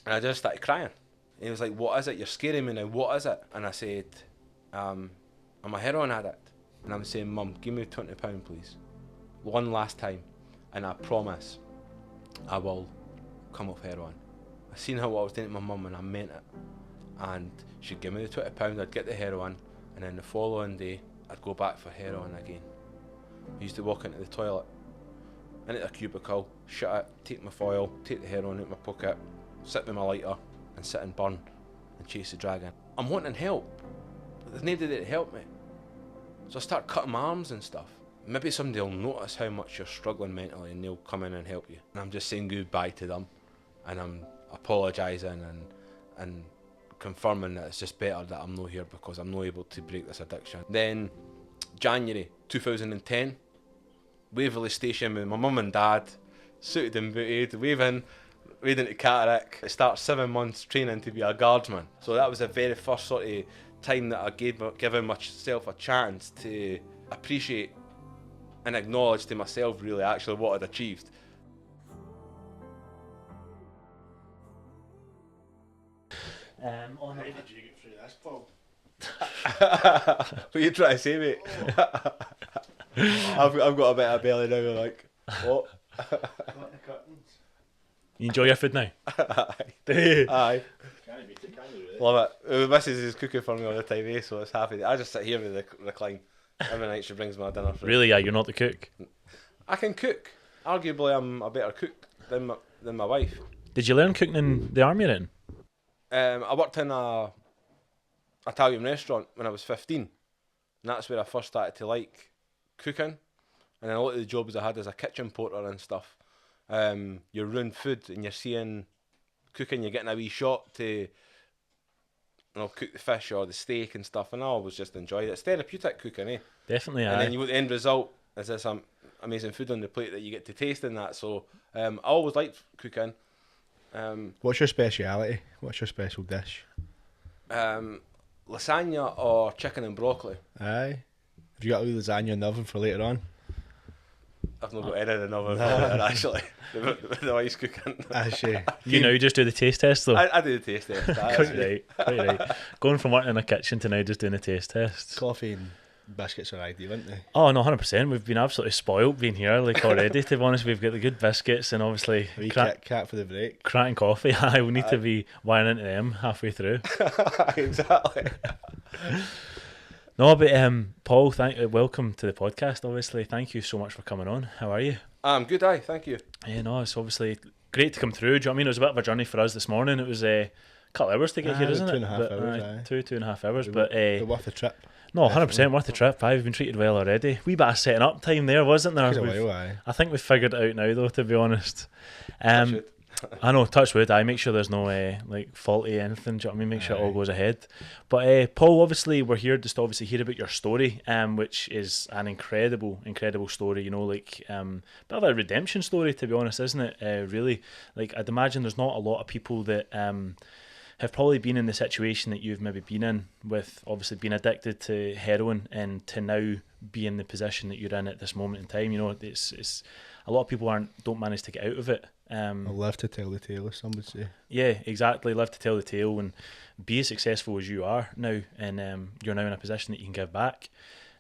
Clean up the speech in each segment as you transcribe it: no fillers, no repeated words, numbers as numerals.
And I just started crying. He was like, what is it? You're scaring me now. What is it? And I said, I'm a heroin addict. And I'm saying, Mum, give me £20, please. One last time. And I promise I will come off heroin. I seen how what I was doing to my mum and I meant it. And she'd give me the £20, I'd get the heroin, and then the following day I'd go back for heroin again. I used to walk into the toilet, into a cubicle, shut it, take my foil, take the heroin out my pocket, sit with my lighter and sit and burn and chase the dragon. I'm wanting help, but there's nobody there to help me. So I start cutting my arms and stuff. Maybe somebody will notice how much you're struggling mentally and they'll come in and help you. And I'm just saying goodbye to them, and I'm apologising and confirming that it's just better that I'm not here because I'm not able to break this addiction. Then January 2010, Waverley Station with my mum and dad, suited and booted, waving to Catterick. It starts 7 months training to be a guardsman. So that was the very first sort of time that I given myself a chance to appreciate and acknowledge to myself really actually what I'd achieved. How did you get through this, Paul? What are you trying to say, mate? I've got a bit of belly now, like, what? Got the curtains. You enjoy your food now? Aye. Aye. Can't beat it, can you really? Love it. My missus is cooking for me all the time, so it's happy. I just sit here with the recline. Every night she brings my dinner for Really? Yeah, you're not the cook? I can cook. Arguably, I'm a better cook than my wife. Did you learn cooking in the army then? I worked in a Italian restaurant when I was 15, and that's where I first started to like cooking. And then a lot of the jobs I had as a kitchen porter and stuff, you're around food and you're seeing cooking, you're getting a wee shot to cook the fish or the steak and stuff, and I always just enjoyed it. It's therapeutic cooking, eh? Definitely, And aye. then the end result is this amazing food on the plate that you get to taste in that. So I always liked cooking. What's your speciality? What's your special dish? Lasagna or chicken and broccoli. Aye. Have you got a wee lasagna in the oven for later on? I've not got any in the oven for later, actually. The wife's cooking. Actually. You now just do the taste test though? I do the taste test. Quite right. Going from working in a kitchen to now just doing a taste test. Coffee and biscuits are ideal, aren't they? Oh no, 100%. We've been absolutely spoilt being here like already. To be honest, we've got the good biscuits and obviously A wee Kit Kat for the break. cracking coffee. I will need to be wiring into them halfway through. Exactly. No, but Paul, welcome to the podcast. Obviously, thank you so much for coming on. How are you? I'm good, aye. Thank you. Yeah, no, it's obviously great to come through. Do you know what I mean? It was a bit of a journey for us this morning. It was a couple of hours to get here, isn't it? 2.5 hours, aye. 2.5 hours. But They're worth the trip. no, 100% worth the trip. I've been treated well already. Wee bit of setting up time there, wasn't there? Took a while, aye. I think we've figured it out now, though. To be honest, Touch wood. I know, touch wood. I make sure there's no like faulty anything. Do you know what I mean? Make sure it all goes ahead. But Paul, obviously, we're here just to obviously hear about your story, which is an incredible story. You know, like bit of a redemption story, to be honest, isn't it? Really, like I'd imagine there's not a lot of people that have probably been in the situation that you've maybe been in, with obviously being addicted to heroin and to now be in the position that you're in at this moment in time. You know, it's a lot of people don't manage to get out of it. I'll live to tell the tale, as some would say. Yeah, exactly. Live to tell the tale and be as successful as you are now, and you're now in a position that you can give back.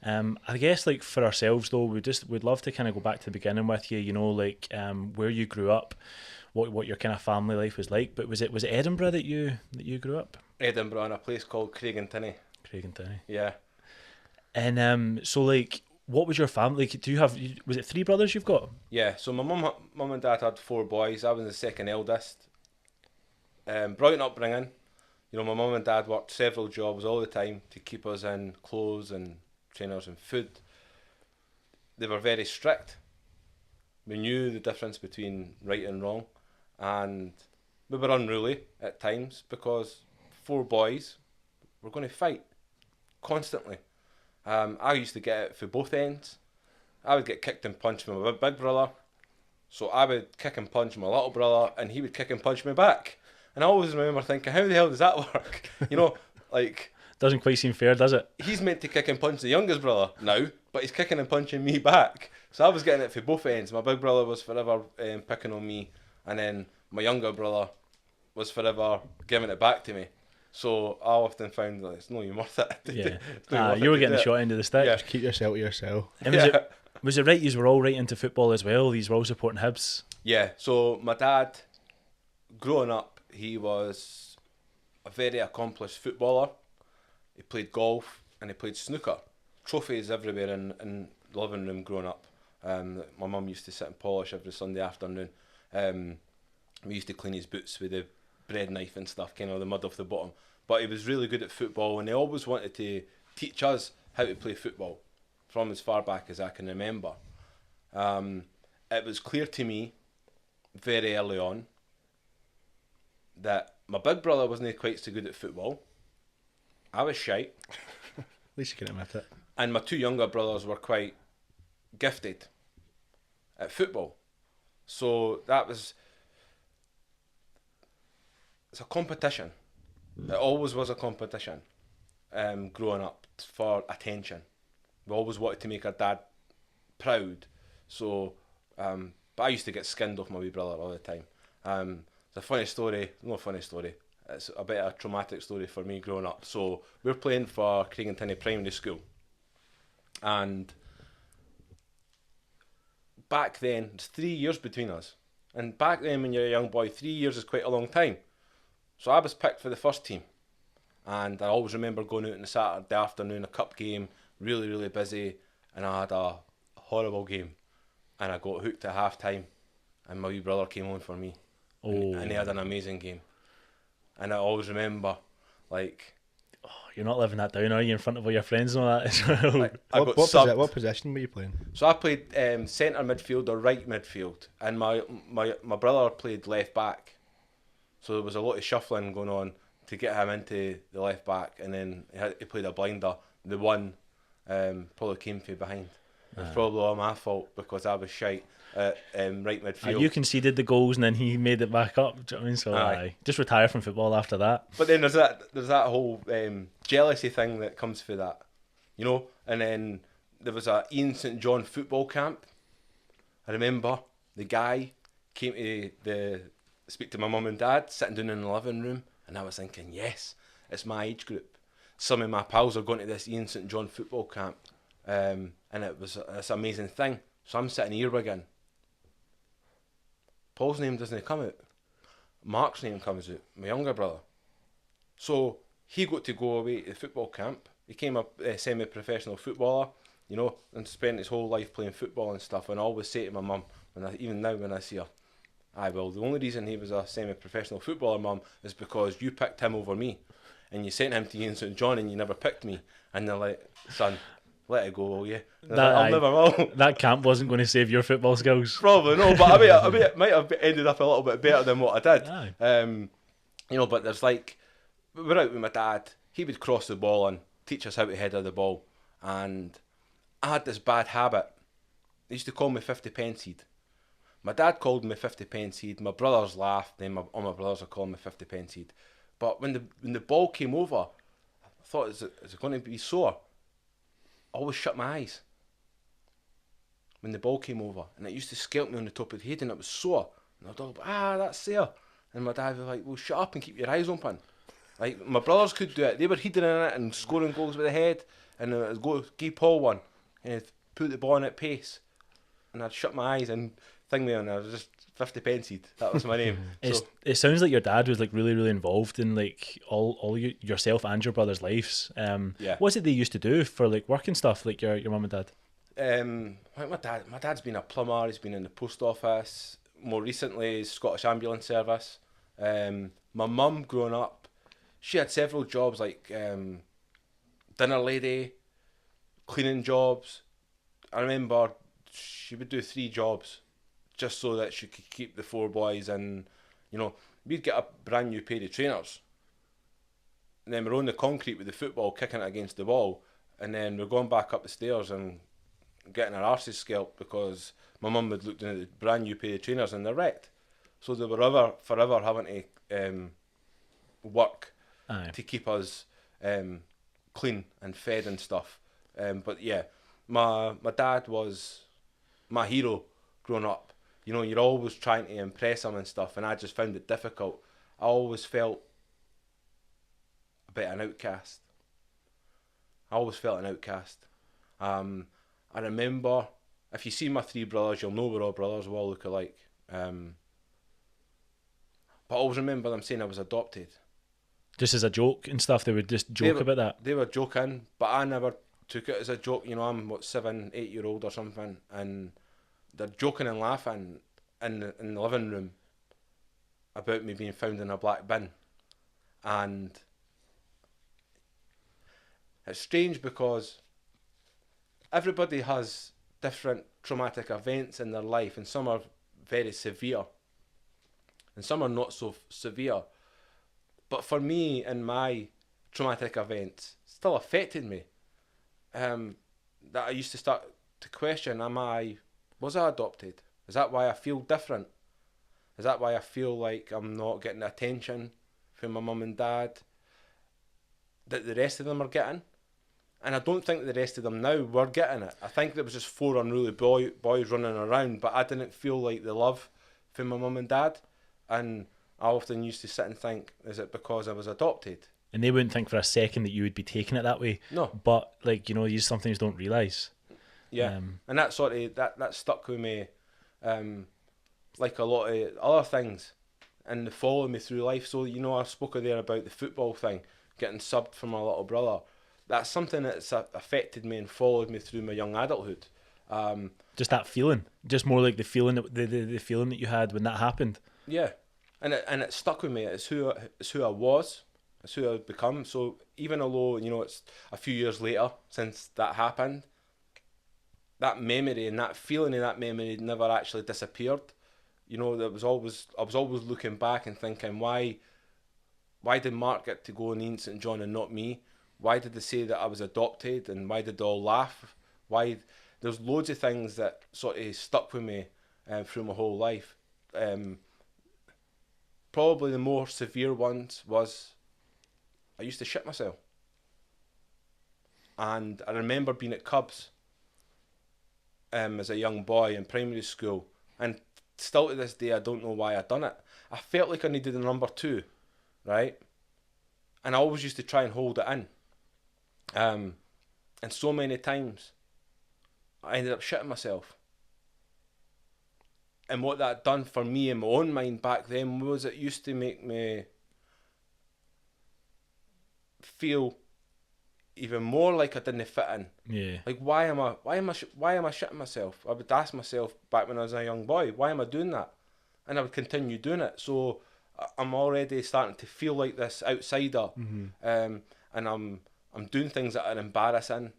I guess, like for ourselves though, we'd love to kind of go back to the beginning with you. You know, like where you grew up, what your kind of family life was like. But was it Edinburgh that you grew up? Edinburgh, in a place called Craigentinney. Craigentinney. Yeah. And so like, what was your family? Like, was it 3 brothers you've got? Yeah, so my mum and dad had 4 boys. I was the second eldest. Brilliant upbringing. You know, my mum and dad worked several jobs all the time to keep us in clothes and trainers and food. They were very strict. We knew the difference between right and wrong, and we were unruly at times because 4 boys were going to fight constantly. I used to get it for both ends. I would get kicked and punched by my big brother, so I would kick and punch my little brother, and he would kick and punch me back. And I always remember thinking, how the hell does that work? You know, like... Doesn't quite seem fair, does it? He's meant to kick and punch the youngest brother now, but he's kicking and punching me back. So I was getting it for both ends. My big brother was forever picking on me, and then my younger brother was forever giving it back to me. So I often found that it's not even worth it. Yeah. It's not worth You it were to getting do the it. short end of the stick. Yeah. Just keep yourself to yourself. And Yeah. was it right you were all right into football as well? These were all supporting Hibs? Yeah, so my dad, growing up, he was a very accomplished footballer. He played golf and he played snooker. Trophies everywhere in the living room growing up. My mum used to sit and polish every Sunday afternoon. We used to clean his boots with the bread knife and stuff, kind of the mud off the bottom. But he was really good at football, and he always wanted to teach us how to play football from as far back as I can remember. It was clear to me very early on that my big brother wasn't quite so good at football. I was shite. At least you can admit it. And my two younger brothers were quite gifted at football. So it's a competition. It always was a competition growing up for attention. We always wanted to make our dad proud. So, but I used to get skinned off my wee brother all the time. It's a funny story, not a funny story. It's a bit of a traumatic story for me growing up. So we're playing for Craigentinney Primary School. And back then, it's 3 years between us. And back then, when you're a young boy, 3 years is quite a long time. So I was picked for the first team. And I always remember going out on a Saturday afternoon, a cup game, really, really busy. And I had a horrible game. And I got hooked at half time. And my wee brother came on for me. Oh. And he had an amazing game. And I always remember, like... Oh, you're not living that down, are you, in front of all your friends and all that as well? Like, I got What subbed. what position were you playing? So I played centre midfield or right midfield, and my brother played left back. So there was a lot of shuffling going on to get him into the left back, and then he played a blinder. The one probably came from behind. It was probably all my fault because I was shite at right midfield. You conceded the goals and then he made it back up. Do you know what I mean? So Aye. just retire from football after that. But then there's that whole jealousy thing that comes through that, you know. And then there was a Ian St John football camp. I remember the guy came to speak to my mum and dad, sitting down in the living room, and I was thinking, yes, it's my age group. Some of my pals are going to this Ian St John football camp, and it was this amazing thing. So I'm sitting earwigging. Paul's name doesn't come out. Mark's name comes out, my younger brother. So he got to go away to the football camp. He became a semi-professional footballer, you know, and spent his whole life playing football and stuff. And I always say to my mum, even now when I see her, well, the only reason he was a semi-professional footballer, Mum, is because you picked him over me. And you sent him to Ian St John and you never picked me. And they're like, son, let it go, will you? I'll never will. That camp wasn't going to save your football skills. Probably no, but I might have ended up a little bit better than what I did. Aye. You know, but there's like, we're out with my dad. He would cross the ball and teach us how to header the ball. And I had this bad habit. They used to call me 50 pence head. My dad called me 50 pence head. My brothers laughed. Then all my brothers are calling me 50 pence head. But when the ball came over, I thought, is it going to be sore? I always shut my eyes when the ball came over, and it used to scalp me on the top of the head, and it was sore. And I'd all, that's there. And my dad was like, well, shut up and keep your eyes open. Like, my brothers could do it. They were heading in it and scoring goals with the head, and I'd go give Paul one, and he'd put the ball in at pace, and I'd shut my eyes and thing me on. I was just 50 pence head. That was my name. It sounds like your dad was like really, really involved in like all yourself and your brother's lives. Yeah. What's it they used to do for like work and stuff, like your mum and dad? Like my dad's been a plumber. He's been in the post office. More recently, Scottish Ambulance Service. My mum, growing up, she had several jobs like dinner lady, cleaning jobs. I remember she would do 3 jobs just so that she could keep the 4 boys, and you know, we'd get a brand new pair of trainers, and then we're on the concrete with the football, kicking it against the wall, and then we're going back up the stairs and getting our arses scalped because my mum had looked at the brand new pair of trainers and they're wrecked. So they were forever having to work Aye. to keep us clean and fed and stuff. But yeah, my dad was my hero growing up. You know, you're always trying to impress him and stuff, and I just found it difficult. I always felt a bit an outcast. I always felt an outcast. I remember, if you see my three brothers, you'll know we're all brothers, we all look alike. But I always remember them saying I was adopted. Just as a joke and stuff, they would just joke about that. They were joking, but I never took it as a joke. You know, I'm 7, 8 year old or something, and they're joking and laughing in the living room about me being found in a black bin. And it's strange because everybody has different traumatic events in their life, and some are very severe and some are not so severe. But for me, in my traumatic events, it still affected me. That I used to start to question, was I adopted? Is that why I feel different? Is that why I feel like I'm not getting the attention from my mum and dad that the rest of them are getting? And I don't think the rest of them now were getting it. I think there was just 4 unruly boys running around, but I didn't feel like the love from my mum and dad. And I often used to sit and think, is it because I was adopted? And they wouldn't think for a second that you would be taking it that way. No. But, like, you know, you sometimes don't realise. Yeah. And that sort of, that stuck with me, like a lot of other things, and they followed me through life. So, you know, I spoke there about the football thing, getting subbed for my little brother. That's something that's affected me and followed me through my young adulthood. Just that feeling, just more like the feeling the feeling that you had when that happened. Yeah, and it stuck with me. It's who I was. It's who I've become. So even although, you know, it's a few years later since that happened, that memory and that feeling of that memory never actually disappeared. You know, I was always looking back and thinking, why did Mark get to go in Ian St John and not me? Why did they say that I was adopted, and why did they all laugh? Why? There's loads of things that sort of stuck with me through my whole life. Probably the more severe ones was I used to shit myself. And I remember being at Cubs as a young boy in primary school, and still to this day I don't know why I done it. I felt like I needed a number 2, right? And I always used to try and hold it in. And so many times I ended up shitting myself. And what that done for me in my own mind back then was it used to make me feel even more like I didn't fit in. Yeah. Like why am I shitting myself? I would ask myself back when I was a young boy, why am I doing that? And I would continue doing it. So I'm already starting to feel like this outsider. And I'm doing things that are embarrassing.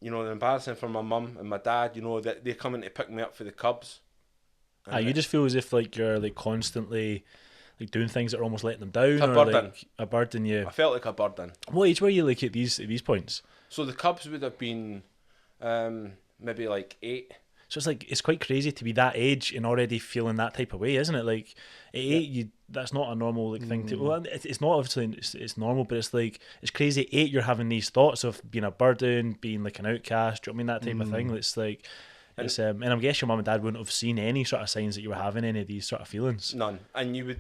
You know, they're embarrassing for my mum and my dad. You know, that they're coming to pick me up for the Cubs. You just feel as if like you're like constantly like doing things that are almost letting them down, a or burden. like a burden. Yeah. I felt like a burden. What age were you like at these points? So the Cubs would have been maybe like 8. So it's like it's quite crazy to be that age and already feeling that type of way, isn't it? Like at 8, that's not a normal like thing to. Well, it's not obviously it's normal, but it's like it's crazy. At 8, you're having these thoughts of being a burden, being like an outcast. Do you know what I mean, that type of thing? It's like it's and I guess your mum and dad wouldn't have seen any sort of signs that you were having any of these sort of feelings. None, and you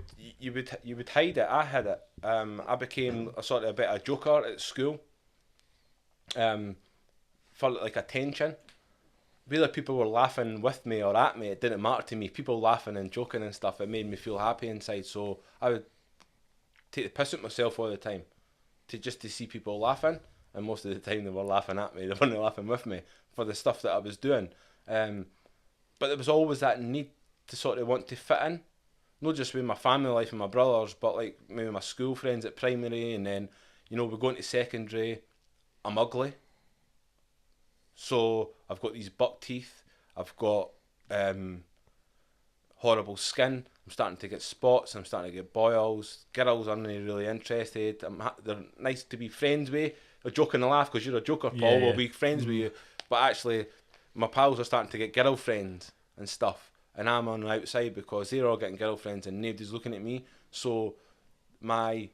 would hide it. I had it. I became a sort of a bit of a joker at school. For like attention. Whether people were laughing with me or at me, it didn't matter to me. People laughing and joking and stuff, it made me feel happy inside. So I would take the piss at myself all the time, to see people laughing. And most of the time they were laughing at me. They weren't laughing with me for the stuff that I was doing. But there was always that need to sort of want to fit in, not just with my family life and my brothers, but like maybe my school friends at primary, and then, you know, we're going to secondary. I'm ugly. So I've got these buck teeth, I've got horrible skin, I'm starting to get spots, I'm starting to get boils, girls aren't really interested, they're nice to be friends with, they're joking and laugh because you're a joker, Paul, we'll be friends with you, but actually my pals are starting to get girlfriends and stuff, and I'm on the outside because they're all getting girlfriends and nobody's looking at me. So my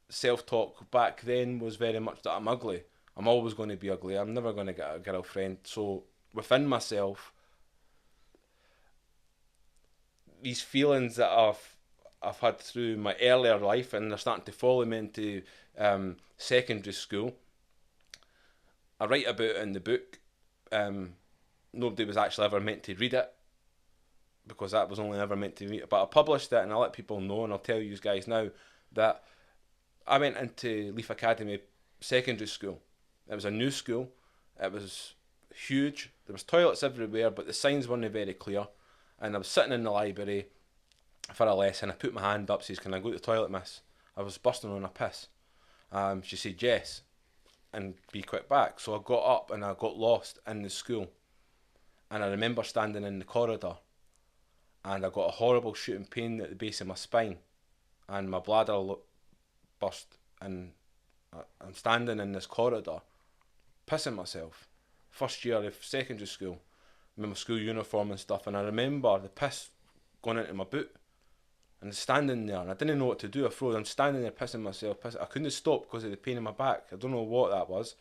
self-talk back then was very much that I'm ugly. I'm always going to be ugly. I'm never going to get a girlfriend. So within myself, these feelings that I've had through my earlier life, and they're starting to follow me into secondary school. I write about it in the book. Nobody was actually ever meant to read it, because that was only ever meant to read it. But I published it, and I let people know, and I'll tell you guys now that I went into Leaf Academy secondary school. It was a new school. It was huge. There was toilets everywhere, but the signs weren't very clear. And I was sitting in the library for a lesson. I put my hand up, says, "Can I go to the toilet, miss?" I was busting on a piss. She said, "Yes," and be quick back. So I got up and I got lost in the school. And I remember standing in the corridor, and I got a horrible shooting pain at the base of my spine, and my bladder burst, and I'm standing in this corridor, pissing myself. First year of secondary school, with my school uniform and stuff, and I remember the piss going into my boot, and standing there, and I didn't know what to do. I froze. I'm standing there pissing myself. I couldn't stop because of the pain in my back. I don't know what that was.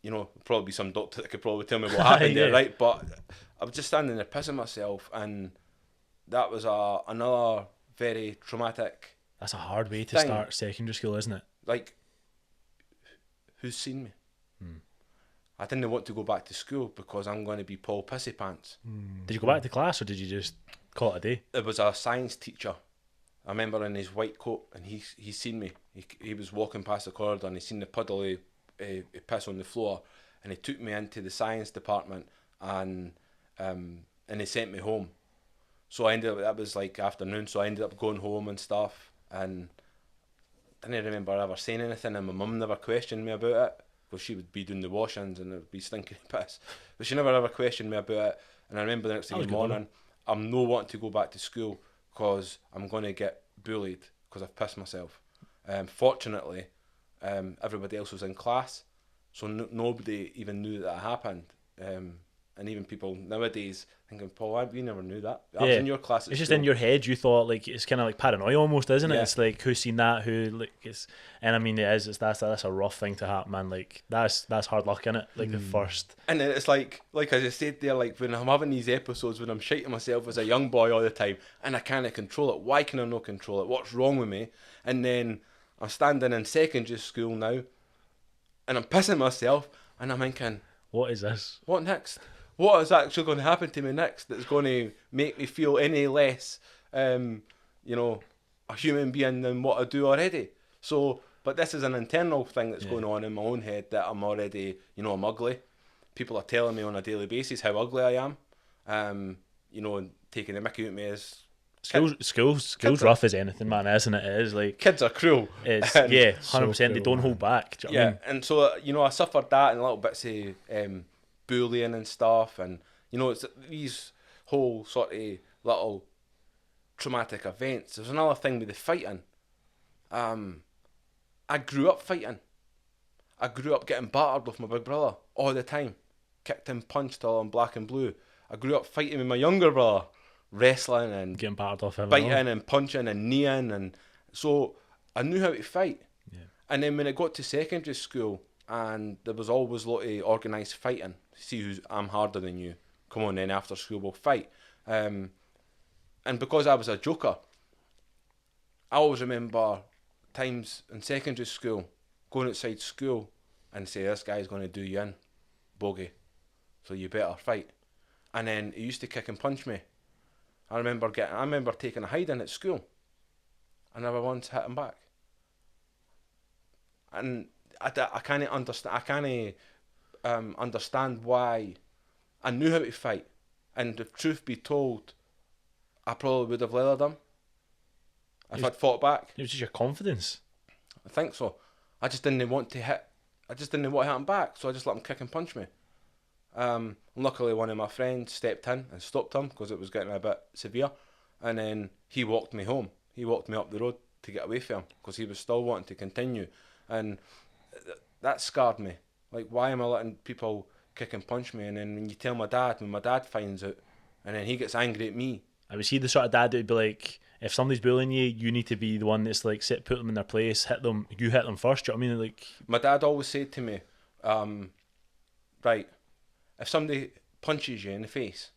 You know, probably some doctor that could probably tell me what happened there, right? But I was just standing there pissing myself, and that was another very traumatic. That's a hard way to thing. start secondary school, isn't it? Like, who's seen me? I didn't want to go back to school because I'm going to be Paul Pissy Pants. Did you go back to class, or did you just call it a day? It was a science teacher. I remember in his white coat, and he seen me. He was walking past the corridor, and he seen the puddle of piss on the floor, and he took me into the science department, and he sent me home. So I ended up, that was like afternoon, so I ended up going home and stuff, and I didn't remember ever saying anything, and my mum never questioned me about it, because she would be doing the washings and it would be stinking piss, but she never ever questioned me about it. And I remember the next thing in the morning, I'm no wanting to go back to school because I'm going to get bullied because I've pissed myself. Fortunately, everybody else was in class, so nobody even knew that happened. And even people nowadays thinking, "Paul, we never knew that." I was in your class. It's just in your head. You thought, like, it's kind of like paranoia almost, isn't it? Yeah. It's like, who's seen that? Who, like, it's, and I mean, it is. That's a rough thing to happen, man. Like, that's hard luck, innit? Like the first. And then it's like I just said there, like when I'm having these episodes when I'm shiting myself as a young boy all the time, and I can't control it. Why can I not control it? What's wrong with me? And then I'm standing in secondary school now, and I'm pissing myself, and I'm thinking, what is this? What next? What is actually going to happen to me next that's going to make me feel any less, a human being than what I do already? So, but this is an internal thing that's going on in my own head, that I'm already, I'm ugly. People are telling me on a daily basis how ugly I am. Taking the mickey out of me as... School's rough as anything, man, isn't it? It is like... Kids are cruel. It's, 100%. They don't hold back. Do you know what I mean? And so, I suffered that and little bits of... bullying and stuff, and it's these whole sort of little traumatic events. There's another thing with the fighting. I grew up fighting. I grew up getting battered with my big brother all the time, kicked and punched till I'm black and blue. I grew up fighting with my younger brother, wrestling and getting battered off him, biting and punching and kneeing, and so I knew how to fight. And then when I got to secondary school, and there was always a lot of organised fighting. See I'm harder than you. Come on then, after school we'll fight. And because I was a joker, I always remember times in secondary school, going outside school and say, "This guy's going to do you in, Boggie, so you better fight." And then he used to kick and punch me. I remember taking a hiding at school. I never once hit him back. And I can't understand why. I knew how to fight, and if truth be told, I probably would have leathered him if I'd fought back. It was just your confidence. I think so. I just didn't want to hit. I just didn't want to hit him back, so I just let him kick and punch me. Luckily, one of my friends stepped in and stopped him because it was getting a bit severe, and then he walked me home. He walked me up the road to get away from him because he was still wanting to continue, and that scarred me. Like, why am I letting people kick and punch me? And then when my dad finds out, and then he gets angry at me. I would see the sort of dad that would be like, if somebody's bullying you, you need to be the one that's like, put them in their place, hit them first. Do you know what I mean? Like, my dad always said to me, right, if somebody punches you in the face,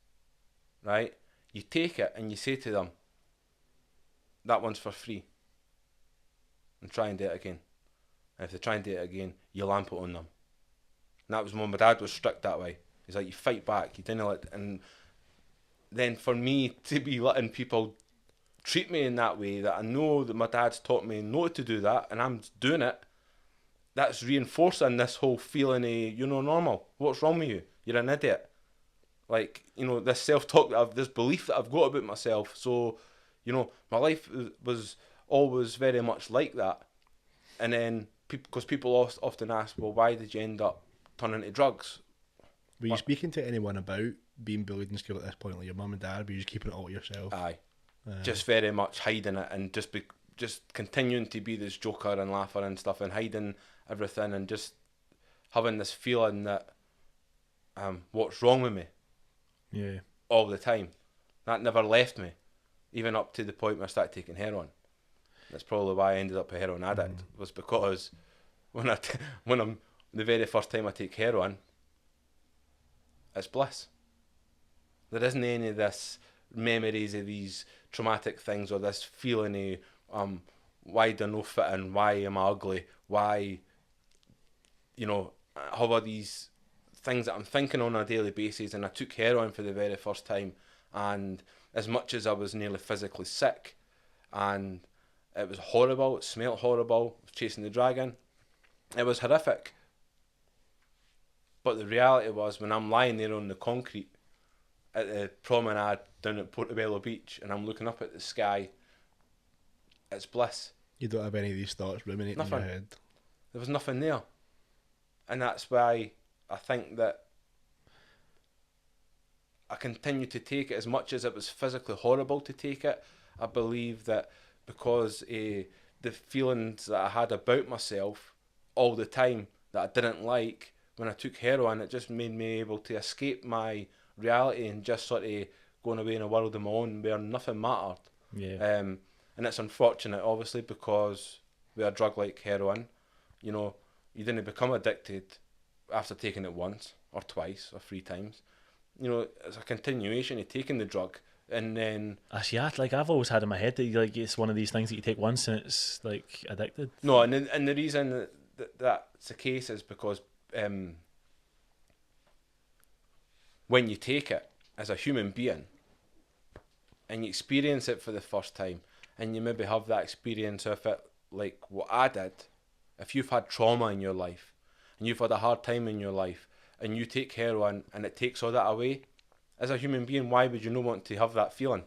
right, you take it and you say to them, that one's for free. And try and do it again. And if they try and do it again, you lamp it on them. And that was when my dad was strict that way. He's like, you fight back, you didn't let... And then for me to be letting people treat me in that way, that I know that my dad's taught me not to do that, and I'm doing it, that's reinforcing this whole feeling of, you're not normal. What's wrong with you? You're an idiot. Like, you know, this self-talk, that this belief that I've got about myself. So, you know, my life was always very much like that. And then, because people often ask, well, why did you end up turning to drugs? Were you speaking to anyone about being bullied in school at this point, like your mum and dad? Were you just keeping it all to yourself? Aye. Just very much hiding it, and just continuing to be this joker and laugher and stuff, and hiding everything, and just having this feeling that what's wrong with me? Yeah. All the time. That never left me, even up to the point where I started taking heroin. That's probably why I ended up a heroin addict, was because when I'm the very first time I take heroin, it's bliss. There isn't any of this memories of these traumatic things, or this feeling of why do I no fit in, why am I ugly, why, you know, how are these things that I'm thinking on a daily basis. And I took heroin for the very first time, and as much as I was nearly physically sick, and it was horrible, it smelled horrible, chasing the dragon, it was horrific. But the reality was, when I'm lying there on the concrete at the promenade down at Portobello Beach, and I'm looking up at the sky, it's bliss. You don't have any of these thoughts ruminating in your head. There was nothing there. And that's why I think that I continued to take it, as much as it was physically horrible to take it. I believe that because the feelings that I had about myself all the time that I didn't like, when I took heroin, it just made me able to escape my reality and just sort of going away in a world of my own where nothing mattered. Yeah. And it's unfortunate, obviously, because with a drug like heroin, you know, you didn't become addicted after taking it once or twice or 3 times. You know, it's a continuation of taking the drug, and then... Actually, I've always had in my head that like it's one of these things that you take once and it's like addicted. No, and the reason that's the case is because when you take it as a human being and you experience it for the first time, and you maybe have that experience of it like what I did, if you've had trauma in your life and you've had a hard time in your life and you take heroin and it takes all that away, as a human being, why would you not want to have that feeling?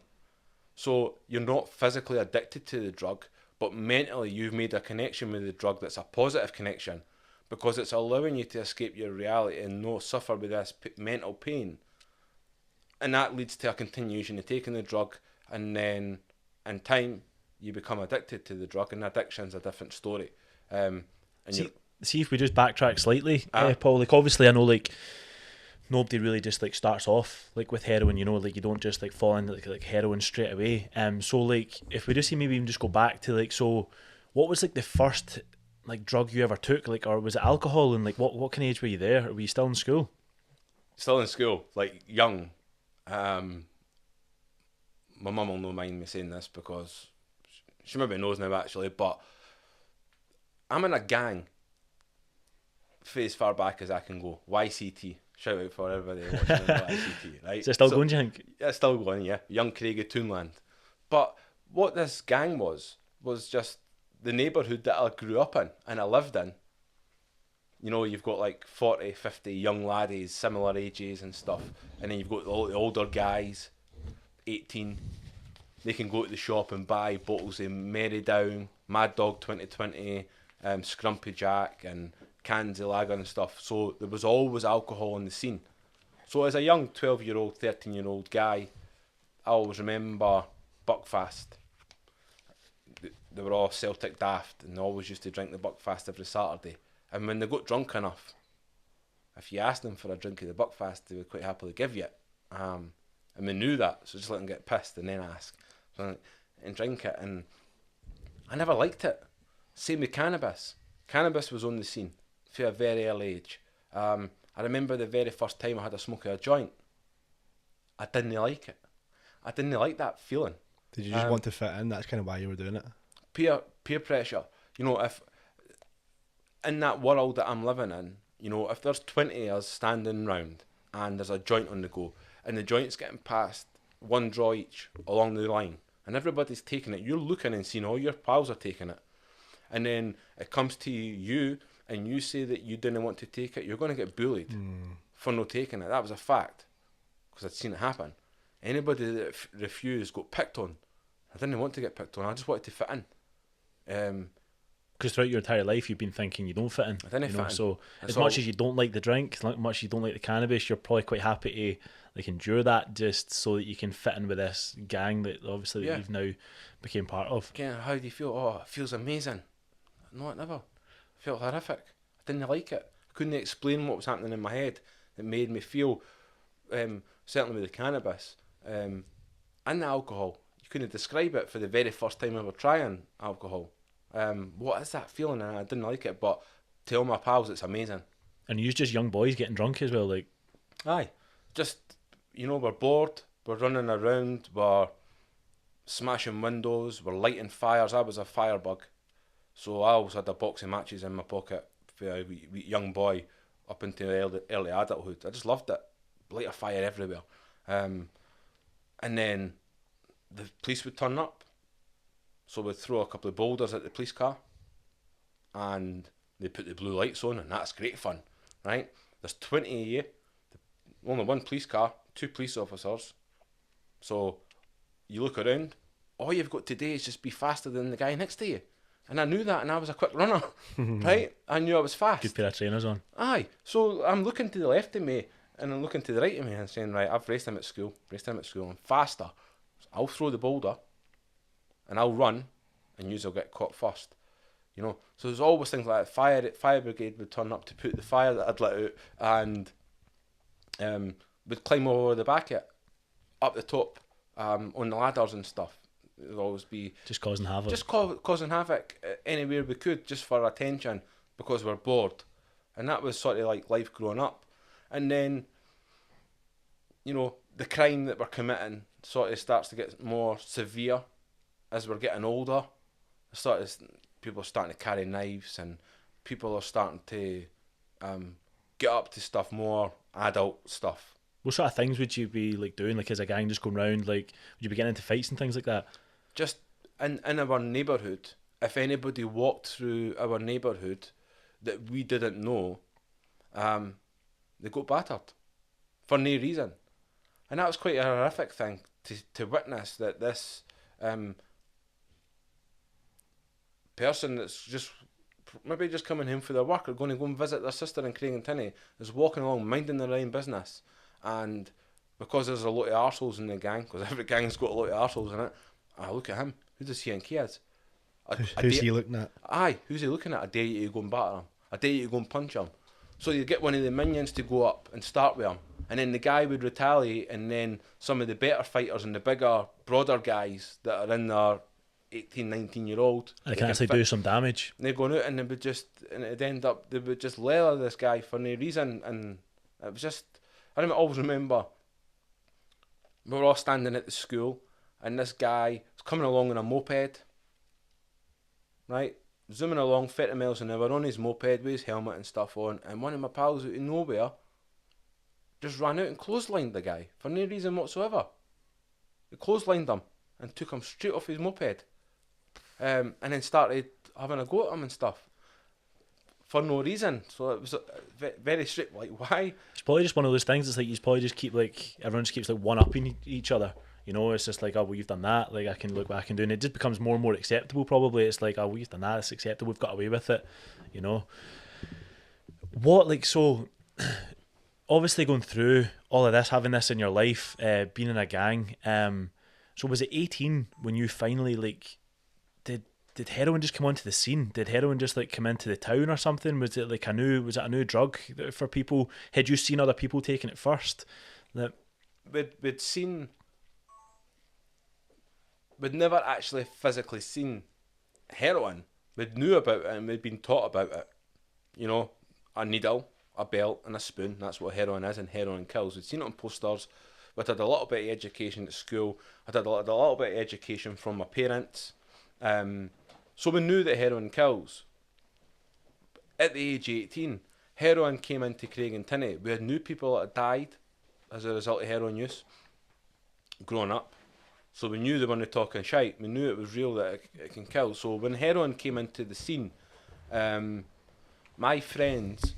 So you're not physically addicted to the drug, but mentally you've made a connection with the drug that's a positive connection, because it's allowing you to escape your reality and not suffer with this mental pain. And that leads to a continuation of taking the drug, and then in time you become addicted to the drug, and addiction's a different story. And see if we just backtrack slightly, Paul, like obviously I know like nobody really just like starts off like with heroin, you know, like you don't just like fall into like heroin straight away. So like if we just see, maybe even just go back to like, so what was like the first like drug you ever took, like, or was it alcohol, and like what kind of age were you there, or were you still in school? Still in school, like young. My mum will not mind me saying this because she maybe knows now actually, but I'm in a gang for as far back as I can go. YCT, shout out for everybody watching YCT, right? Is it still going, do you think? Yeah, it's still going, yeah. Young Craig of Toonland. But what this gang was just the neighbourhood that I grew up in and I lived in. You know, you've got like 40, 50 young laddies, similar ages and stuff. And then you've got all the older guys, 18. They can go to the shop and buy bottles of Mary Down, Mad Dog 2020, Scrumpy Jack and cans of lager and stuff. So there was always alcohol in the scene. So as a young 12-year-old, 13-year-old guy, I always remember Buckfast. They were all Celtic daft and they always used to drink the Buckfast every Saturday. And when they got drunk enough, if you asked them for a drink of the Buckfast, they would quite happily give you it. And we knew that, so just let them get pissed and then ask. So, and drink it. And I never liked it. Same with cannabis. Cannabis was on the scene for a very early age. I remember the very first time I had a smoke of a joint. I didn't like it. I didn't like that feeling. Did you just want to fit in? That's kind of why you were doing it. Peer pressure. You know, if in that world that I'm living in, you know, if there's 20 of us standing round and there's a joint on the go, and the joint's getting passed one draw each along the line, and everybody's taking it, you're looking and seeing all your pals are taking it, and then it comes to you and you say that you didn't want to take it, you're going to get bullied for not taking it. That was a fact, because I'd seen it happen. Anybody that refused got picked on. I didn't want to get picked on, I just wanted to fit in. Because throughout your entire life you've been thinking you don't fit in. I didn't fit in. So That's as much as you don't like the drink, as much as you don't like the cannabis, you're probably quite happy to like endure that just so that you can fit in with this gang that obviously that you've now became part of. Again, how do you feel? Oh, it feels amazing. No, it never. It felt horrific. I didn't like it. I couldn't explain what was happening in my head. It made me feel, certainly with the cannabis and the alcohol, you couldn't describe it for the very first time ever trying alcohol. What is that feeling? And I didn't like it, but to all my pals, it's amazing. And you're just young boys getting drunk as well, like. Aye, just, you know, we're bored, we're running around, we're smashing windows, we're lighting fires. I was a firebug, so I always had a box of matches in my pocket for a wee young boy up into early adulthood. I just loved it. Light a fire everywhere. And then the police would turn up, so we'd throw a couple of boulders at the police car and they put the blue lights on, and that's great fun, right? There's 20 of you, only one police car, 2 police officers, so you look around, all you've got to do is just be faster than the guy next to you. And I knew that, and I was a quick runner, right? I knew I was fast. Good pair of trainers on. Aye, so I'm looking to the left of me and I'm looking to the right of me and saying, right, I've raced him at school, I'm faster, I'll throw the boulder and I'll run and you'll get caught first. You know, so there's always things like that. Fire brigade would turn up to put the fire that I'd let out, and would climb over the back of it, up the top, on the ladders and stuff. There'd always be just causing havoc. Just causing havoc anywhere we could, just for attention, because we're bored. And that was sort of like life growing up. And then, you know, the crime that we're committing sort of starts to get more severe as we're getting older. People are starting to carry knives, and people are starting to get up to stuff, more adult stuff. What sort of things would you be like doing, like as a gang, just going round? Like, would you be getting into fights and things like that? Just in our neighbourhood, if anybody walked through our neighbourhood that we didn't know, they got battered for no reason. And that was quite a horrific thing to witness, that this person that's maybe just coming home for their work or going to go and visit their sister in Craigentinney is walking along minding their own business, and because there's a lot of arseholes in the gang, because every gang's got a lot of arseholes in it, I look at him, who does he think he is? Who's he looking at? Aye, who's he looking at? I dare you to go and batter him, I dare you to go and punch him. So you get one of the minions to go up and start with him, and then the guy would retaliate, and then some of the better fighters and the bigger, broader guys that are in their 18, 19-year-old, they can actually do some damage. They're going out and it'd end up, they would just leather this guy for no reason. And it was just, I always remember we were all standing at the school, and this guy was coming along on a moped, right, zooming along 30 miles an hour on his moped with his helmet and stuff on, and one of my pals out of nowhere just ran out and clotheslined the guy for no reason whatsoever. He clotheslined him and took him straight off his moped. And then started having a go at him and stuff for no reason. So it was very strict. Like, why? It's probably just one of those things. It's like you probably just keep like, everyone just keeps like one upping each other. You know, it's just like, oh well, you've done that. Like, I can look back and do it. And it just becomes more and more acceptable. Probably it's like, oh well, you've done that. It's acceptable. We've got away with it. You know, what like so. Obviously, going through all of this, having this in your life, being in a gang. So was it 18 when you finally like? Did heroin just come onto the scene? Did heroin just like come into the town or something? Was it like a new drug for people? Had you seen other people taking it first? We'd never actually physically seen heroin. We'd knew about it and we'd been taught about it. You know, a needle, a belt and a spoon, that's what heroin is, and heroin kills. We'd seen it on posters, But I had a little bit of education at school. I had a little bit of education from my parents. So we knew that heroin kills. At the age of 18, heroin came into Craig and Tinney. We had new people that had died as a result of heroin use growing up. So we knew they weren't talking shite. We knew it was real, that it can kill. So when heroin came into the scene, my friends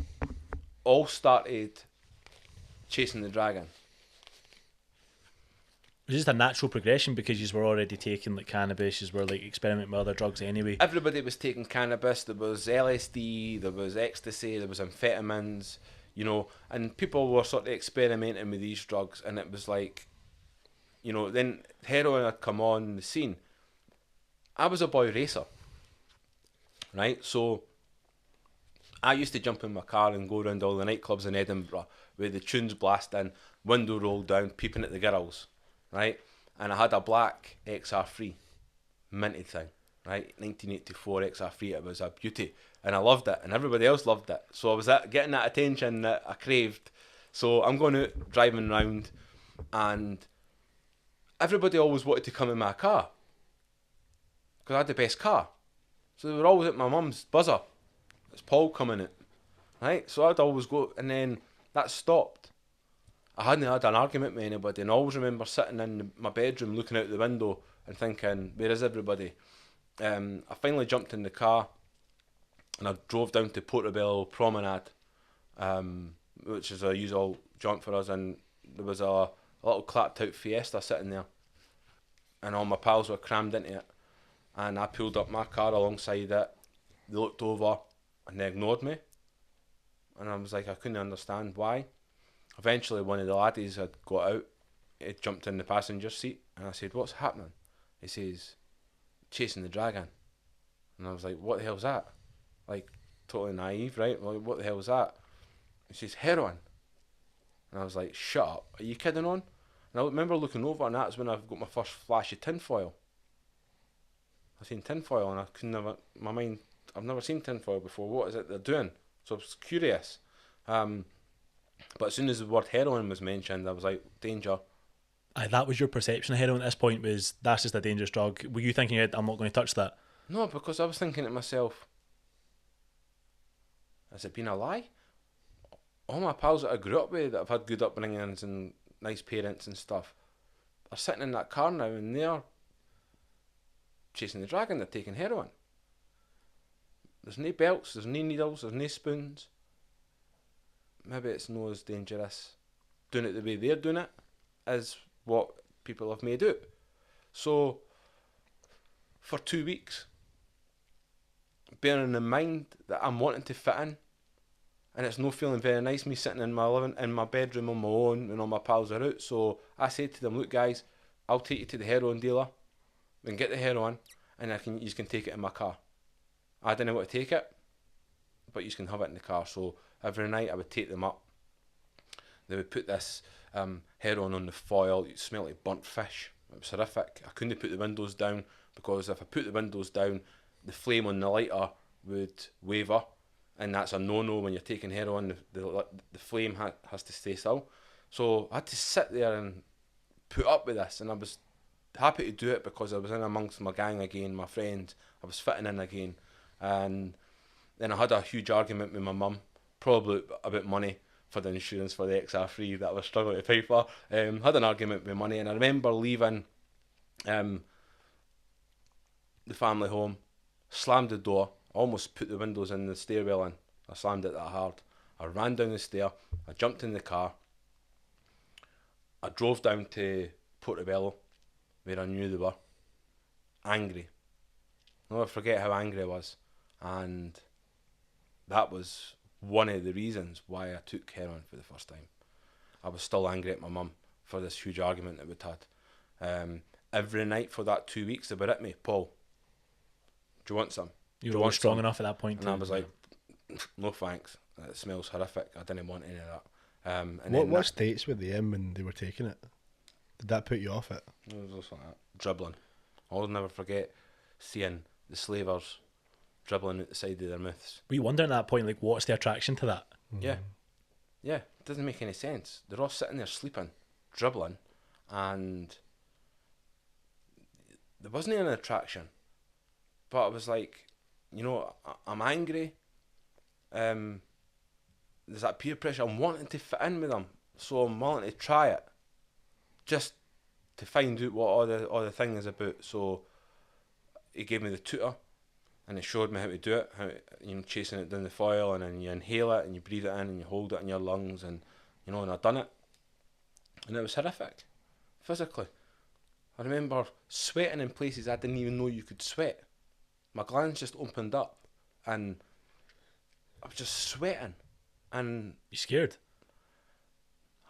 all started chasing the dragon. Was it just a natural progression because you were already taking like cannabis, you were like experimenting with other drugs anyway? Everybody was taking cannabis. There was LSD, there was ecstasy, there was amphetamines, you know, and people were sort of experimenting with these drugs, and it was like, you know, then heroin had come on the scene. I was a boy racer, right? So I used to jump in my car and go around all the nightclubs in Edinburgh with the tunes blasting, window rolled down, peeping at the girls, right? And I had a black XR3, minted thing, right? 1984 XR3, it was a beauty. And I loved it, and everybody else loved it. So I was getting that attention that I craved. So I'm going out driving around, and everybody always wanted to come in my car because I had the best car. So they were always at my mum's buzzer. It's Paul coming in, right? So I'd always go, and then that stopped. I hadn't had an argument with anybody, and I always remember sitting in my bedroom looking out the window and thinking, where is everybody? I finally jumped in the car and I drove down to Portobello Promenade, which is a usual jaunt for us, and there was a little clapped out Fiesta sitting there, and all my pals were crammed into it, and I pulled up my car alongside it. They looked over and they ignored me, and I was like, I couldn't understand why. Eventually one of the laddies had got out, he jumped in the passenger seat, and I said, what's happening? He says, chasing the dragon. And I was like, what the hell's that? Like, totally naive, right? Like, what the hell's that? He says, heroin. And I was like, shut up, are you kidding on? And I remember looking over, and that's when I got my first flash of tinfoil. I seen tinfoil, and I could never, my mind, I've never seen tinfoil before. What is it they're doing? So I was curious. But as soon as the word heroin was mentioned, I was like, danger. That was your perception of heroin at this point, was that's just a dangerous drug. Were you thinking, I'm not going to touch that? No, because I was thinking to myself, has it been a lie? All my pals that I grew up with, that have had good upbringings and nice parents and stuff, are sitting in that car now, and they're chasing the dragon, they're taking heroin. There's no belts, there's no needles, there's no spoons. Maybe it's not as dangerous doing it the way they're doing it as what people have made out. So for 2 weeks, bearing in mind that I'm wanting to fit in, and it's not feeling very nice, me sitting in my bedroom on my own when all my pals are out. So I said to them, look guys, I'll take you to the heroin dealer, we can get the heroin, and you can take it in my car. I didn't want to take it, but you can have it in the car. So every night I would take them up. They would put this heroin on the foil. It smelled like burnt fish. It was horrific. I couldn't put the windows down, because if I put the windows down, the flame on the lighter would waver, and that's a no-no when you're taking heroin. The flame has to stay still. So I had to sit there and put up with this, and I was happy to do it because I was in amongst my gang again, my friends. I was fitting in again, and then I had a huge argument with my mum, probably about money for the insurance for the XR3 that I was struggling to pay for. Had an argument with money, and I remember leaving the family home, slammed the door, almost put the windows in the stairwell in. I slammed it that hard. I ran down the stair, I jumped in the car, I drove down to Portobello, where I knew they were, angry. I'll never forget how angry I was, and that was one of the reasons why I took heroin for the first time. I was still angry at my mum for this huge argument that we'd had. Every night for that 2 weeks they were at me, Paul, do you want some? You were strong enough at that point. And I was like, no thanks, it smells horrific, I didn't want any of that. What states were they in when they were taking it? Did that put you off it? It was just like that, dribbling. I'll never forget seeing the slavers dribbling at the side of their mouths. Were you wondering at that point, like, what's the attraction to that? Yeah, it doesn't make any sense. They're all sitting there sleeping. dribbling, and there wasn't an attraction, but I was like, you know, I'm angry. There's that peer pressure. I'm wanting to fit in with them, so I'm willing to try it, just to find out what all the thing is about. So he gave me the tutor, and he showed me how to do it. How chasing it down the foil, and then you inhale it, and you breathe it in, and you hold it in your lungs, and and I done it, and it was horrific, physically. I remember sweating in places I didn't even know you could sweat. My glands just opened up, and I was just sweating. And you scared?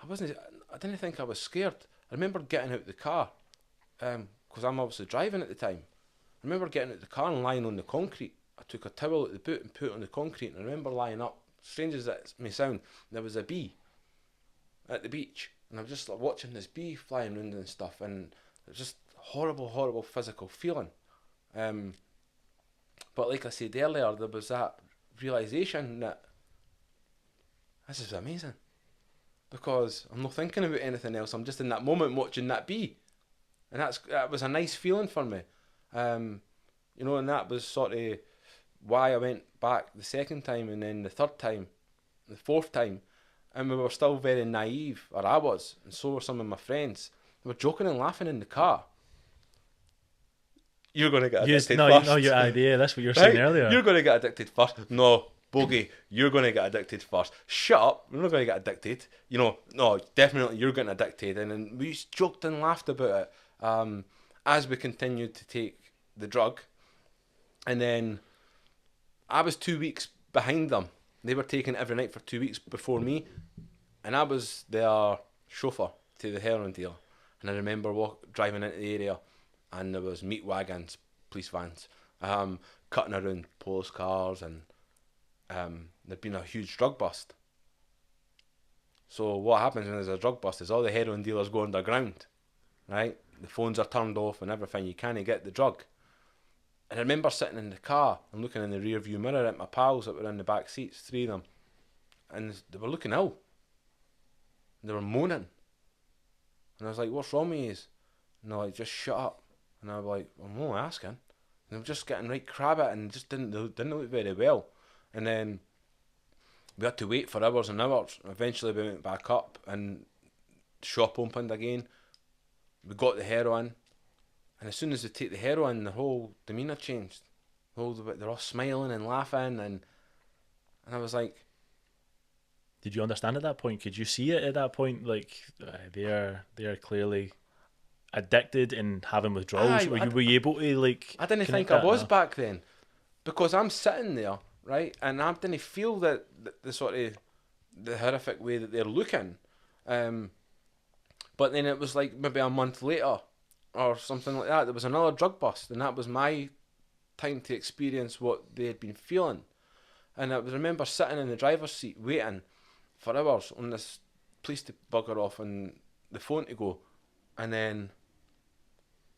I didn't think I was scared. I remember getting out of the car, because I'm obviously driving at the time. I remember getting out of the car and lying on the concrete. I took a towel at the boot and put it on the concrete, and I remember lying up. Strange as that may sound, there was a bee at the beach, and I was just watching this bee flying around and stuff, and it was just horrible physical feeling. But like I said earlier, there was that realisation that this is amazing, because I'm not thinking about anything else. I'm just in that moment watching that bee, and that was a nice feeling for me. And that was sort of why I went back the second time, and then the third time, the fourth time, and we were still very naive, or I was, and so were some of my friends. We were joking and laughing in the car. You're going to get addicted first. No, your idea. That's what you were saying earlier. You're going to get addicted first. No, Boggie, you're going to get addicted first. Shut up. We're not going to get addicted. No, definitely you're getting addicted. And then we joked and laughed about it as we continued to take the drug. And then I was 2 weeks behind them. They were taking it every night for 2 weeks before me. And I was their chauffeur to the heroin deal. And I remember driving into the area, and there was meat wagons, police vans, cutting around police cars, and there'd been a huge drug bust. So what happens when there's a drug bust is all the heroin dealers go underground, right? The phones are turned off and everything. You can't get the drug. And I remember sitting in the car and looking in the rear view mirror at my pals that were in the back seats, 3 of them, and they were looking ill. They were moaning. And I was like, what's wrong with you? And they're like, just shut up. And I was like, I'm only asking. And they were just getting right crab at it, and just didn't look very well. And then we had to wait for hours and hours. Eventually we went back up, and the shop opened again. We got the heroin, and as soon as they take the heroin, their whole demeanour changed. They're all smiling and laughing, and I was like, did you understand at that point? Could you see it at that point? Like they're clearly addicted and having withdrawals. Were you able to I didn't think I was back then, because I'm sitting there, right, and I didn't feel the sort of the horrific way that they're looking. But then it was like maybe a month later or something like that, there was another drug bust, and that was my time to experience what they had been feeling. And I remember sitting in the driver's seat waiting for hours on this police to bugger off and the phone to go, and then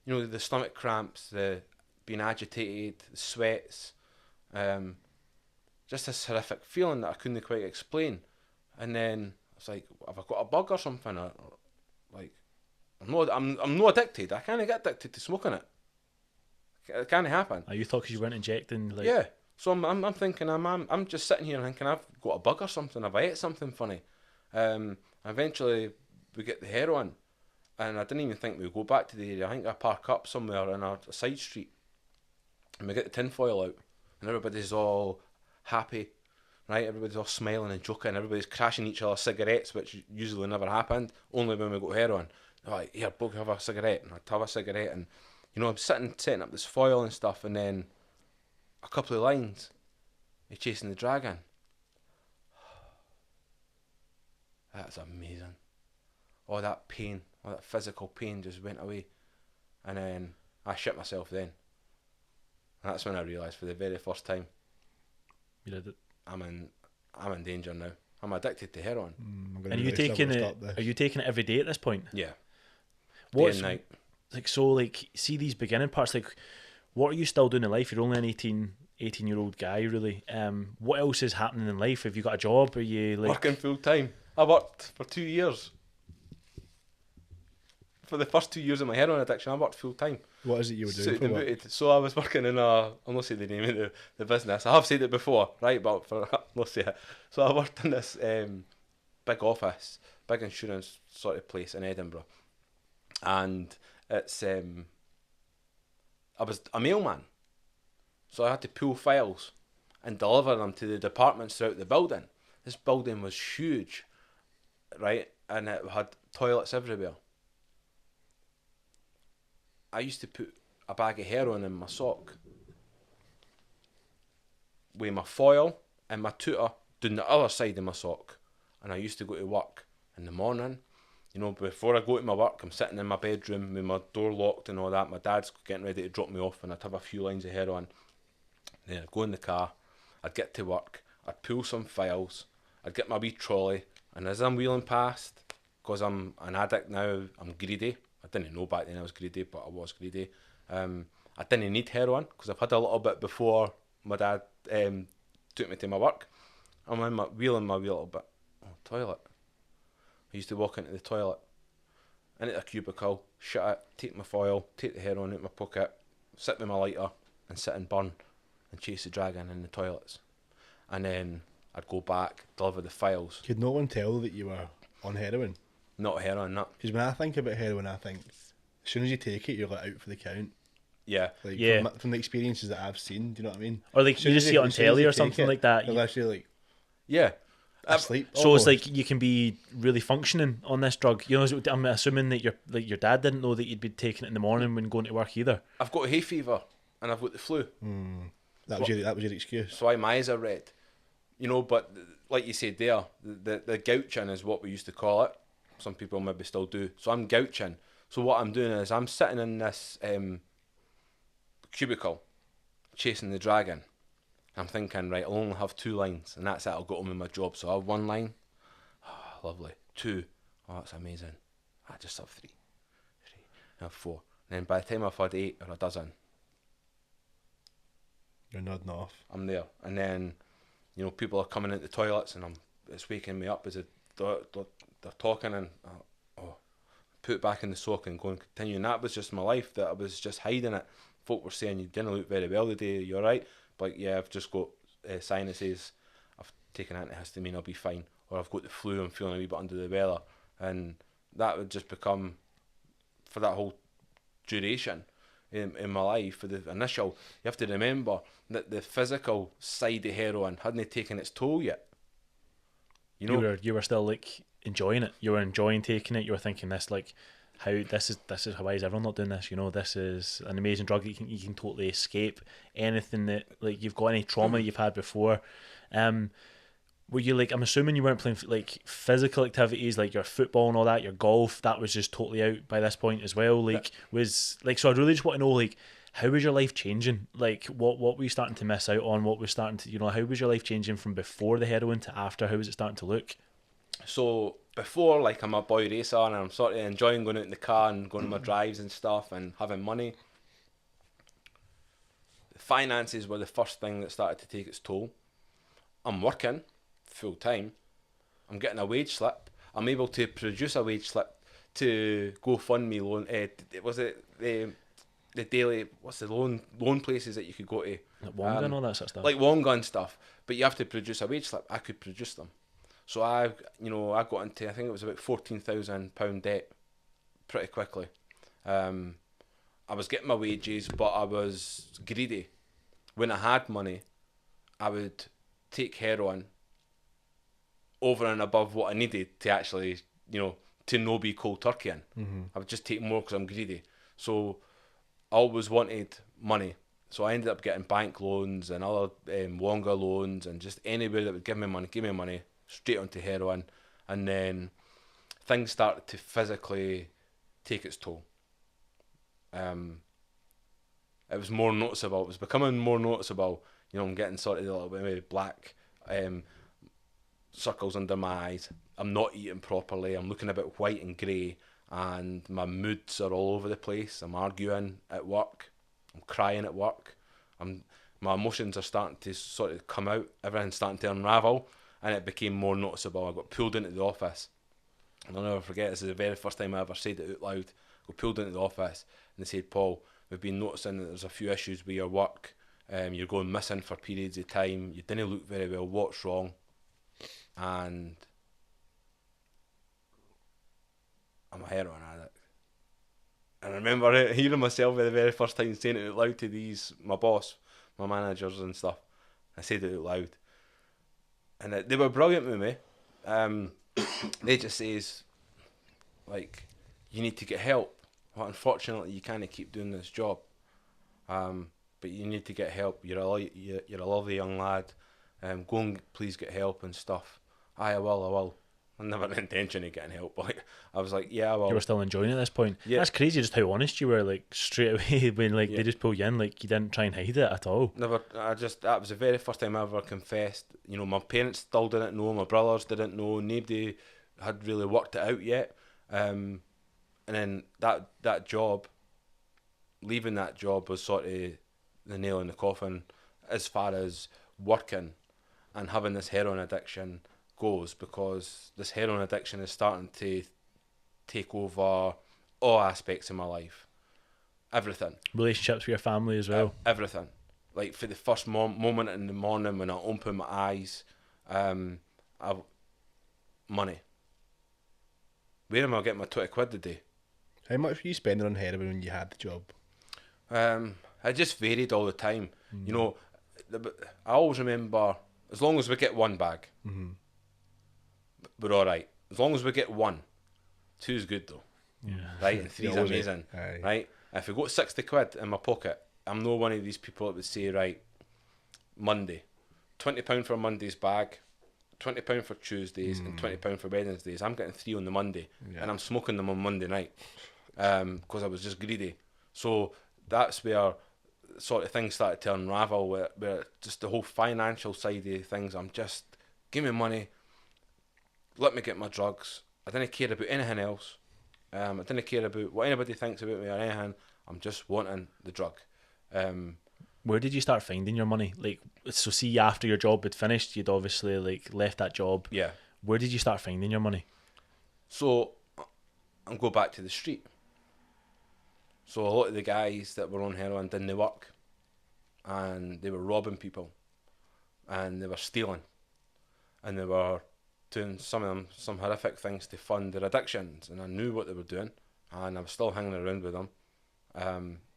the stomach cramps, the being agitated, the sweats, just this horrific feeling that I couldn't quite explain. And then I was like, have I got a bug or something? Or like, I'm not addicted. I can't get addicted to smoking it. It can't happen. You thought because you weren't injecting, like... Yeah. So I'm thinking, I'm just sitting here and thinking, I've got a bug or something. Have I ate something funny? Eventually we get the heroin, and I didn't even think we'd go back to the area. I think I park up somewhere in a side street, and we get the tinfoil out, and everybody's all happy, right? Everybody's all smiling and joking. Everybody's crashing each other's cigarettes, which usually never happened, only when we got heroin. They're like, here, Boggie, have a cigarette. And I'd have a cigarette, and I'm setting up this foil and stuff, and then a couple of lines, you're chasing the dragon. That's amazing. All that pain, all that physical pain just went away, and then I shit myself then. And that's when I realised for the very first time, you did it. I'm in danger now. I'm addicted to heroin. And are you taking it? Are you taking it every day at this point? Yeah. Day and night. See these beginning parts. Like, what are you still doing in life? You're only an 18-year-old guy, really. What else is happening in life? Have you got a job? Are you like working full time? I worked for 2 years. for the first 2 years of my heroin addiction, I worked full time. What is it you were doing Suited for and work? booted. So I was working in a, I'll not say the name of the business. I have said it before, right? But I'll not say it. So I worked in this big office, big insurance sort of place in Edinburgh, and it's I was a mailman, so I had to pull files and deliver them to the departments throughout the building. This building was huge, right, and it had toilets everywhere. I used to put a bag of heroin in my sock with my foil and my tutor down the other side of my sock, and I used to go to work in the morning. You know, before I go to my work, I'm sitting in my bedroom with my door locked and all that. My dad's getting ready to drop me off, and I'd have a few lines of heroin. Then I'd go in the car, I'd get to work, I'd pull some files, I'd get my wee trolley, and as I'm wheeling past, because I'm an addict now, I'm greedy. I didn't know back then I was greedy, but I was greedy. I didn't need heroin, because I've had a little bit before my dad took me to my work. I'm in my wheeling my wee little bit. Oh, toilet. I used to walk into the toilet, into a cubicle, shut it, take my foil, take the heroin out of my pocket, sit with my lighter, and sit and burn and chase the dragon in the toilets. And then I'd go back, deliver the files. Could no one tell that you were on heroin? Not heroin, not. Because when I think about heroin, I think as soon as you take it, you're like out for the count. Yeah. Like Yeah. from the experiences that I've seen, do you know what I mean? Or like As soon you as just see it on as soon as telly you or take something it, like that. You're actually like Yeah. asleep. So almost. it's like you can be really functioning on this drug. You know, I'm assuming that your dad didn't know that you'd be taking it in the morning when going to work either. I've got hay fever and I've got the flu. that was your excuse. So why my eyes are red. You know, but like you said there, the gouching is what we used to call it. Some people maybe still do. So I'm gouching. So what I'm doing is I'm sitting in this cubicle chasing the dragon. I'm thinking, right, I'll only have 2 lines and that's it, I'll go on with my job. So I have 1 line. Oh, lovely. 2. Oh, that's amazing. I just have 3. I have 4. And then by the time I've had 8 or a dozen, You're nodding off. I'm there. And then, you know, people are coming into the toilets and it's waking me up as they're talking, and put it back in the sock and go and continue. And that was just my life, that I was just hiding it. Folk were saying, you didn't look very well today, you're right. But yeah, I've just got sinuses, I've taken antihistamine, I'll be fine. Or I've got the flu, I'm feeling a wee bit under the weather. And that would just become, for that whole duration in my life, for the initial, you have to remember that the physical side of heroin hadn't taken its toll yet. You know, You were still like enjoying it. You were enjoying taking it. You were thinking this like how this is why is everyone not doing this? You know, this is an amazing drug that you can totally escape anything that like you've got any trauma you've had before. Were you like, I'm assuming you weren't playing like physical activities like your football and all that, your golf, that was just totally out by this point as well. Like was like, so I really just want to know like how was your life changing? Like what were you starting to miss out on? What was starting to, you know, how was your life changing from before the heroin to after? How was it starting to look? So before, like, I'm a boy racer and I'm sort of enjoying going out in the car and going on my drives and stuff and having money. The finances were the first thing that started to take its toll. I'm working full time. I'm getting a wage slip. I'm able to produce a wage slip to GoFundMe loan. Was it the daily, what's the loan places that you could go to? Like Wonga and all that sort of stuff. Like Wonga and stuff. But you have to produce a wage slip. I could produce them. So I got into, I think it was about £14,000 debt pretty quickly. I was getting my wages, but I was greedy. When I had money, I would take heroin over and above what I needed to actually, you know, to no be cold turkey in. I would just take more because I'm greedy. So I always wanted money. So I ended up getting bank loans and other Wonga loans and just anywhere that would give me money, straight onto heroin. And then things started to physically take its toll. It was more noticeable. It was becoming more noticeable. You know, I'm getting sort of a little bit maybe black circles under my eyes. I'm not eating properly. I'm looking a bit white and grey, and my moods are all over the place. I'm arguing at work. I'm crying at work. My emotions are starting to sort of come out. Everything's starting to unravel, and it became more noticeable. I got pulled into the office. And I'll never forget, this is the very first time I ever said it out loud. got pulled into the office, and they said, Paul, we've been noticing that there's a few issues with your work. You're going missing for periods of time. You didn't look very well. What's wrong? And I'm a heroin addict. And I remember hearing myself for the very first time saying it out loud to my boss, my managers and stuff. I said it out loud. And they were brilliant with me. They just says, like, you need to get help. Well, unfortunately, you can't keep doing this job. But you need to get help. You're a lovely young lad. Go and please get help and stuff. Aye, I will. I never had intention of getting help, but I was like, yeah, I will. You were still enjoying it at this point. Yeah. That's crazy just how honest you were, like, straight away when, like, they just pull you in, like, you didn't try and hide it at all. Never. That was the very first time I ever confessed. You know, my parents still didn't know, my brothers didn't know, nobody had really worked it out yet. And then that job, leaving that job was sort of the nail in the coffin as far as working and having this heroin addiction goes, because this heroin addiction is starting to take over all aspects of my life. Everything. Relationships with your family as well. Everything. Like, for the first moment in the morning when I open my eyes, money. Where am I getting my 20 quid a day? How much were you spending on heroin when you had the job? It just varied all the time. You know, I always remember, as long as we get one bag, we're all right. As long as we get one. Two's good though. Yeah. Right? And three's amazing. Right? If we got 60 quid in my pocket, I'm not one of these people that would say, right, Monday, £20 for Monday's bag, £20 for Tuesdays, and £20 for Wednesdays. I'm getting 3 on the Monday, and I'm smoking them on Monday night because I was just greedy. So that's where sort of things started to unravel, where just the whole financial side of things, I'm just, give me money, let me get my drugs. I didn't care about anything else. I didn't care about what anybody thinks about me or anything. I'm just wanting the drug. Where did you start finding your money? Like, so see, after your job had finished, you'd obviously, like, left that job. Yeah. Where did you start finding your money? So I'm going back to the street. So a lot of the guys that were on heroin didn't work, and they were robbing people, and they were stealing, and they were doing some horrific things to fund their addictions, and I knew what they were doing, and I was still hanging around with them,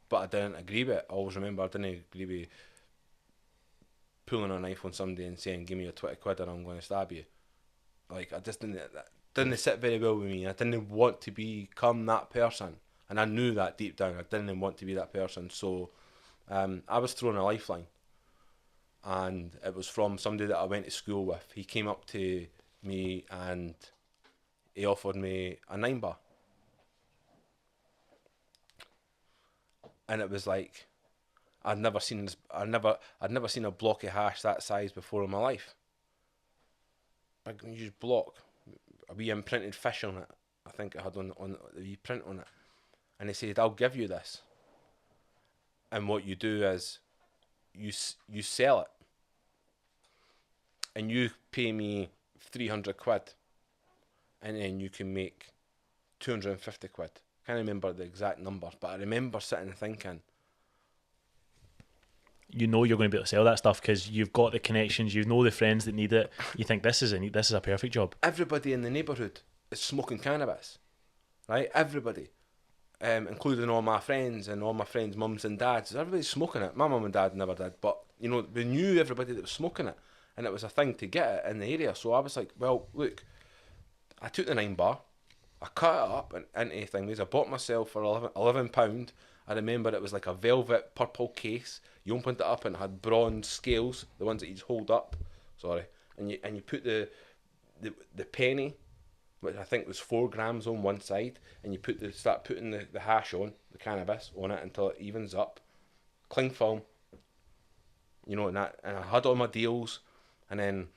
but I didn't agree with it. I always remember I didn't agree with pulling a knife on somebody and saying, give me your 20 quid or I'm going to stab you. Like, I just didn't sit very well with me. I didn't want to become that person, and I knew that deep down. I didn't want to be that person. So I was thrown a lifeline, and it was from somebody that I went to school with. He came up to me and he offered me a 9 bar, and it was like I'd never seen a block of hash that size before in my life. Big huge block, a wee imprinted fish on it. I think it had on the wee print on it. And he said, I'll give you this, and what you do is you sell it, and you pay me 300 quid, and then you can make 250 quid. I can't remember the exact numbers, but I remember sitting and thinking, you know you're going to be able to sell that stuff because you've got the connections, you know the friends that need it. You think this is a perfect job. Everybody in the neighbourhood is smoking cannabis, right? Everybody, including all my friends and all my friends' mums and dads. Everybody's smoking it. My mum and dad never did, but you know, we knew everybody that was smoking it, and it was a thing to get it in the area. So I was like, well, look, I took the 9 bar, I cut it up into things. I bought myself for £11. I remember it was like a velvet purple case. You opened it up and it had bronze scales, the ones that you hold up. Sorry, and you put the penny, which I think was 4 grams on one side, and you start putting the hash on, the cannabis on it until it evens up. Cling film, you know, and I had all my deals, and then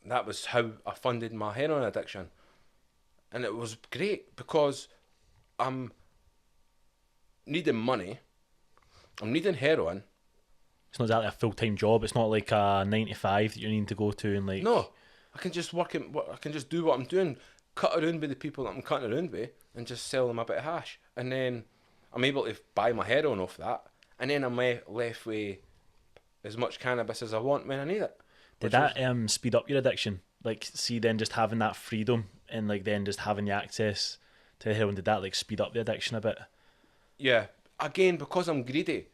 that was how I funded my heroin addiction. And it was great because I'm needing money, I'm needing heroin. It's not exactly a full-time job. It's not like a 9 to 5 that you need to go to and like. No, I can just I can just do what I'm doing. cut around with the people that I'm cutting around with and just sell them a bit of hash. And then I'm able to buy my heroin off that. And then I'm left with as much cannabis as I want when I need it. Did that speed up your addiction? Like, see, then just having that freedom and like then just having the access to the heroin, did that like speed up the addiction a bit? Yeah. Again, because I'm greedy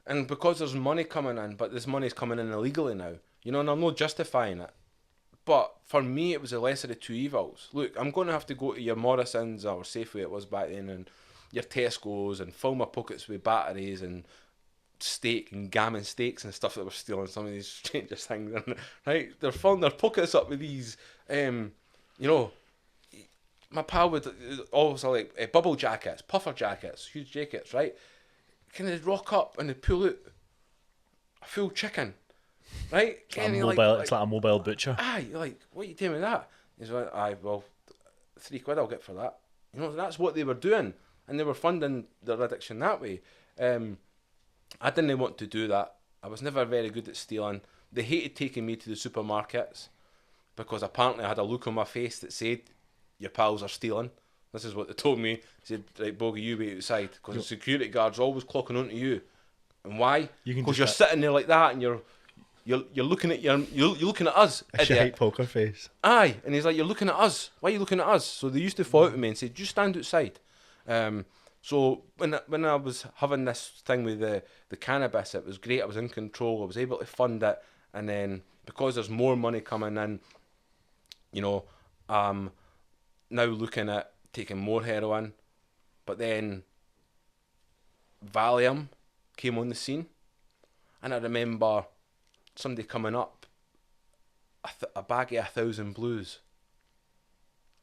and because there's money coming in, but this money's coming in illegally now, you know, and I'm not justifying it. But for me, it was the lesser of two evils. Look, I'm going to have to go to your Morrisons or Safeway it was back then, and your Tesco's, and fill my pockets with batteries and steak and gammon steaks and stuff that were stealing some of these strangest things. Right? They're filling their pockets up with these, you know, my pal would also like bubble jackets, puffer jackets, huge jackets, right? Kind of rock up and they pull out a full chicken. Right? It's like a mobile butcher. Aye, like, what are you doing with that? He's like, aye, well, £3 I'll get for that. You know, that's what they were doing. And they were funding their addiction that way. I didn't want to do that. I was never very good at stealing. They hated taking me to the supermarkets because apparently I had a look on my face that said, your pals are stealing. This is what they told me. They said, right, Boggie, you wait outside because the security guard's always clocking onto you. And why? Because you're sitting there like that and you're looking at you're looking at us. A shite poker face. Aye, and he's like, you're looking at us. Why are you looking at us? So they used to fall out with me and say, just stand outside. So when I was having this thing with the cannabis, it was great. I was in control. I was able to fund it, and then because there's more money coming in, you know, now looking at taking more heroin, but then Valium came on the scene, and I remember somebody coming up, a bag of 1,000 blues,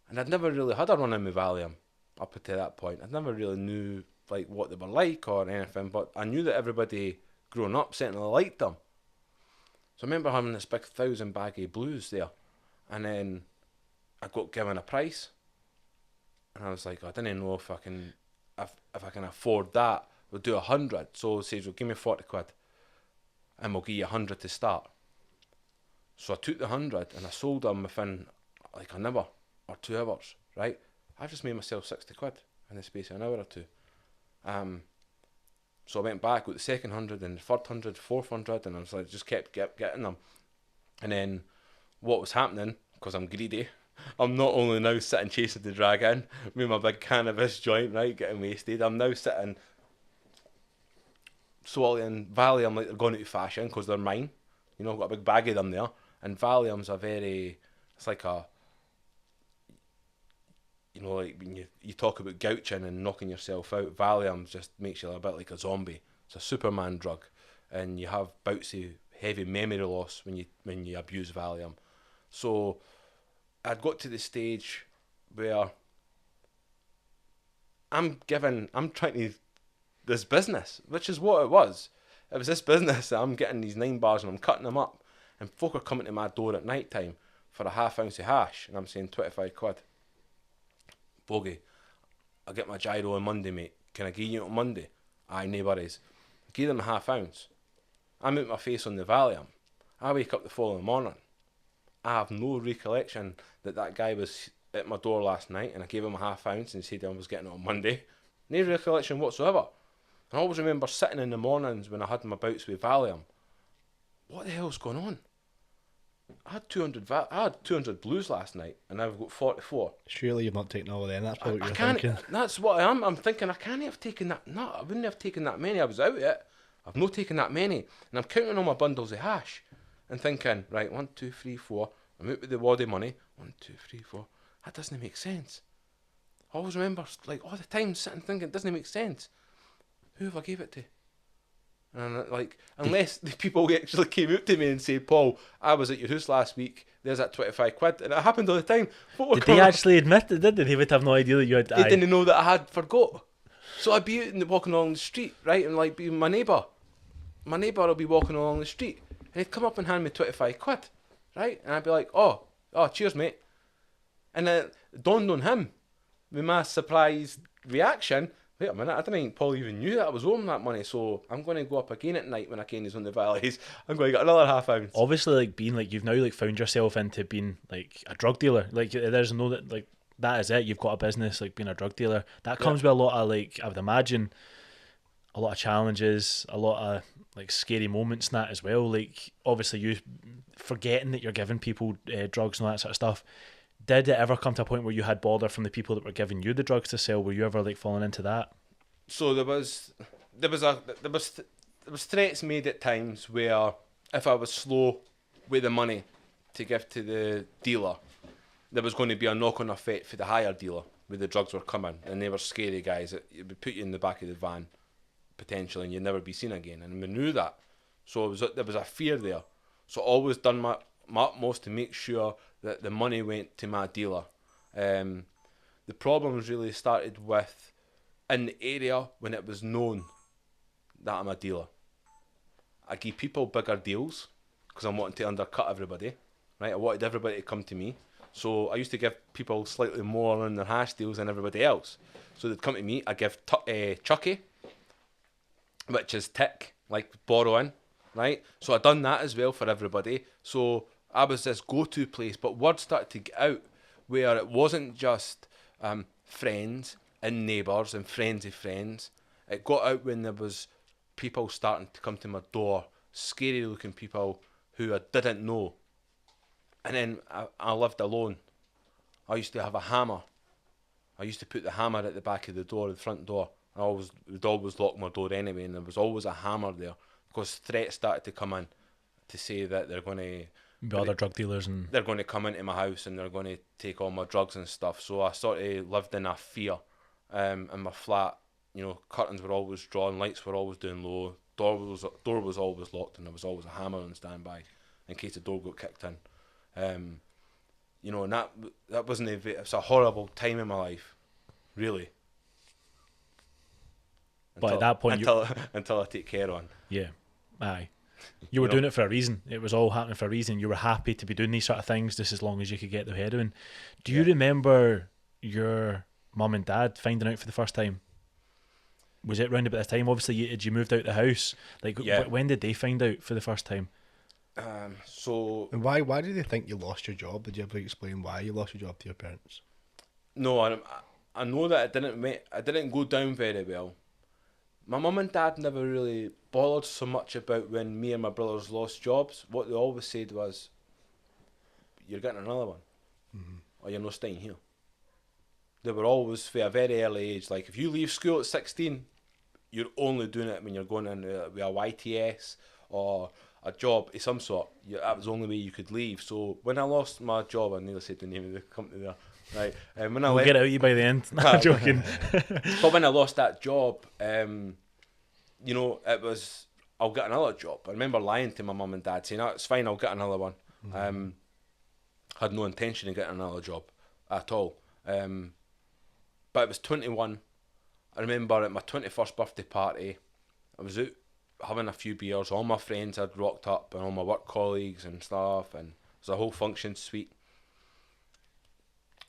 and I'd never really had a run in with Valium up to that point. I never really knew like what they were like or anything, but I knew that everybody growing up certainly liked them. So I remember having this big 1,000 bag of blues there, and then I got given a price, and I was like, I didn't know if I can afford that. We'll do 100. So it says, well, give me 40 quid, and we'll give you 100 to start. So I took the 100 and I sold them within like an hour or 2 hours, right? I just made myself 60 quid in the space of an hour or two. So I went back, got the second 100 and the third 100, fourth 100, and I was like, just kept getting them. And then what was happening, because I'm greedy, I'm not only now sitting chasing the dragon with my big cannabis joint, right, getting wasted, I'm now sitting swallowing Valium like they're going out of fashion because they're mine. You know, I've got a big bag of them there. And Valium's it's like a, you know, like when you talk about gouching and knocking yourself out, Valium just makes you a bit like a zombie. It's a Superman drug, and you have bouts of heavy memory loss when you abuse Valium. So I'd got to the stage where I'm trying to this business, which is what it was. It was this business that I'm getting these 9 bars and I'm cutting them up, and folk are coming to my door at night time for a ½ ounce of hash, and I'm saying 25 quid. Boggie, I get my gyro on Monday, mate. Can I give you it on Monday? Aye, no worries. I gave them a ½ ounce. I'm out my face on the Valium. I wake up the following morning. I have no recollection that guy was at my door last night and I gave him a ½ ounce and he said I was getting it on Monday. No recollection whatsoever. And I always remember sitting in the mornings when I had my bouts with Valium. What the hell's going on? I had 200 blues last night, and I've got 44. Surely you've not taken all of them. That's probably what you're thinking. That's what I am. I'm thinking I can't have taken that. No, I wouldn't have taken that many. I was out it. I've not taken that many, and I'm counting all my bundles of hash, and thinking, right, 1, 2, 3, 4. I'm out with the wad of money. 1, 2, 3, 4. That doesn't make sense. I always remember, like all the time, sitting thinking, it doesn't make sense. Who have I gave it to? And like, unless the people actually came out to me and said, Paul, I was at your house last week, there's that 25 quid. And it happened all the time. Did they actually admit it, did they? They would have no idea that you had... They didn't know that I had forgot. So I'd be out and walking along the street, right, and like be my neighbour. My neighbour will be walking along the street, and he'd come up and hand me 25 quid, right? And I'd be like, oh, cheers, mate. And then it dawned on him, with my surprised reaction, wait a minute, I didn't think Paul even knew that I was owing that money, so I'm going to go up again at night when I came on the valleys. I'm going to get another ½ ounce. Obviously, like being like, you've now like found yourself into being like a drug dealer. Like there's no that that is it. You've got a business, like being a drug dealer. That comes with a lot of, like, I would imagine, a lot of challenges, a lot of like scary moments and that as well. Like, obviously you forgetting that you're giving people drugs and all that sort of stuff. Did it ever come to a point where you had bother from the people that were giving you the drugs to sell? Were you ever like falling into that? So there was threats made at times where if I was slow with the money to give to the dealer, there was going to be a knock-on effect for the higher dealer where the drugs were coming, and they were scary guys. It would put you in the back of the van potentially, and you'd never be seen again. And we knew that, so there was a fear there. So I always done my utmost to make sure that the money went to my dealer. The problems really started with in the area when it was known that I'm a dealer. I gave people bigger deals because I wanted to undercut everybody, right? I wanted everybody to come to me. So I used to give people slightly more on their hash deals than everybody else. So they'd come to me, I give Chucky, which is tick, like borrowing, right? So I done that as well for everybody. So I was this go-to place, but word started to get out where it wasn't just friends and neighbours and friends of friends. It got out when there was people starting to come to my door, scary looking people who I didn't know. And then I lived alone. I used to have a hammer. I used to put the hammer at the back of the door, the front door. I would always lock my door anyway, and there was always a hammer there because threats started to come in to say that they're going to Be other drug dealers and they're going to come into my house and they're going to take all my drugs and stuff. So I sort of lived in a fear. In my flat, you know, curtains were always drawn, lights were always doing low, door was always locked, and there was always a hammer on standby in case the door got kicked in. You know, and that wasn't it's a horrible time in my life, really. But at that point, until I take heroin. Yeah, aye. You were doing it for a reason. It was all happening for a reason. You were happy to be doing these sort of things just as long as you could get the heroin. Do you remember your mum and dad finding out for the first time? Was it round about this time? Obviously, you moved out the house. Like, when did they find out for the first time? So. And why did they think you lost your job? Did you ever explain why you lost your job to your parents? No, I know that I didn't go down very well. My mum and dad never really bothered so much about when me and my brothers lost jobs. What they always said was, "You're getting another one, or you're not staying here." They were always, for a very early age, like, if you leave school at 16, you're only doing it when you're going in with a YTS or a job of some sort. That was the only way you could leave. So when I lost my job, I nearly said the name of the company there. Right, and when I we'll get out of you by the end. Not joking. But when I lost that job, you know, it was, I'll get another job. I remember lying to my mum and dad, saying, "Oh, it's fine, I'll get another one." Had no intention of getting another job at all. But it was 21. I remember at my 21st birthday party, I was out having a few beers. All my friends had rocked up, and all my work colleagues and stuff, and it was a whole function suite.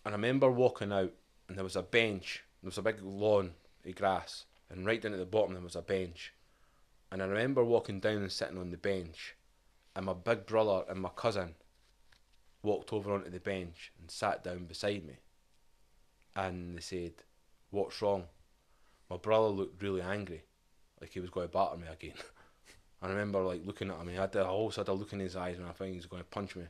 And I remember walking out, and there was a bench. There was a big lawn of grass, and right down at the bottom there was a bench. And I remember walking down and sitting on the bench, and my big brother and my cousin walked over onto the bench and sat down beside me. And they said, "What's wrong?" My brother looked really angry, like he was going to batter me again. I remember like looking at him, and I also had a look in his eyes, and I think he was going to punch me.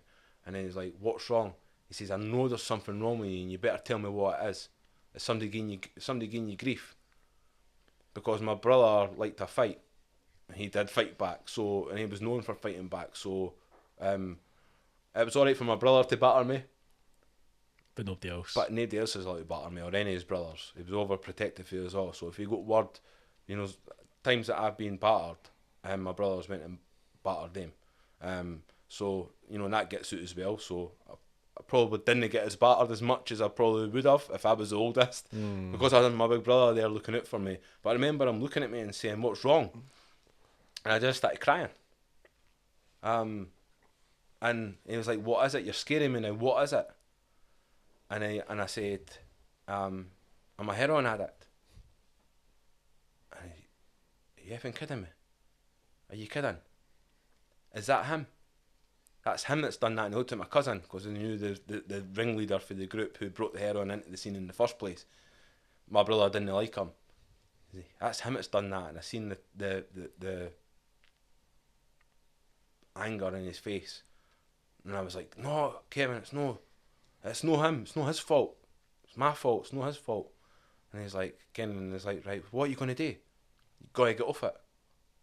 And then he's like, "What's wrong?" He says, "I know there's something wrong with you, and you better tell me what it is. Is somebody giving you grief?" Because my brother liked to fight. He did fight back, and he was known for fighting back. So it was alright for my brother to batter me, but nobody else. But nobody else is allowed to batter me, or any of his brothers. He was overprotective of us all. So if he got word, you know, times that I've been battered, my brothers went and battered them. So, you know, and that gets out as well. So I probably didn't get as battered as much as I probably would have if I was the oldest, because I had my big brother there looking out for me. But I remember him looking at me and saying, "What's wrong?" And I just started crying. And he was like, "What is it? You're scaring me now. What is it?" And I said, "I'm a heroin addict." And "Are you effing kidding me? Are you kidding? Is that him?" that's him that's done that. And he looked at my cousin, because he knew the ringleader for the group who brought the heroin into the scene in the first place. My brother didn't like him. That's him that's done that. And I seen the anger in his face. And I was like, no, Kevin, it's no him. It's not his fault. It's my fault. It's not his fault. And he's like, Kenan is like, right, what are you going to do? You got to get off it.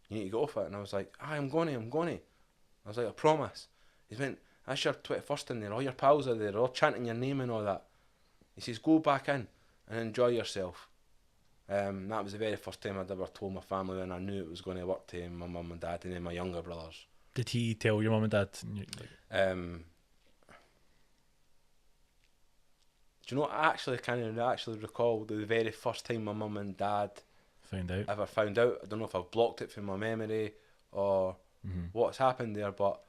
You need to get off it. And I was like, I'm going to. I was like, I promise. He went, that's your 21st in there. All your pals are there. They're all chanting your name and all that. He says, go back in and enjoy yourself. That was the very first time I'd ever told my family, and I knew it was going to work to my mum and dad and then my younger brothers. Did he tell your mum and dad? Do you know what? I can't actually recall the very first time my mum and dad ever found out. I don't know if I've blocked it from my memory or what's happened there, but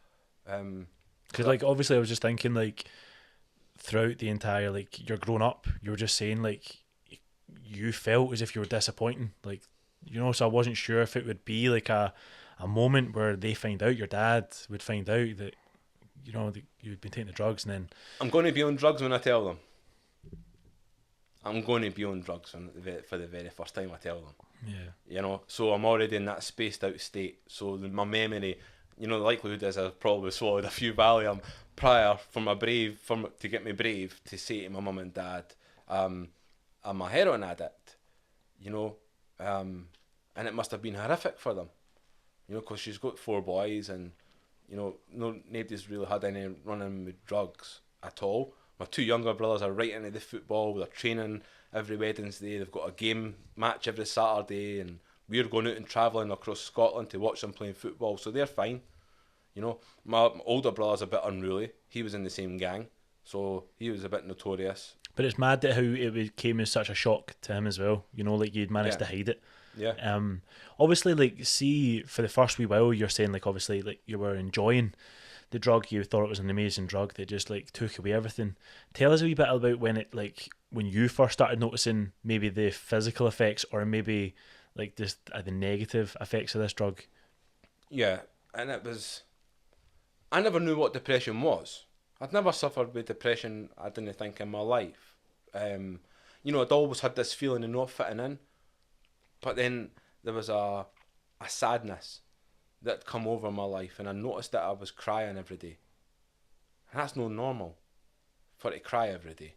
because like obviously I was just thinking like throughout the entire like you're grown up, you were just saying like you felt as if you were disappointing, like, you know, so I wasn't sure if it would be like a moment where they find out, your dad would find out that, you know, that you'd been taking the drugs, and then I'm going to be on drugs when I tell them. I'm going to be on drugs for the very first time I tell them. Yeah. You know, so I'm already in that spaced out state. So my memory, you know, the likelihood is I probably swallowed a few Valium prior to get me brave to say to my mum and dad, I'm a heroin addict, you know, and it must have been horrific for them, you know, because she's got 4 boys, and, you know, nobody's really had any running with drugs at all. My 2 younger brothers are right into the football. They're training every Wednesday. They've got a game match every Saturday, and we're going out and travelling across Scotland to watch them playing football. So they're fine. You know, my older brother's a bit unruly. He was in the same gang, so he was a bit notorious. But it's mad that how it came as such a shock to him as well. You know, like you'd managed to hide it. Yeah. Obviously, like, see, for the first wee while, you're saying like obviously like you were enjoying the drug, you thought it was an amazing drug that just like took away everything. Tell us a wee bit about when you first started noticing maybe the physical effects, or maybe like just the negative effects of this drug. Yeah, and it was, I never knew what depression was. I'd never suffered with depression, I didn't think, in my life. You know, I'd always had this feeling of not fitting in, but then there was a sadness that come over my life, and I noticed that I was crying every day. And that's not normal, for to cry every day.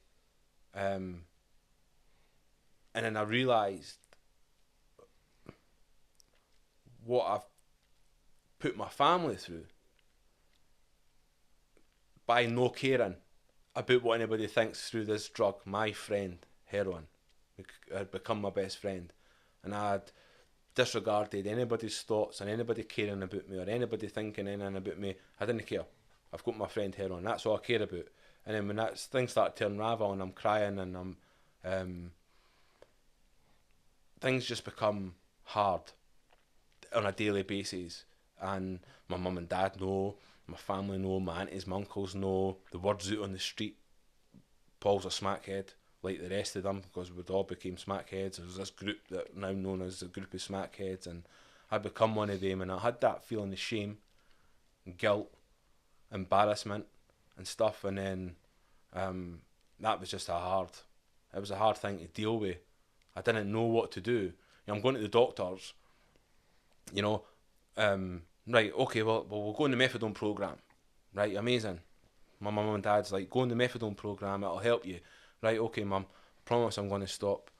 And then I realised what I've put my family through by no caring about what anybody thinks through this drug. My friend, heroin, had become my best friend, and I had disregarded anybody's thoughts and anybody caring about me or anybody thinking anything about me. I didn't care. I've got my friend heroin. That's all I care about. And then when things start to unravel and I'm crying and I'm things just become hard on a daily basis. And my mum and dad know, my family know, my aunties, my uncles know. The word's out on the street. Paul's a smackhead, like the rest of them, because we'd all became smackheads. There was this group that now known as the group of smackheads, and I'd become one of them, and I had that feeling of shame, guilt, embarrassment and stuff, and then that was just it was a hard thing to deal with. I didn't know what to do. You know, I'm going to the doctors, you know, right, okay, well we'll go on the methadone program, right, amazing. My mum and dad's like, go on the methadone program, it'll help you. Right, okay, mum, promise I'm going to stop.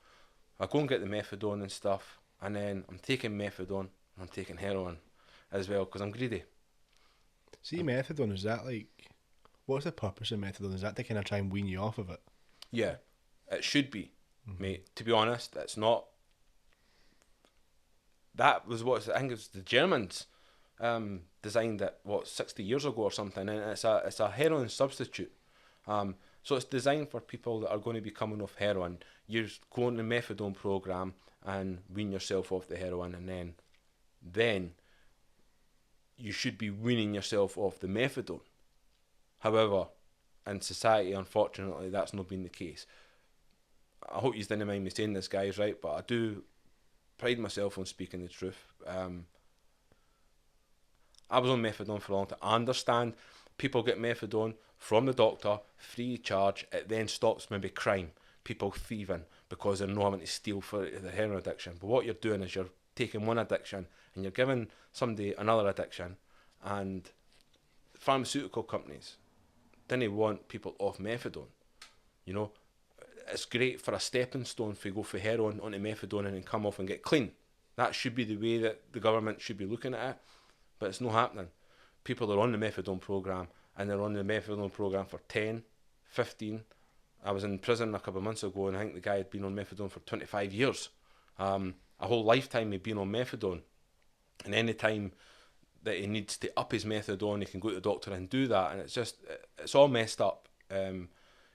I go and get the methadone and stuff, and then I'm taking methadone, and I'm taking heroin as well, because I'm greedy. See, methadone, is that like, what's the purpose of methadone? Is that to kind of try and wean you off of it? Yeah, it should be, mate. To be honest, it's not. That was what I think it was the Germans designed it, 60 years ago or something, and it's a heroin substitute. So it's designed for people that are going to be coming off heroin. You go on the methadone program and wean yourself off the heroin, and then you should be weaning yourself off the methadone. However, in society, unfortunately, that's not been the case. I hope you didn't mind me saying this, guys, right? But I do pride myself on speaking the truth. I was on methadone for a long time. I understand People get methadone from the doctor, free of charge. It then stops maybe crime, people thieving, because they're not having to steal for the heroin addiction. But what you're doing is you're taking one addiction and you're giving somebody another addiction, and pharmaceutical companies didn't want people off methadone. You know, it's great for a stepping stone if you go for heroin onto methadone and then come off and get clean. That should be the way that the government should be looking at it, but it's not happening. People are on the methadone programme, and they're on the methadone programme for 10, 15. I was in prison a couple of months ago, and I think the guy had been on methadone for 25 years. A whole lifetime he'd been on methadone. And any time that he needs to up his methadone, he can go to the doctor and do that. And it's all messed up. You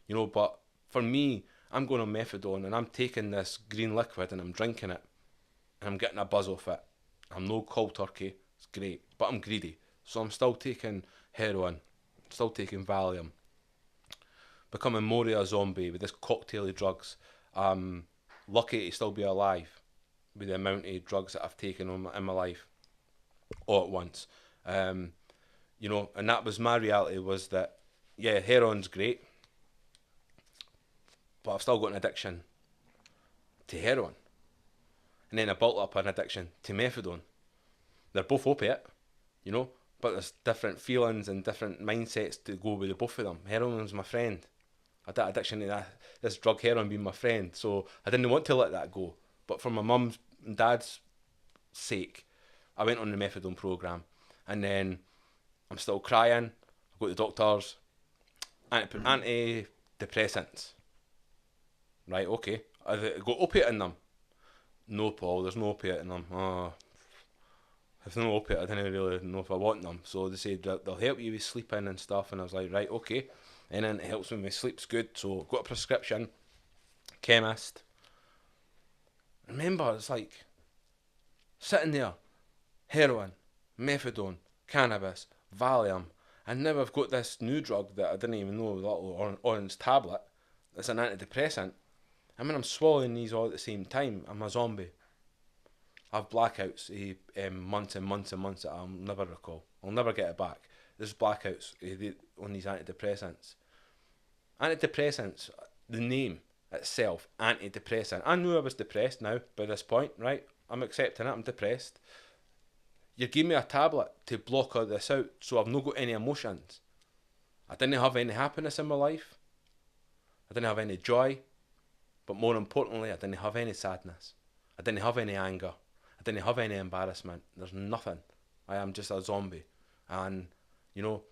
know, but for me, I'm going on methadone, and I'm taking this green liquid and I'm drinking it, and I'm getting a buzz off it. I'm no cold turkey, it's great, but I'm greedy. So I'm still taking heroin, still taking Valium, becoming more of a zombie with this cocktail of drugs. Lucky to still be alive with the amount of drugs that I've taken in my life all at once. You know, and that was my reality, was that, yeah, heroin's great, but I've still got an addiction to heroin. And then I built up an addiction to methadone. They're both opiate, you know, but there's different feelings and different mindsets to go with the both of them. Heroin was my friend. I had that addiction to this drug, heroin, being my friend. So I didn't want to let that go. But for my mum's and dad's sake, I went on the methadone programme. And then I'm still crying. I go to the doctors. Antidepressants. Right, okay. Have they got opiate in them? No, Paul, there's no opiate in them. Oh, if there's no opiate, I didn't really know if I want them. So they said they'll help you with sleeping and stuff. And I was like, right, okay. And then it helps me with sleep's good. So got a prescription, chemist. Remember, it's like sitting there, heroin, methadone, cannabis, Valium, and now I've got this new drug that I didn't even know, that little orange tablet. It's an antidepressant. I mean, I'm swallowing these all at the same time. I'm a zombie. I have blackouts, months and months and months that I'll never recall. I'll never get it back. There's blackouts on these antidepressants. Antidepressants, the name itself, antidepressant. I knew I was depressed now by this point, right? I'm accepting it, I'm depressed. You gave me a tablet to block all this out, so I've not got any emotions. I didn't have any happiness in my life. I didn't have any joy. But more importantly, I didn't have any sadness. I didn't have any anger. I didn't have any embarrassment. There's nothing. I am just a zombie. And, you know,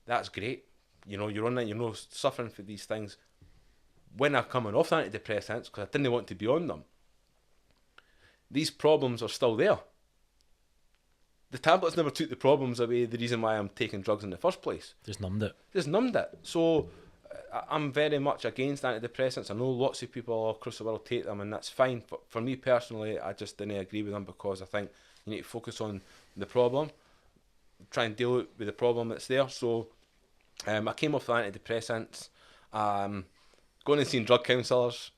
that's great. You know, you're on that, you're not suffering for these things. When I'm coming off antidepressants, because I didn't want to be on them, these problems are still there. The tablets never took the problems away, the reason why I'm taking drugs in the first place. Just numbed it. Just numbed it. So I'm very much against antidepressants. I know lots of people all across the world take them, and that's fine. But for me personally, I just didn't agree with them, because I think you need to focus on the problem, try and deal with the problem that's there. So I came off the antidepressants, going and seeing drug counsellors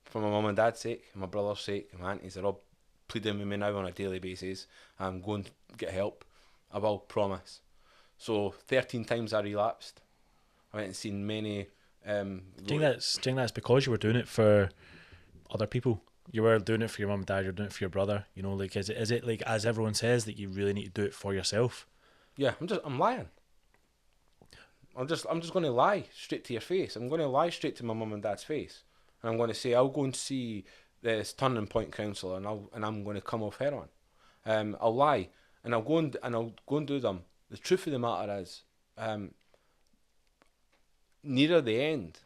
for my mum and dad's sake, my brother's sake, my aunties are all pleading with me now on a daily basis. I'm going to get help. I will, promise. So 13 times I relapsed. I went and seen many. Do you think that's because you were doing it for other people? You were doing it for your mum and dad. You're doing it for your brother. You know, like is it like, as everyone says, that you really need to do it for yourself? Yeah, I'm lying. I'm just going to lie straight to your face. I'm going to lie straight to my mum and dad's face, and I'm going to say I'll go and see this turning point counsellor, and I'm going to come off heroin. I'll lie, and I'll go and do them. The truth of the matter is, near the end,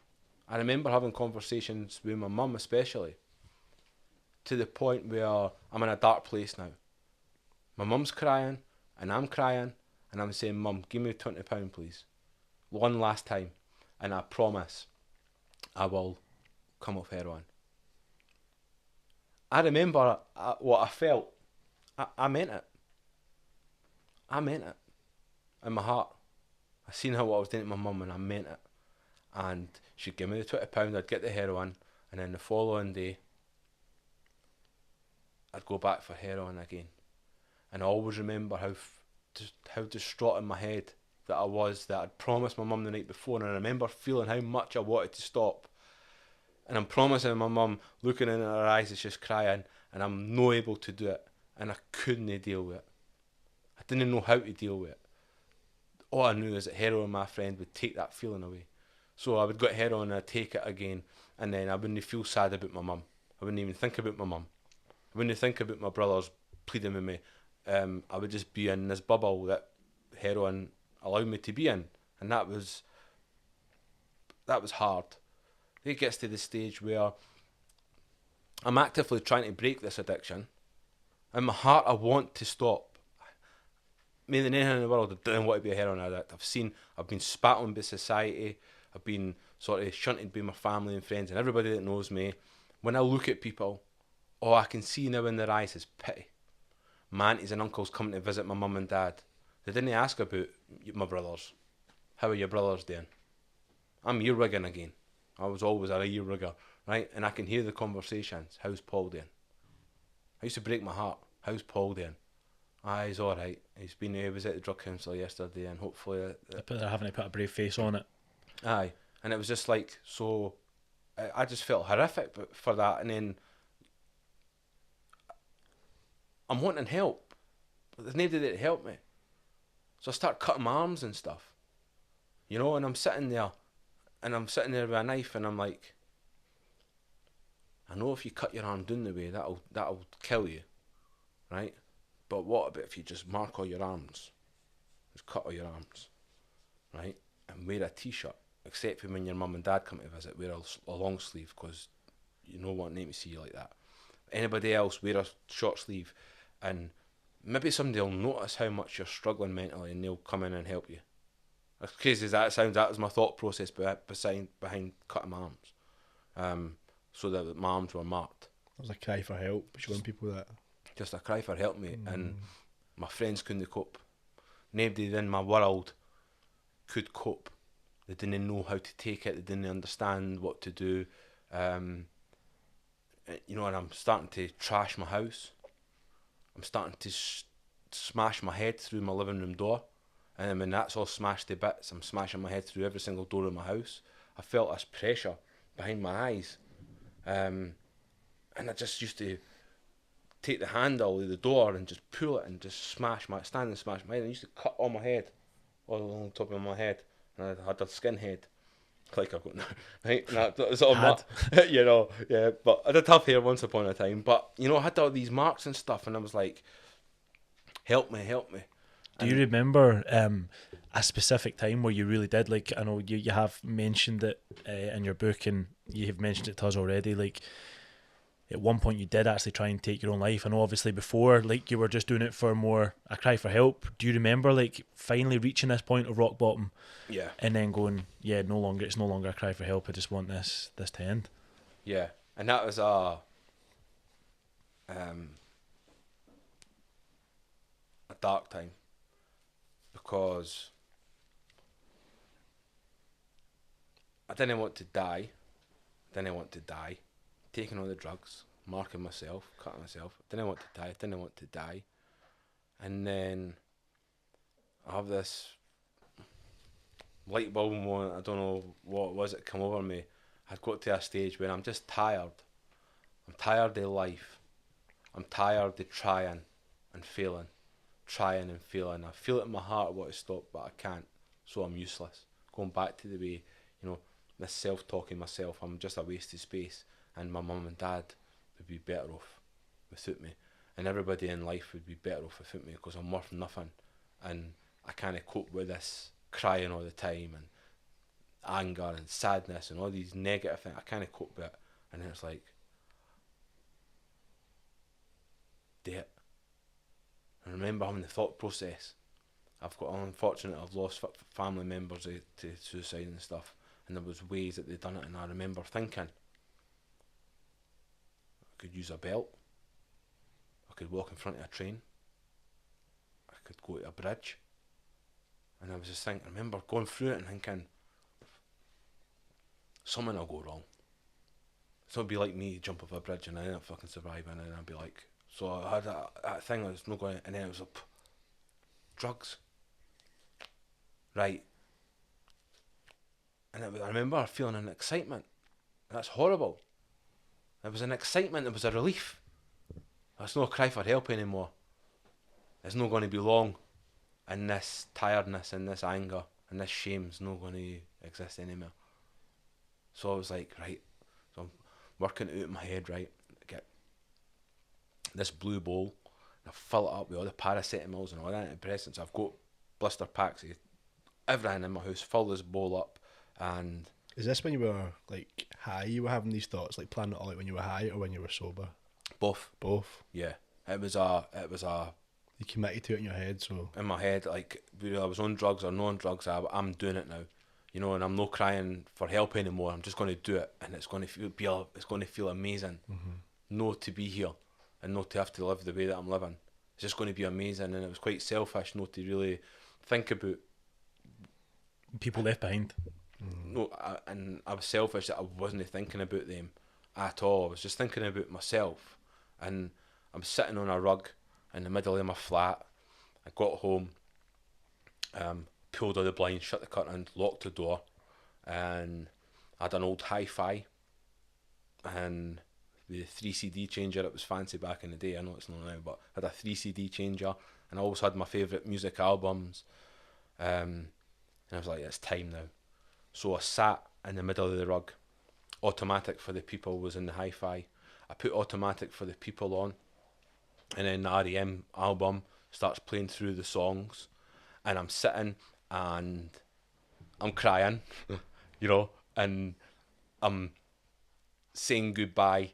I remember having conversations with my mum especially, to the point where I'm in a dark place now. My mum's crying, and I'm crying, and I'm saying, Mum, give me £20 please. One last time, and I promise I will come off heroin. I remember what I felt. I meant it. I meant it. In my heart. I seen what I was doing to my mum, and I meant it. And she'd give me the £20, I'd get the heroin, and then the following day, I'd go back for heroin again. And I always remember how distraught in my head that I was, that I'd promised my mum the night before, and I remember feeling how much I wanted to stop. And I'm promising my mum, looking in her eyes, is just crying, and I'm not able to do it. And I couldn't deal with it. I didn't know how to deal with it. All I knew is that heroin, my friend, would take that feeling away. So I would get heroin and I'd take it again, and then I wouldn't feel sad about my mum. I wouldn't even think about my mum. I wouldn't think about my brothers pleading with me. I would just be in this bubble that heroin allowed me to be in, and that was hard. It gets to the stage where I'm actively trying to break this addiction. In my heart, I want to stop. More than anything in the world, I didn't want to be a heroin addict. I've been spat on by society. I've been sort of shunted by my family and friends and everybody that knows me. When I look at people, all I can see now in their eyes is pity. My aunties and uncles coming to visit my mum and dad. They didn't ask about my brothers. How are your brothers doing? I'm earwigging again. I was always a earwigger, right? And I can hear the conversations. How's Paul doing? I used to break my heart. How's Paul doing? He's alright. He was at the drug counsellor yesterday, and hopefully... They're having to put a brave face on it. Aye. And it was just like, so... I just felt horrific for that, and then... I'm wanting help, but there's nobody there to help me. So I start cutting my arms and stuff. You know, and I'm sitting there with a knife, and I'm like... I know if you cut your arm down the way, that'll kill you, right? But what about if you just mark all your arms? Just cut all your arms, right? And wear a t-shirt, except for when your mum and dad come to visit, wear a long sleeve, because you don't want them to see you like that. Anybody else, wear a short sleeve, and maybe somebody will notice how much you're struggling mentally, and they'll come in and help you. As crazy as that sounds, that was my thought process behind cutting my arms. So that my arms were marked. That was a cry for help, showing people that. Just a cry for help, mate. And my friends couldn't cope. Nobody in my world could cope. They didn't know how to take it. They didn't understand what to do. You know, and I'm starting to trash my house. I'm starting to smash my head through my living room door. And then when that's all smashed to bits, I'm smashing my head through every single door in my house. I felt this pressure behind my eyes. And I just used to take the handle of the door and just pull it and just smash my head. And I used to cut all my head, all along the top of my head. And I had a skin head, like I've got now, right? And that was all mad, you know, yeah. But I did have hair once upon a time. But, you know, I had all these marks and stuff, and I was like, help me. Do you remember a specific time where you really did, like, I know you have mentioned it in your book, and you have mentioned it to us already, like, at one point you did actually try and take your own life. I know obviously before, like, you were just doing it for more a cry for help. Do you remember, like, finally reaching this point of rock bottom? Yeah. And then going, yeah, it's no longer a cry for help, I just want this to end. Yeah. And that was a dark time, because I didn't want to die. Taking all the drugs, marking myself, cutting myself. I didn't want to die. And then I have this light bulb moment, I don't know what it was that come over me. I'd got to a stage where I'm just tired. I'm tired of life. I'm tired of trying and failing. I feel it in my heart I want to stop, but I can't, so I'm useless. Going back to the way, you know, this self-talking myself, I'm just a waste of space, and my mum and dad would be better off without me, and everybody in life would be better off without me, because I'm worth nothing, and I can't cope with this crying all the time, and anger and sadness and all these negative things. I can't cope with it. And then it's like, do it. I remember having the thought process. I've lost family members to suicide and stuff, and there was ways that they'd done it, and I remember thinking, I could use a belt, I could walk in front of a train, I could go to a bridge, and I was just thinking, I remember going through it and thinking, something will go wrong. So it'd be like me jump off a bridge and I didn't fucking survive, and then I'd be like, so I had that thing, I was not going, and then it was like, drugs. right? And I remember feeling an excitement. That's horrible. It was an excitement, it was a relief. It's no cry for help anymore. It's not going to be long, and this tiredness and this anger and this shame's not going to exist anymore. So I was like, right, so I'm working it out in my head, right, get this blue bowl, and I fill it up with all the paracetamols and all the antidepressants. I've got blister packs of everything in my house, fill this bowl up, and... Is this when you were like high? You were having these thoughts, like planning it all out when you were high or when you were sober? Both. Both. Yeah. It was a You committed to it in your head, so in my head, like whether I was on drugs or not on drugs, I'm doing it now, you know, and I'm not crying for help anymore. I'm just going to do it, and it's going to feel amazing, not to be here and not to have to live the way that I'm living. It's just going to be amazing, and it was quite selfish not to really think about people left behind. No, and I was selfish that I wasn't thinking about them at all. I was just thinking about myself, and I was sitting on a rug in the middle of my flat. I got home, pulled all the blinds, shut the curtains, locked the door, and I had an old hi-fi, and the 3 CD changer. It was fancy back in the day. I know it's not now, but I had a 3 CD changer, and I always had my favourite music albums, and I was like, it's time now. So I sat in the middle of the rug. Automatic for the People was in the hi-fi. I put Automatic for the People on, and then the R.E.M. album starts playing through the songs, and I'm sitting and I'm crying, you know, and I'm saying goodbye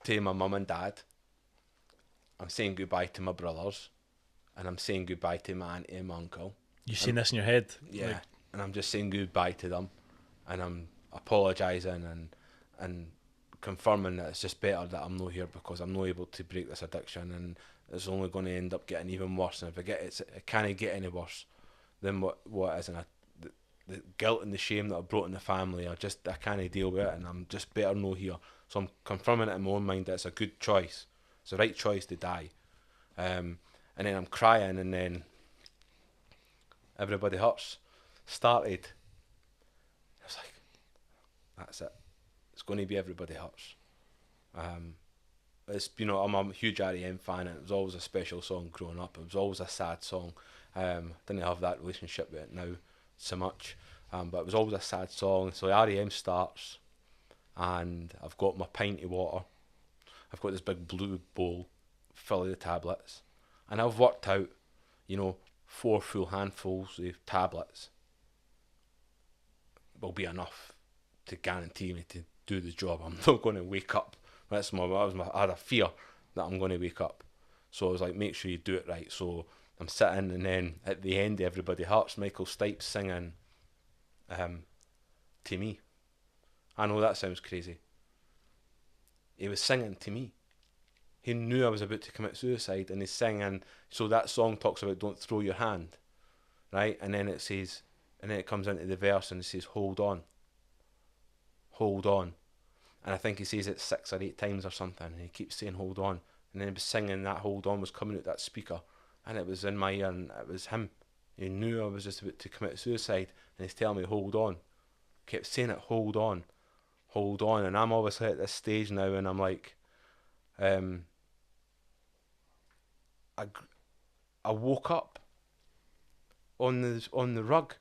to my mum and dad. I'm saying goodbye to my brothers, and I'm saying goodbye to my auntie and my uncle. You've seen this in your head? Yeah, like... and I'm just saying goodbye to them, and I'm apologising and confirming that it's just better that I'm not here because I'm not able to break this addiction, and it's only going to end up getting even worse. And if it can't get any worse than what it is, and the guilt and the shame that I brought in the family, I can't deal with it, and I'm just better not here. So I'm confirming it in my own mind that it's a good choice. It's the right choice to die. And then I'm crying, and then Everybody Hurts started. I was like, that's it. It's going to be Everybody Hurts. It's, you know, I'm a huge R.E.M. fan, and it was always a special song growing up. It was always a sad song. Didn't have that relationship with it now so much, but it was always a sad song. So the R.E.M. starts, and I've got my pint of water. I've got this big blue bowl full of the tablets, and I've worked out, you know, 4 full handfuls of tablets will be enough to guarantee me to do the job. I'm not going to wake up. I had a fear that I'm going to wake up. So I was like, make sure you do it right. So I'm sitting, and then at the end of Everybody Hurts, Michael Stipe's singing to me. I know that sounds crazy. He was singing to me. He knew I was about to commit suicide, and he's singing. So that song talks about don't throw your hand, right? And then it says, and then it comes into the verse and it says, hold on. Hold on. And I think he says it 6 or 8 times or something, and he keeps saying hold on. And then he was singing that hold on was coming out that speaker, and it was in my ear, and it was him. He knew I was just about to commit suicide, and he's telling me hold on. Kept saying it, hold on. Hold on. And I'm obviously at this stage now, and I'm like, I woke up on the rug,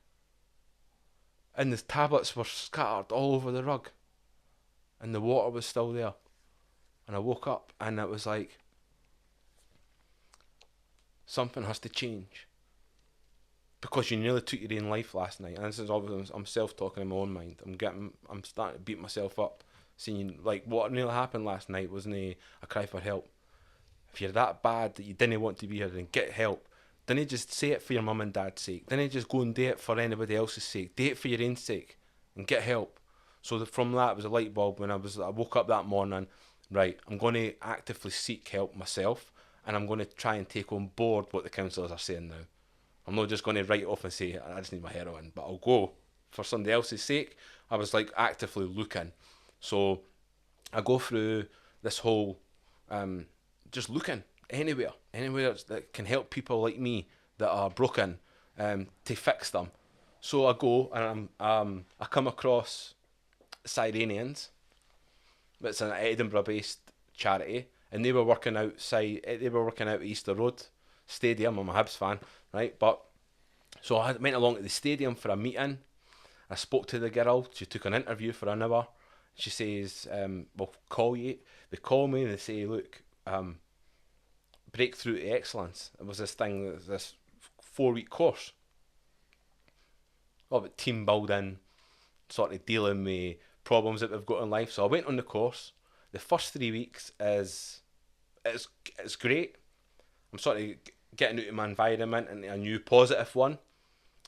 and the tablets were scattered all over the rug, and the water was still there. And I woke up, and it was like, something has to change, because you nearly took your own life last night. And this is obviously, I'm self-talking in my own mind. I'm starting to beat myself up, seeing like what nearly happened last night wasn't a cry for help. If you're that bad that you didn't want to be here, then get help. Didn't just say it for your mum and dad's sake. Didn't just go and do it for anybody else's sake. Do it for your own sake and get help. So from that, it was a light bulb when I woke up that morning. Right, I'm going to actively seek help myself, and I'm going to try and take on board what the counsellors are saying now. I'm not just going to write off and say, I just need my heroin, but I'll go for somebody else's sake. I was like actively looking. So I go through this whole, just looking anywhere that can help people like me that are broken, to fix them. So I go and I come across Sirenians. It's an Edinburgh-based charity, and they were working outside. They were working out Easter Road Stadium. I'm a Hibs fan, right? But so I went along to the stadium for a meeting. I spoke to the girl. She took an interview for an hour. She says, "We'll call you." They call me and they say, "Look, breakthrough to excellence." It was this 4-week course. All about team building, sort of dealing with problems that we've got in life. So I went on the course. The first 3 weeks it's great. I'm sort of getting out of my environment and a new positive one.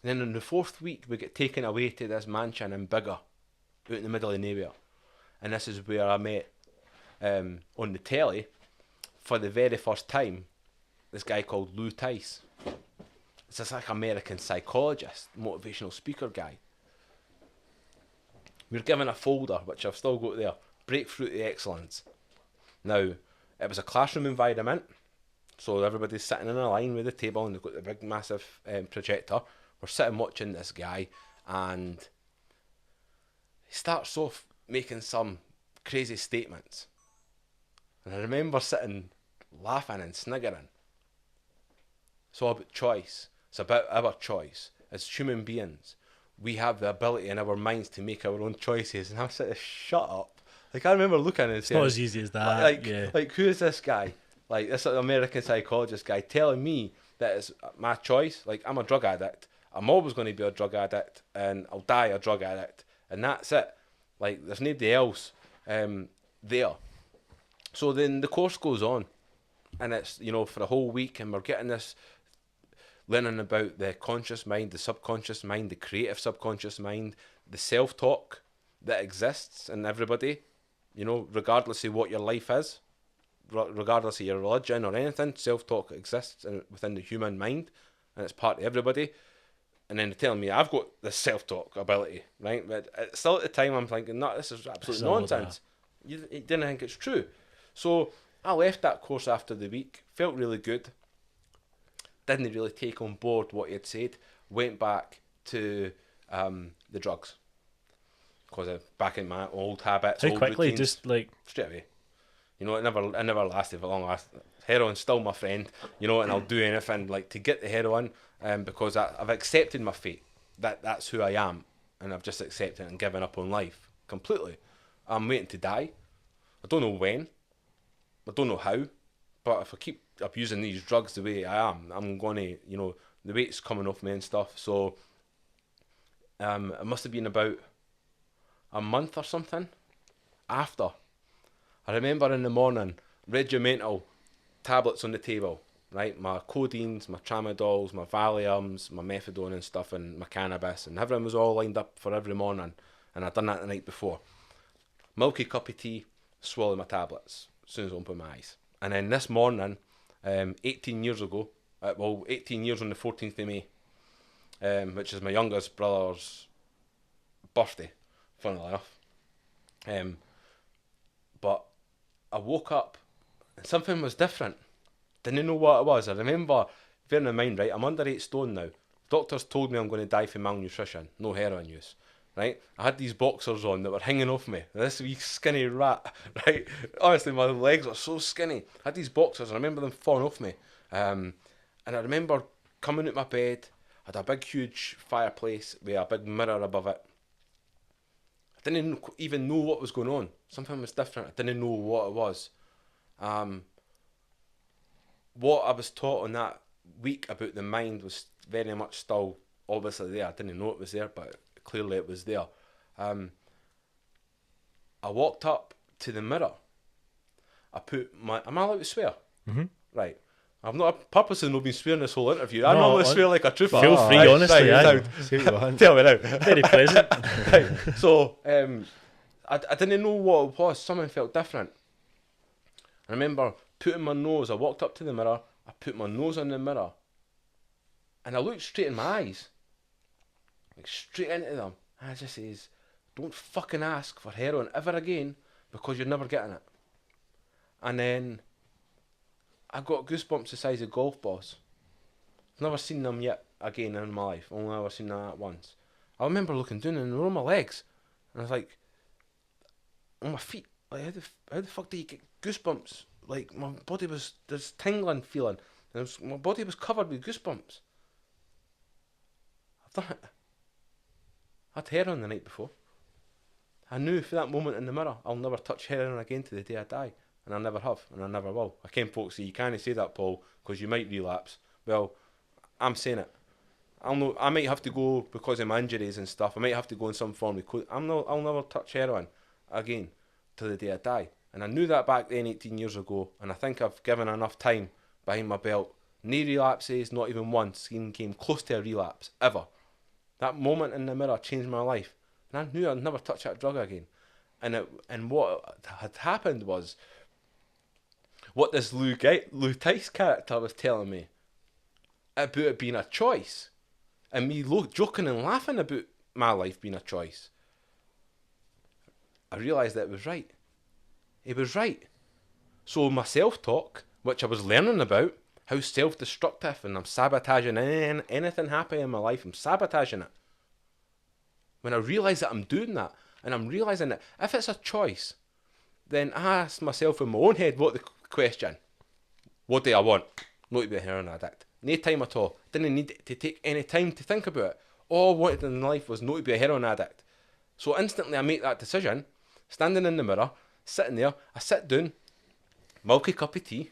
And then in the 4th week we get taken away to this mansion in Bigger, out in the middle of nowhere. And this is where I met on the telly for the very first time this guy called Lou Tice. It's this like American psychologist, motivational speaker guy. We were given a folder, which I've still got there, Breakthrough to Excellence. Now, it was a classroom environment, so everybody's sitting in a line with the table and they've got the big massive projector. We're sitting watching this guy and he starts off making some crazy statements. And I remember sitting laughing and sniggering. It's all about choice. It's about our choice. As human beings, we have the ability in our minds to make our own choices. And I'm sitting, shut up. Like, I remember looking and saying, It's not as easy as that. like who is this guy? Like, this American psychologist guy telling me that it's my choice. Like, I'm a drug addict. I'm always going to be a drug addict and I'll die a drug addict. And that's it. Like, there's nobody else there. So then the course goes on. And it's, for a whole week, and we're getting this, learning about the conscious mind, the subconscious mind, the creative subconscious mind, the self-talk that exists in everybody, regardless of what your life is, regardless of your religion or anything, self-talk exists within the human mind, and it's part of everybody. And then they're telling me I've got this self-talk ability, right? But still at the time I'm thinking, no, this is absolute nonsense. You didn't think it's true. So I left that course after the week, felt really good, didn't really take on board what he had said, went back to the drugs. Because back in my old habits, How old quickly? routines, Just like straight away. It never lasted for long. Heroin's still my friend, and I'll do anything like to get the heroin, because I've accepted my fate. That's who I am, and I've just accepted it and given up on life completely. I'm waiting to die. I don't know when. I don't know how, but if I keep abusing these drugs the way I am, I'm going to, the weight's coming off me and stuff. So it must have been about a month or something after. I remember in the morning, regimental tablets on the table, right? My codeines, my tramadols, my Valiums, my methadone and stuff, and my cannabis, and everything was all lined up for every morning. And I'd done that the night before. Milky cup of tea, swallow my tablets as soon as I open my eyes. And then this morning, 18 years ago, 18 years on the 14th of May, which is my youngest brother's birthday, funnily enough. But I woke up and something was different. Didn't know what it was. I remember, bearing in mind, right, I'm under 8 stone now. Doctors told me I'm going to die from malnutrition, no heroin use. Right, I had these boxers on that were hanging off me. This wee skinny rat, right? Honestly, my legs were so skinny. I had these boxers, and I remember them falling off me. And I remember coming out my bed. I had a big, huge fireplace with a big mirror above it. I didn't even know what was going on. Something was different. I didn't know what it was. What I was taught on that week about the mind was very much still obviously there. I didn't know it was there, but clearly it was there. I walked up to the mirror. I put my... Am I allowed to swear? Mm-hmm. Right. I've not purposely not been swearing this whole interview. I normally swear like a trooper. Feel free, honestly. Tell me now. Very pleasant. Right. So, I didn't know what it was. Something felt different. I remember putting my nose... I walked up to the mirror. I put my nose on the mirror. And I looked straight in my eyes. Like straight into them. And I just says, don't fucking ask for heroin ever again because you're never getting it. And then I got goosebumps the size of golf balls. I've never seen them yet again in my life. Only ever seen that once. I remember looking down and they were on my legs, and I was like, on my feet. Like, how the fuck do you get goosebumps? Like, my body was this tingling feeling, and my body was covered with goosebumps. I've done it. I had heroin the night before. I knew for that moment in the mirror, I'll never touch heroin again to the day I die. And I never have, and I never will. I came folks say, you can't say that, Paul, because you might relapse. Well, I'm saying it. I might have to go because of my injuries and stuff. I might have to go in some form of I'll never touch heroin again to the day I die. And I knew that back then 18 years ago, and I think I've given enough time behind my belt. No relapses, not even one came close to a relapse, ever. That moment in the mirror changed my life. And I knew I'd never touch that drug again. And what had happened was, what this Lou Tice character was telling me about it being a choice, and me joking and laughing about my life being a choice, I realised that it was right. He was right. So my self-talk, which I was learning about, how self-destructive, and I'm sabotaging anything happy in my life, I'm sabotaging it. When I realise that I'm doing that, and I'm realising that if it's a choice, then I ask myself in my own head what the question. What do I want? Not to be a heroin addict. No time at all. Didn't need to take any time to think about it. All I wanted in life was not to be a heroin addict. So instantly I make that decision, standing in the mirror, sitting there, I sit down, milky cup of tea,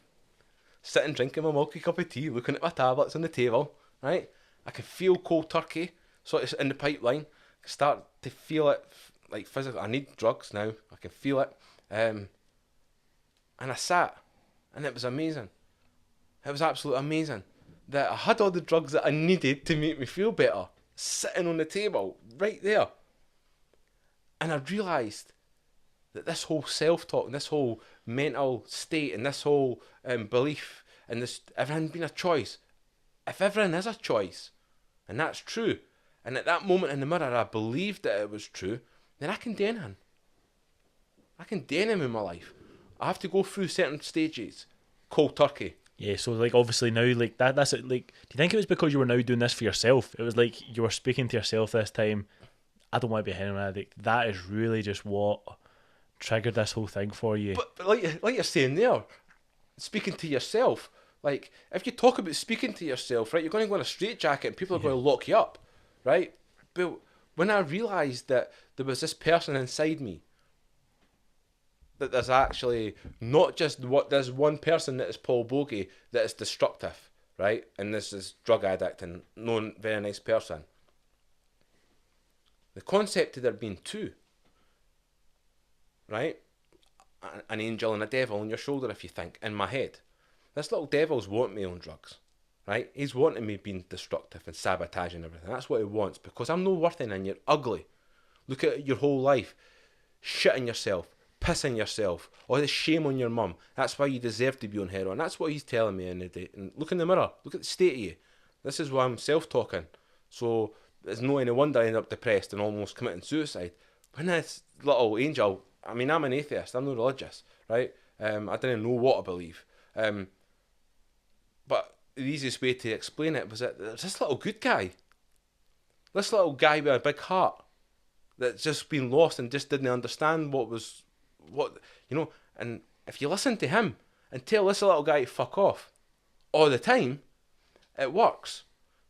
sitting drinking my milky cup of tea, looking at my tablets on the table, right? I can feel cold turkey sort of in the pipeline. I start to feel it like physically. I need drugs now. I can feel it. And I sat, and it was amazing. It was absolutely amazing that I had all the drugs that I needed to make me feel better sitting on the table right there. And I realised that this whole self-talk and this whole mental state and this whole belief and this everything being a choice, if everything is a choice, and that's true, and at that moment in the mirror I believed that it was true, then I can do anything. I can do anything in my life. I have to go through certain stages. Cold turkey. Yeah, so like obviously now like that's it. Like, do you think it was because you were now doing this for yourself? It was like you were speaking to yourself this time. I don't want to be a heroin addict. That is really just what triggered this whole thing for you. But like you're saying there, speaking to yourself. Like if you talk about speaking to yourself, right, you're going to go in a straitjacket and people are going to lock you up, right? But when I realised that there was this person inside me, that there's actually not just there's one person that is Paul Boggie that is destructive, right? And this is drug addict and no very nice person. The concept of there being two, right? An angel and a devil on your shoulder, if you think, in my head. This little devil's wanting me on drugs, right? He's wanting me being destructive and sabotaging everything. That's what he wants, because I'm no worth it and you're ugly. Look at your whole life, shitting yourself, pissing yourself, all this shame on your mum. That's why you deserve to be on heroin. That's what he's telling me in the day. And look in the mirror, look at the state of you. This is why I'm self-talking. So it's no any wonder I end up depressed and almost committing suicide. When this little angel, I mean, I'm an atheist, I'm not religious, right? I didn't know what I believe. But the easiest way to explain it was that there's this little good guy. This little guy with a big heart that's just been lost and just didn't understand what, and if you listen to him and tell this little guy to fuck off all the time, it works.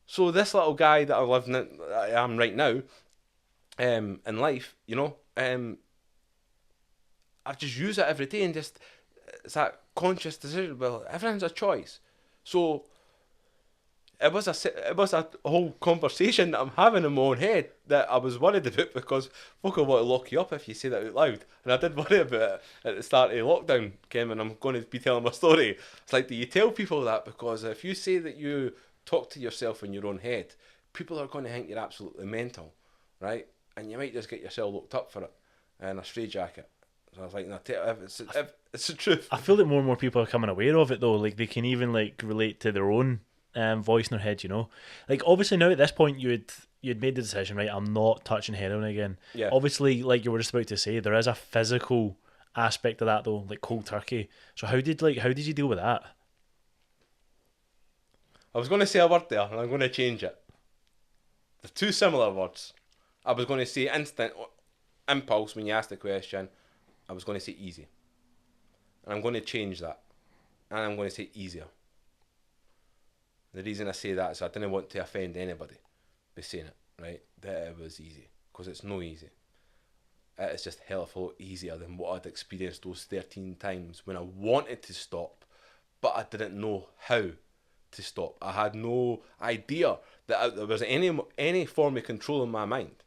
So this little guy that I am right now, in life, I just use it every day and just, it's that conscious decision. Well, everything's a choice. So it was a whole conversation that I'm having in my own head that I was worried about, because folk will want to lock you up if you say that out loud. And I did worry about it at the start of lockdown, Kim, and I'm going to be telling my story. It's like, do you tell people that? Because if you say that you talk to yourself in your own head, people are going to think you're absolutely mental, right? And you might just get yourself locked up for it in a straitjacket. So I was like, no, it's the truth. I feel that more and more people are coming aware of it though. Like they can even like relate to their own voice in their head, Like obviously now at this point you'd made the decision, right? I'm not touching heroin again. Yeah. Obviously, like you were just about to say, there is a physical aspect of that though, like cold turkey. So how did you deal with that? I was going to say a word there, and I'm going to change it. They're two similar words. I was going to say instant impulse when you asked the question. I was going to say easy. And I'm going to change that. And I'm going to say easier. The reason I say that is I didn't want to offend anybody by saying it, right? That it was easy. Because it's no easy. It is just hell of a lot easier than what I'd experienced those 13 times when I wanted to stop, but I didn't know how to stop. I had no idea that there was any form of control in my mind,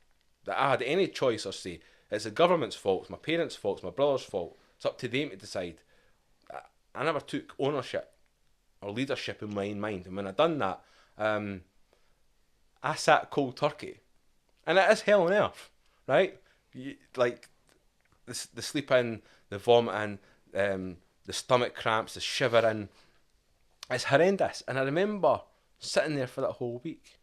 that I had any choice or say. It's the government's fault, it's my parents' fault, it's my brother's fault. It's up to them to decide. I never took ownership or leadership in my own mind. And when I done that, I sat cold turkey. And it is hell on earth, right? Like the sleeping, the vomiting, the stomach cramps, the shivering. It's horrendous. And I remember sitting there for that whole week.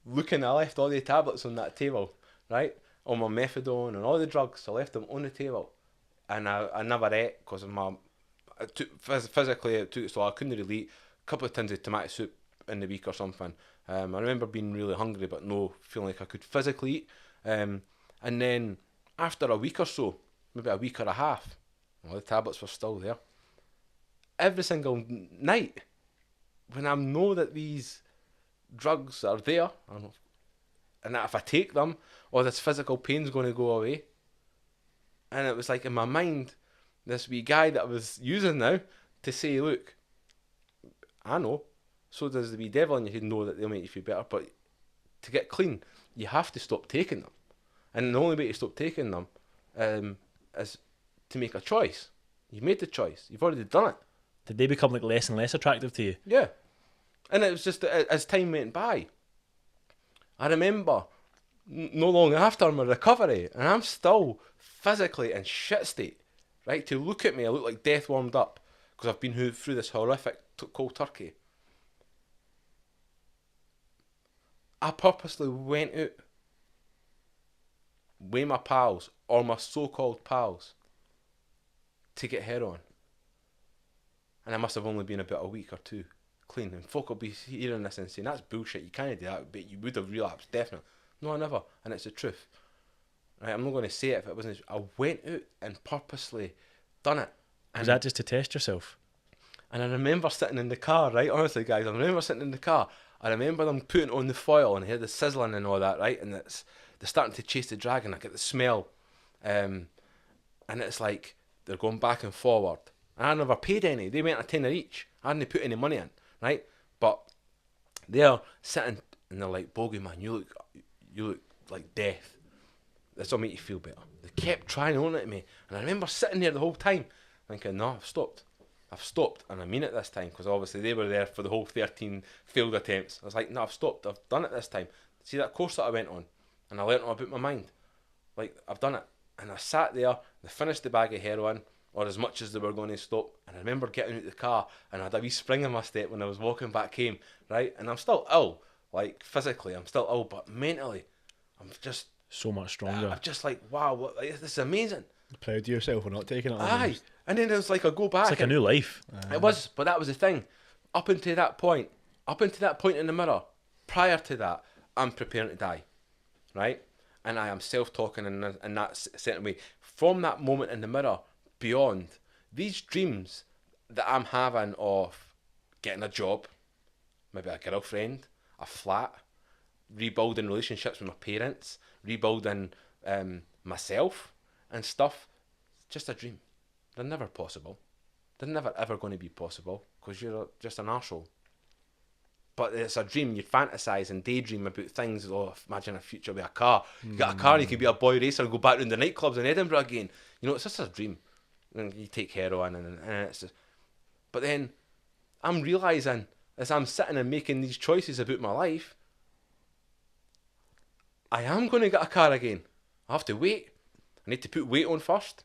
Looking, I left all the tablets on that table, right? All my methadone and all the drugs, I left them on the table. And I never ate because of physically it took so I couldn't really eat. A couple of tins of tomato soup in the week or something. I remember being really hungry but no feeling like I could physically eat. And then after a week or so, maybe a week or a half, all the tablets were still there. Every single night, when I know that these drugs are there, and that if I take them, all this physical pain's going to go away. And it was like in my mind, this wee guy that I was using now to say, look, I know, so does the wee devil in your head know that they'll make you feel better, but to get clean, you have to stop taking them. And the only way to stop taking them is to make a choice. You've made the choice. You've already done it. Did they become like less and less attractive to you? Yeah. And it was just, as time went by, I remember no long after my recovery, and I'm still physically in shit state, right? To look at me, I look like death warmed up because I've been through this horrific cold turkey. I purposely went out with my pals, or my so-called pals, to get heroin. And I must have only been about a week or two clean. And folk will be hearing this and saying, that's bullshit, you can't do that, but you would have relapsed, definitely. No, I never, and it's the truth. Right, I'm not going to say it if it wasn't. I went out and purposely done it. Was that just to test yourself? And I remember sitting in the car, right? Honestly, guys, I remember sitting in the car. I remember them putting on the foil and I hear the sizzling and all that, right? And they're starting to chase the dragon. I get the smell. And it's like they're going back and forward. And I never paid any. They went a tenner each. I didn't put any money in, right? But they're sitting and they're like, Boggie, man, you look like death. This will make you feel better. They kept trying on it to me. And I remember sitting there the whole time thinking, no, I've stopped. And I mean it this time, because obviously they were there for the whole 13 failed attempts. I was like, no, I've stopped. I've done it this time. See that course that I went on? And I learnt all about my mind. Like, I've done it. And I sat there, they finished the bag of heroin, or as much as they were going to stop. And I remember getting out of the car, and I had a wee spring in my step when I was walking back home, right? And I'm still ill. Like, physically, I'm still ill, but mentally, I'm just... so much stronger. I'm just like, wow, this is amazing. Proud of yourself for not taking it on. Aye. And then it was like I go back. It's like a new life. It was, but that was the thing. Up until that point in the mirror, prior to that, I'm preparing to die, right? And I am self-talking in that certain way. From that moment in the mirror, beyond, these dreams that I'm having of getting a job, maybe a girlfriend, a flat, rebuilding relationships with my parents, rebuilding myself and stuff, it's just a dream. They're never possible. They're never ever going to be possible because you're just an arsehole. But it's a dream. You fantasize and daydream about things. Oh, imagine a future with a car. You got a car, you can be a boy racer and go back to the nightclubs in Edinburgh again. You know, it's just a dream. And you take heroin and it's just... But then I'm realising as I'm sitting and making these choices about my life, I am going to get a car again. I have to wait. I need to put weight on first,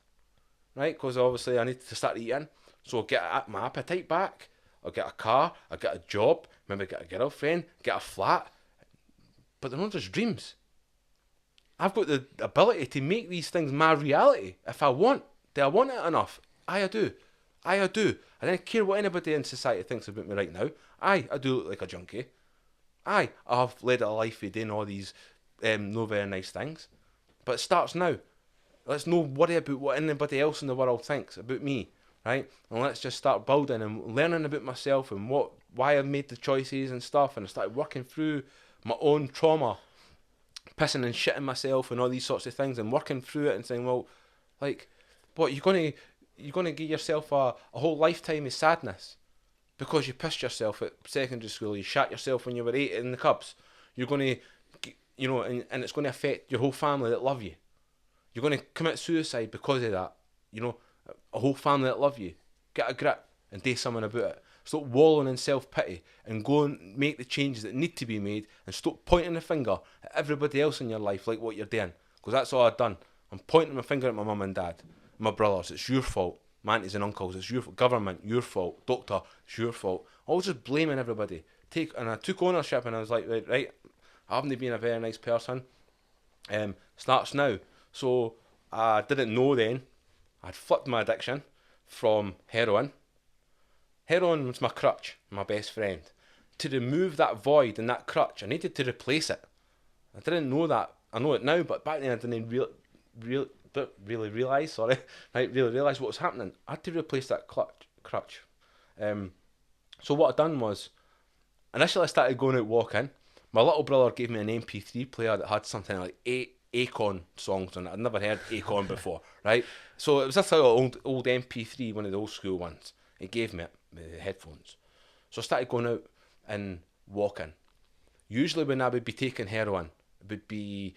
right? Because obviously I need to start eating. So I'll get my appetite back. I'll get a car. I'll get a job. Maybe get a girlfriend. Get a flat. But they're not just dreams. I've got the ability to make these things my reality if I want. Do I want it enough? I do. I don't care what anybody in society thinks about me right now. I do look like a junkie. Aye, I've led a life of doing all these no very nice things. But it starts now. Let's no worry about what anybody else in the world thinks about me, right? And let's just start building and learning about myself and why I've made the choices and stuff. And I started working through my own trauma, pissing and shitting myself and all these sorts of things, and working through it and saying, well, like, what, you're gonna give yourself a whole lifetime of sadness because you pissed yourself at secondary school, you shat yourself when you were 8 in the Cubs. You're gonna, you know, and it's gonna affect your whole family that love you. You're gonna commit suicide because of that. You know, a whole family that love you. Get a grip and do something about it. Stop wallowing in self-pity and go and make the changes that need to be made, and stop pointing the finger at everybody else in your life like what you're doing. Because that's all I've done. I'm pointing my finger at my mum and dad, my brothers. It's your fault. My aunties and uncles, it's your fault. Government, your fault. Doctor, it's your fault. I was just blaming everybody. And I took ownership, and I was like, right, I haven't been a very nice person. Starts now. So I didn't know then. I'd flipped my addiction from heroin. Heroin was my crutch, my best friend. To remove that void and that crutch, I needed to replace it. I didn't know that. I know it now, but back then I didn't really realise what was happening. I had to replace that crutch. So what I done was, initially I started going out walking. My little brother gave me an MP3 player that had something like 8 Akon songs on it. I'd never heard Akon before, right? So it was this little old MP3, one of the old school ones. He gave me it with the headphones. So I started going out and walking. Usually when I would be taking heroin, it would be,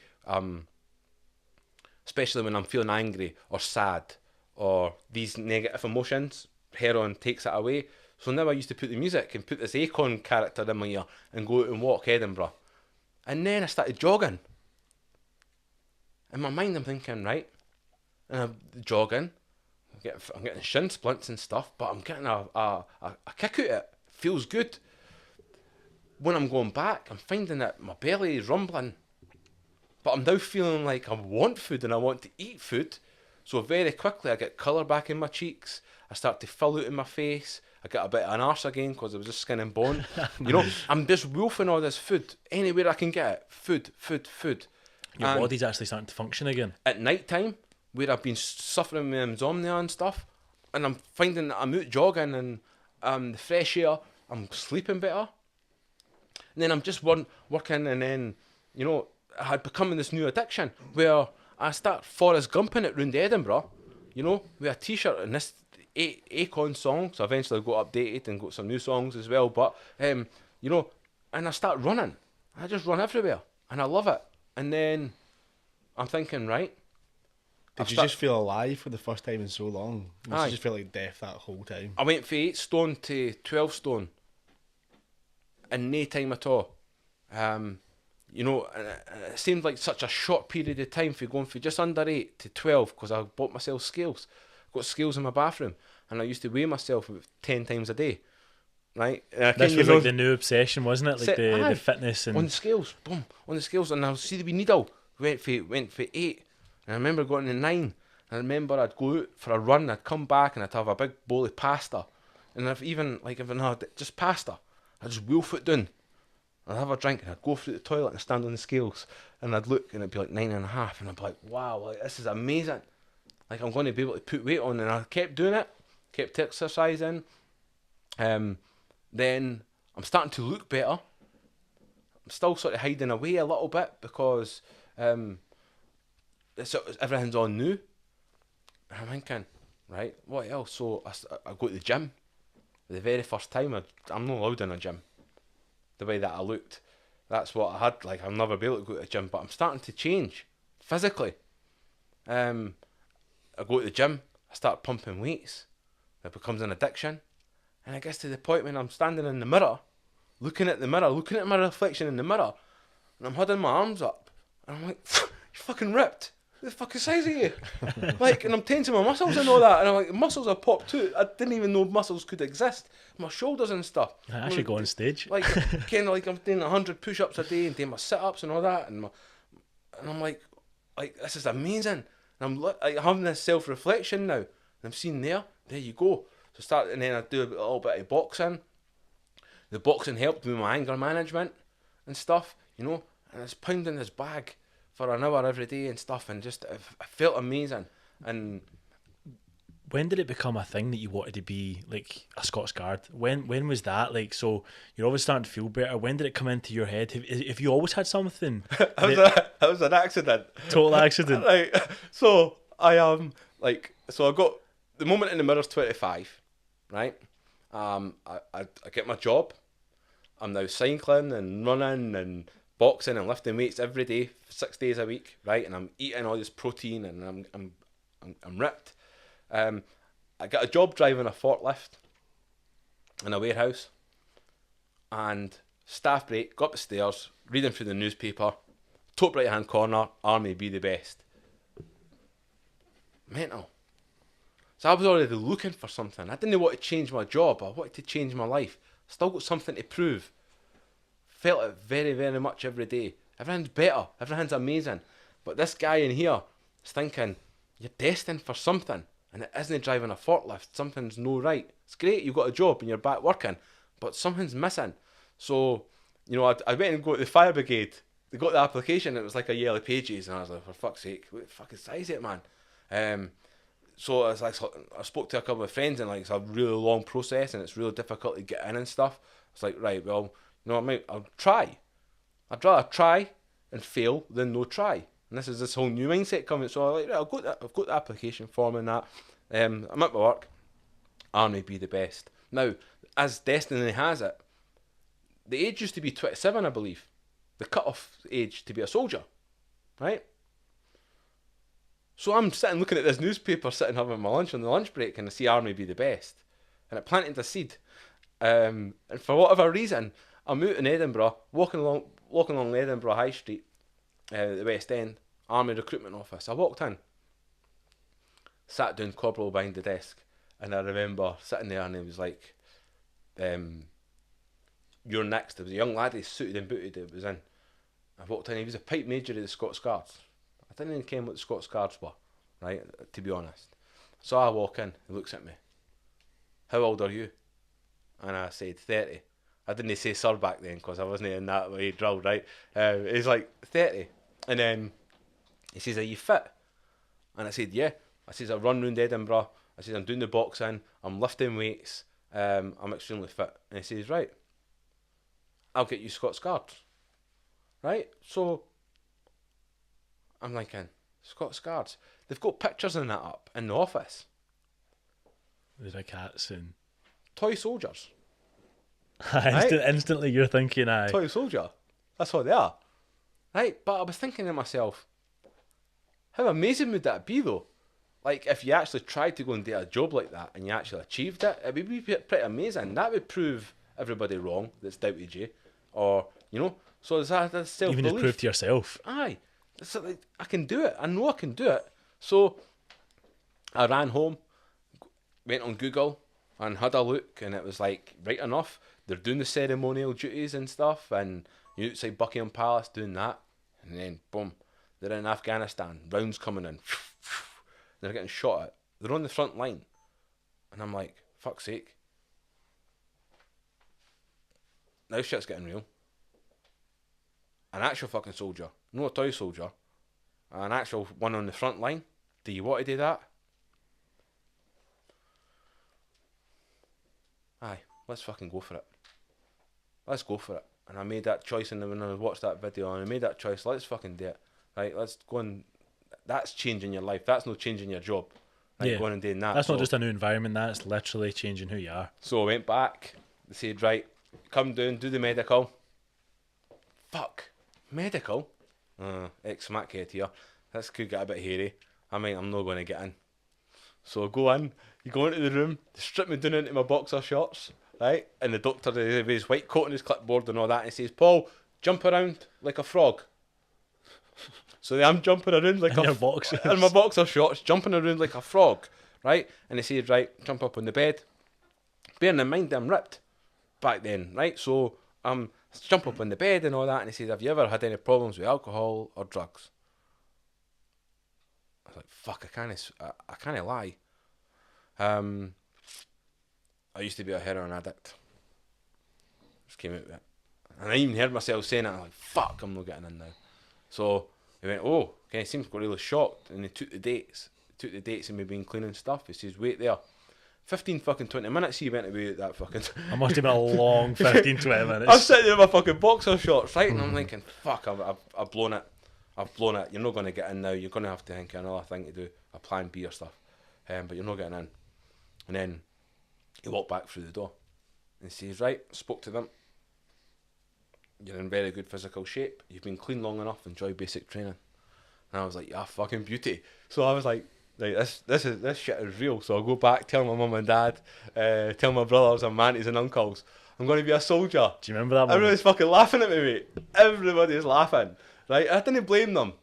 especially when I'm feeling angry or sad or these negative emotions, heroin takes it away. So now I used to put the music and put this Akon character in my ear and go out and walk Edinburgh. And then I started jogging. In my mind I'm thinking, right, and I'm jogging, I'm getting shin splints and stuff, but I'm getting a kick out of it. Feels good. When I'm going back, I'm finding that my belly is rumbling, but I'm now feeling like I want food and I want to eat food. So very quickly I get colour back in my cheeks, I start to fill out in my face, I get a bit of an arse again because it was just skin and bone. You know, I'm just wolfing all this food anywhere I can get it. Food. Your body's actually starting to function again. At night time, where I've been suffering with insomnia and stuff, and I'm finding that I'm out jogging and the fresh air, I'm sleeping better. And then I'm just working, and then, you know, I had become this new addiction where I start Forrest Gumping it round Edinburgh, you know, with a t-shirt and this Akon song. So eventually I got updated and got some new songs as well. But, you know, and I start running. I just run everywhere and I love it. And then I'm thinking, right. Did you just feel alive for the first time in so long? Aye. You just felt like death that whole time? I went from 8 stone to 12 stone in no time at all. You know, and it seemed like such a short period of time for going from just under 8 to 12 because I bought myself scales. Got scales in my bathroom and I used to weigh myself about 10 times a day. Right? This was like the new obsession, wasn't it? Like the fitness and... On the scales, boom, on the scales, and I'll see the wee needle. Went for 8. And I remember going to 9. And I remember I'd go out for a run, I'd come back and I'd have a big bowl of pasta. And if I had just pasta, I'd just wolf it down. I'd have a drink and I'd go through the toilet and stand on the scales and I'd look and it'd be like 9.5 and I'd be like, wow, like, this is amazing. Like, I'm going to be able to put weight on. And I kept doing it, kept exercising. Then I'm starting to look better. I'm still sort of hiding away a little bit because everything's on new. And I'm thinking, right, what else? So I go to the gym. For the very first time, I'm not allowed in a gym. The way that I looked. That's what I had. Like, I'll never be able to go to the gym. But I'm starting to change physically. I go to the gym. I start pumping weights. It becomes an addiction. And I guess to the point when I'm standing in the mirror, looking at my reflection in the mirror, and I'm holding my arms up, and I'm like, you're fucking ripped. What the fucking size are you? Like, and I'm tensing my muscles and all that, and I'm like, muscles are popped too. I didn't even know muscles could exist. My shoulders and stuff. I should go on stage. Like, kind of like I'm doing 100 push-ups a day and doing my sit-ups and all that, and I'm like, this is amazing. And I'm having this self-reflection now, and I'm seeing there you go. And then I do a little bit of boxing. The boxing helped me with my anger management. and stuff, you know, and I was pounding his bag for an hour every day and stuff, and just I felt amazing. And when did it become a thing that you wanted to be like a Scots Guard? When was that? Like, so you're always starting to feel better. When did it come into your head? Have you always had something? that was an accident. Total accident. Like, so I so I got the moment in the mirror's 25, right? I get my job. I'm now cycling and running and boxing and lifting weights every day, 6 days a week, right? And I'm eating all this protein and I'm ripped. I got a job driving a forklift in a warehouse, and staff break, go up the stairs, reading through the newspaper, top right hand corner, Army be the best. Mental. So I was already looking for something. I didn't want to change my job, I wanted to change my life. Still got something to prove. Felt it very, very much every day. Everything's better, everything's amazing. But this guy in here is thinking, you're destined for something, and it isn't driving a forklift. Something's no right. It's great, you've got a job and you're back working, but something's missing. So, you know, I went and got the fire brigade. They got the application, it was like a yellow pages, and I was like, for fuck's sake, what the fuck size is it, man? So I was like, I spoke to a couple of friends, and like it's a really long process, and it's really difficult to get in and stuff. It's like, right, well, you know, I'll try. I'd rather try and fail than no try. And this is this whole new mindset coming. So I'm like, right, I've got the application form and that. I'm at my work. Army be the best. Now, as destiny has it, the age used to be 27, I believe. The cut-off age to be a soldier, right? So I'm sitting looking at this newspaper, sitting having my lunch on the lunch break, and I see Army be the best. And it planted a seed. And for whatever reason, I'm out in Edinburgh, walking along Edinburgh High Street, the West End, Army recruitment office. I walked in, sat down, corporal behind the desk, and I remember sitting there, and he was like, "You're next." There was a young laddie, suited and booted, that was in. I walked in, he was a pipe major of the Scots Guards. I didn't even care what the Scots Guards were, right, to be honest. So I walk in, he looks at me. "How old are you?" And I said, 30. I didn't say sir back then, because I wasn't in that way drilled, right? He's like, 30. And then he says, "Are you fit?" And I said, "Yeah." I says, "I run round Edinburgh." I says, "I'm doing the boxing, I'm lifting weights, I'm extremely fit." And he says, "Right, I'll get you Scots Guards." Right? So I'm thinking, Scots Guards, they've got pictures and that up in the office. There's a cats and Toy soldiers. Right? Instantly you're thinking, aye. Toy soldier. That's what they are. Right? But I was thinking to myself, how amazing would that be though? Like, if you actually tried to go and do a job like that and you actually achieved it, it would be pretty amazing. That would prove everybody wrong that's doubted you. Or, you know, so there's that self-belief. Even just prove to yourself. Aye. It's like, I can do it. I know I can do it. So I ran home, went on Google and had a look, and it was like, right enough, they're doing the ceremonial duties and stuff, and you're outside Buckingham Palace doing that, and then boom, they're in Afghanistan, rounds coming in, they're getting shot at, they're on the front line, and I'm like, fuck's sake, now shit's getting real. An actual fucking soldier, not a toy soldier, an actual one on the front line. Do you want to do that? Aye, let's fucking go for it. Let's go for it. And I made that choice, and when I watched that video, and I made that choice, let's fucking do it. Right, let's go and... That's changing your life. That's not changing your job. Right, Yeah. Going and doing that. That's not just a new environment, that's literally changing who you are. So I went back. They said, right, come down, do the medical. Fuck. Medical? Ex-smackhead here. This could get a bit hairy. I mean, I'm not going to get in. So I go in, you go into the room, they strip me down into my boxer shorts, right? And the doctor, with his white coat and his clipboard and all that, and he says, "Paul, jump around like a frog." So I'm jumping around like in your boxers. in my boxer shorts, jumping around like a frog, right? And he says, "Right, jump up on the bed." Bearing in mind I'm ripped back then, right? So jump up on the bed and all that, and he says, "Have you ever had any problems with alcohol or drugs?" I was like, fuck, I can't lie. I used to be a heroin addict. Just came out with it. And I even heard myself saying it. I'm like, fuck, I'm not getting in now. So he went, oh, okay, he seems got really shocked. And he took the dates. And me being clean and stuff. He says, wait there. 15 fucking 20 minutes he went away at that fucking... It must have been a long 15, 20 minutes. I'm sitting there in my fucking boxer shorts, right? And I'm thinking, fuck, I've blown it. I've blown it. You're not going to get in now. You're going to have to think of another thing to do, a plan B or stuff. But you're not getting in. And then he walked back through the door. And he says, right, spoke to them. You're in very good physical shape. You've been clean long enough. Enjoy basic training. And I was like, yeah, fucking beauty. So I was like this shit is real. So I'll go back, tell my mum and dad, tell my brothers and aunties and uncles, I'm going to be a soldier. Do you remember that moment? Everybody's fucking laughing at me, mate. Everybody's laughing. Right? I didn't blame them.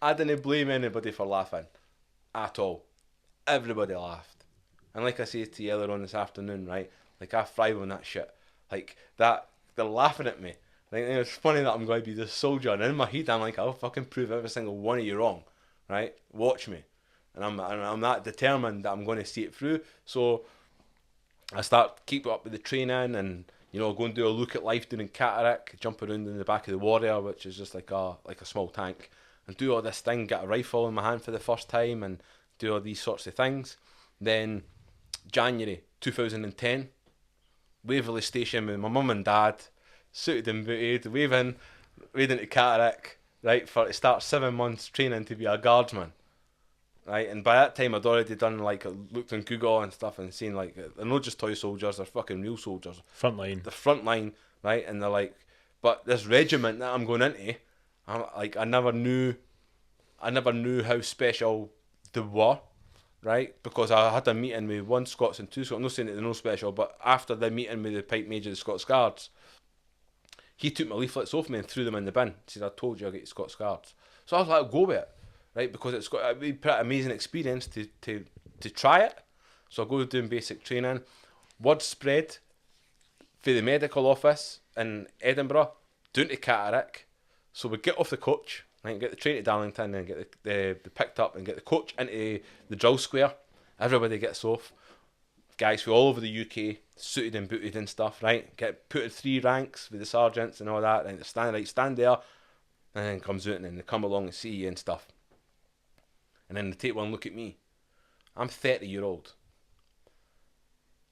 I didn't blame anybody for laughing. At all. Everybody laughed. And like I said to you earlier on this afternoon, right? Like, I thrive on that shit. Like, that, they're laughing at me. Like, it's funny that I'm going to be this soldier. And in my head, I'm like, I'll fucking prove every single one of you wrong. Right? Watch me. And I'm that determined that I'm going to see it through. So I start keep up with the training and, you know, go and do a look at life doing cataract, jump around in the back of the Warrior, which is just like a small tank, and do all this thing, get a rifle in my hand for the first time and do all these sorts of things. Then January 2010, Waverley Station with my mum and dad, suited and booted, wading to cataract, right, for to start 7 months training to be a guardsman. Right, and by that time I'd already done, like, looked on Google and stuff and seen, like, they're not just toy soldiers, they're fucking real soldiers. Frontline. The front line, right, and they're like, but this regiment that I'm going into, I never knew how special they were, right, because I had a meeting with one Scots and two Scots, I'm not saying that they're no special, but after the meeting with the Pipe Major of the Scots Guards, he took my leaflets off me and threw them in the bin. He said, I told you I'll get you Scots Guards. So I was like, go with it. Right, because it's got a pretty amazing experience to try it. So I go doing basic training. Word spread for the medical office in Edinburgh, down to cataract. So we get off the coach, right, get the train to Darlington and get the picked up and get the coach into the drill square. Everybody gets off. Guys from all over the UK, suited and booted and stuff, right? Get put in 3 ranks with the sergeants and all that, and they stand there, and then comes out and then they come along and see you and stuff. And then they take one look at me. I'm 30-year-old.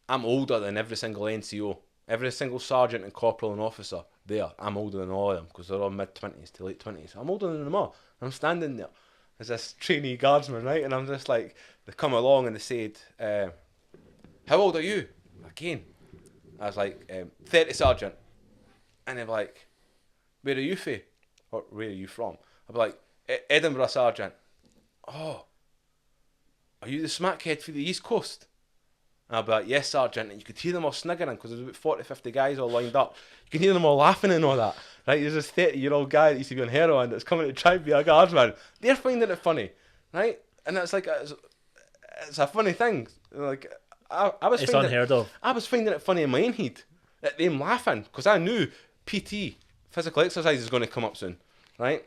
I'm older than every single NCO. Every single sergeant and corporal and officer there. I'm older than all of them because they're all mid-20s to late 20s. I'm older than them all. I'm standing there as this trainee guardsman, right? And I'm just like, they come along and they said, how old are you? Again. I was like, 30 sergeant. And they're like, where are you from? Or where are you from? I'd be like, Edinburgh sergeant. Oh, are you the smackhead for the East Coast? And I'll be like, yes, sergeant. And you could hear them all sniggering because there's about 40, 50 guys all lined up. You can hear them all laughing and all that. Right? There's this 30-year-old guy that used to be on heroin that's coming to try and be a guardsman. They're finding it funny, right? And it's like, it's a funny thing. Like, it's unheard of. I was finding it funny in my own head at them laughing because I knew PT, physical exercise, is going to come up soon, right?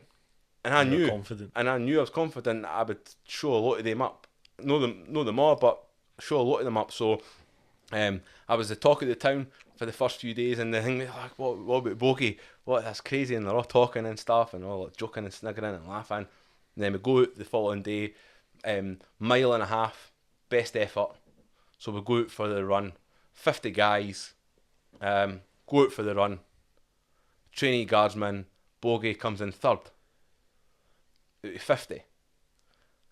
And I knew I was confident that I would show a lot of them up. Know them all, but show a lot of them up. So I was the talk of the town for the first few days, and the thing like, what about Boggie? What, that's crazy, and they're all talking and stuff, and all like, joking and sniggering and laughing. And then we go out the following day, 1.5 miles, best effort. So we go out for the run, 50 guys, go out for the run. Trainee guardsman, Boggie comes in third. Out of 50.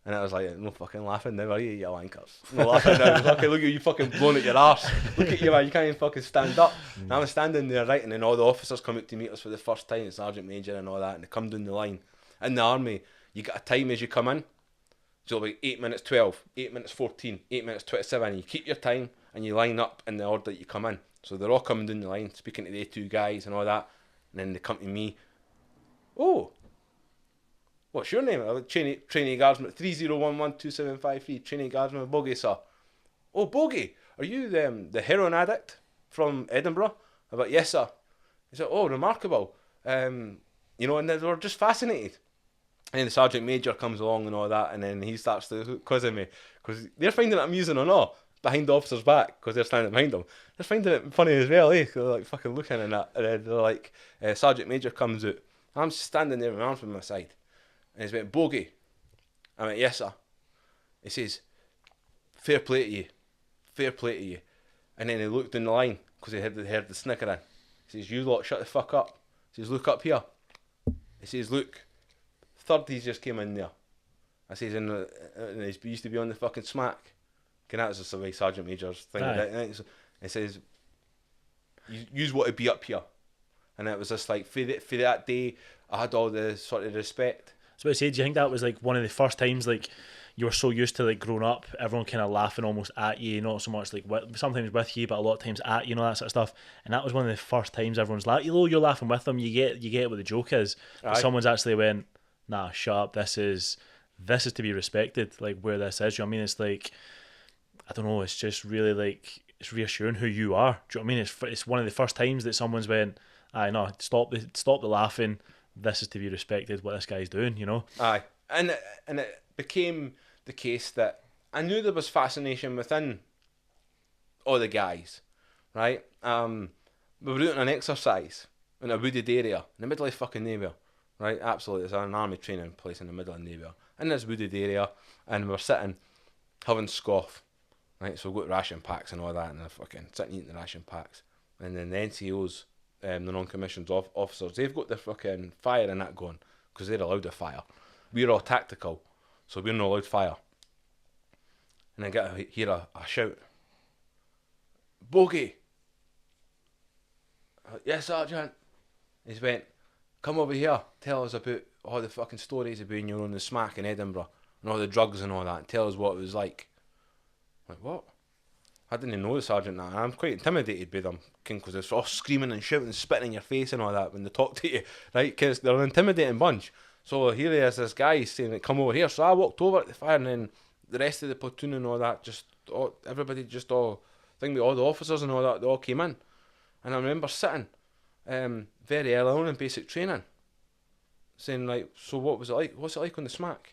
And I was like, no fucking laughing now, are you, you wankers? No laughing now. Fucking look at you fucking blown at your arse. Look at you, man, you can't even fucking stand up. And I was standing there, right, and then all the officers come out to meet us for the first time, the sergeant major and all that, and they come down the line. In the army, you get a time as you come in. So like 8 minutes 12, 8 minutes 14, 8 minutes 27, and you keep your time and you line up in the order that you come in. So they're all coming down the line, speaking to the A2 guys and all that, and then they come to me. Oh, what's your name? Trainee Guardsman 30112753. Trainee Guardsman Boggie, sir. Oh, Boggie, are you the heroin addict from Edinburgh? I'm like, yes, sir. He said, oh, remarkable. And they were just fascinated. And then the sergeant major comes along and all that, and then he starts to quiz me because they're finding it amusing or not. behind the officer's back because they're standing behind him. They're finding it funny as well, eh? They're like fucking looking and that. And then they're like, Sergeant Major comes out. I'm standing there with my arms from my side. And he's went, Boggie. I went, yes, sir. He says, fair play to you. Fair play to you. And then he looked in the line because he heard the snickering. He says, you lot shut the fuck up. He says, look up here. He says, look, 30s just came in there. I says, and he used to be on the fucking smack. And that was just the way Sergeant Major's thing. He says, you want to be up here. And it was just like, for that day, I had all the sort of respect. So I say, do you think that was like one of the first times like you were so used to like growing up, everyone kind of laughing almost at you, not so much like sometimes with you, but a lot of times at you, that sort of stuff. And that was one of the first times everyone's laughing. You're laughing with them, you get what the joke is. But someone's actually went, nah, shut up. This is to be respected. Like where this is, you know what I mean? It's like, I don't know. It's just really like it's reassuring who you are. Do you know what I mean? It's one of the first times that someone's went, aye, no, stop the laughing. This is to be respected. What this guy's doing, you know. Aye, and it became the case that I knew there was fascination within all the guys, right? We were doing an exercise in a wooded area in the middle of fucking nowhere, right? Absolutely, it's an army training place in the middle of nowhere, in this wooded area, and we're sitting having scoff, right? So we've got ration packs and all that, and they're fucking sitting eating the ration packs, and then the NCOs. The non-commissioned officers, they've got their fucking fire and that going because they're allowed to fire. We're all tactical, so we're not allowed fire. And I hear a shout, Boggie. Yes, Sergeant. He's went, come over here, tell us about all the fucking stories about when you were on the smack in Edinburgh and all the drugs and all that, and tell us what it was like. I'm like, what? I didn't know the sergeant that. I'm quite intimidated by them, because they're all screaming and shouting and spitting in your face and all that when they talk to you, right? Because they're an intimidating bunch. So here he is, this guy saying, come over here. So I walked over to the fire, and then the rest of the platoon and all that, everybody just all, I think all the officers and all that, they all came in. And I remember sitting very early on in basic training, saying like, so what was it like? What's it like on the smack?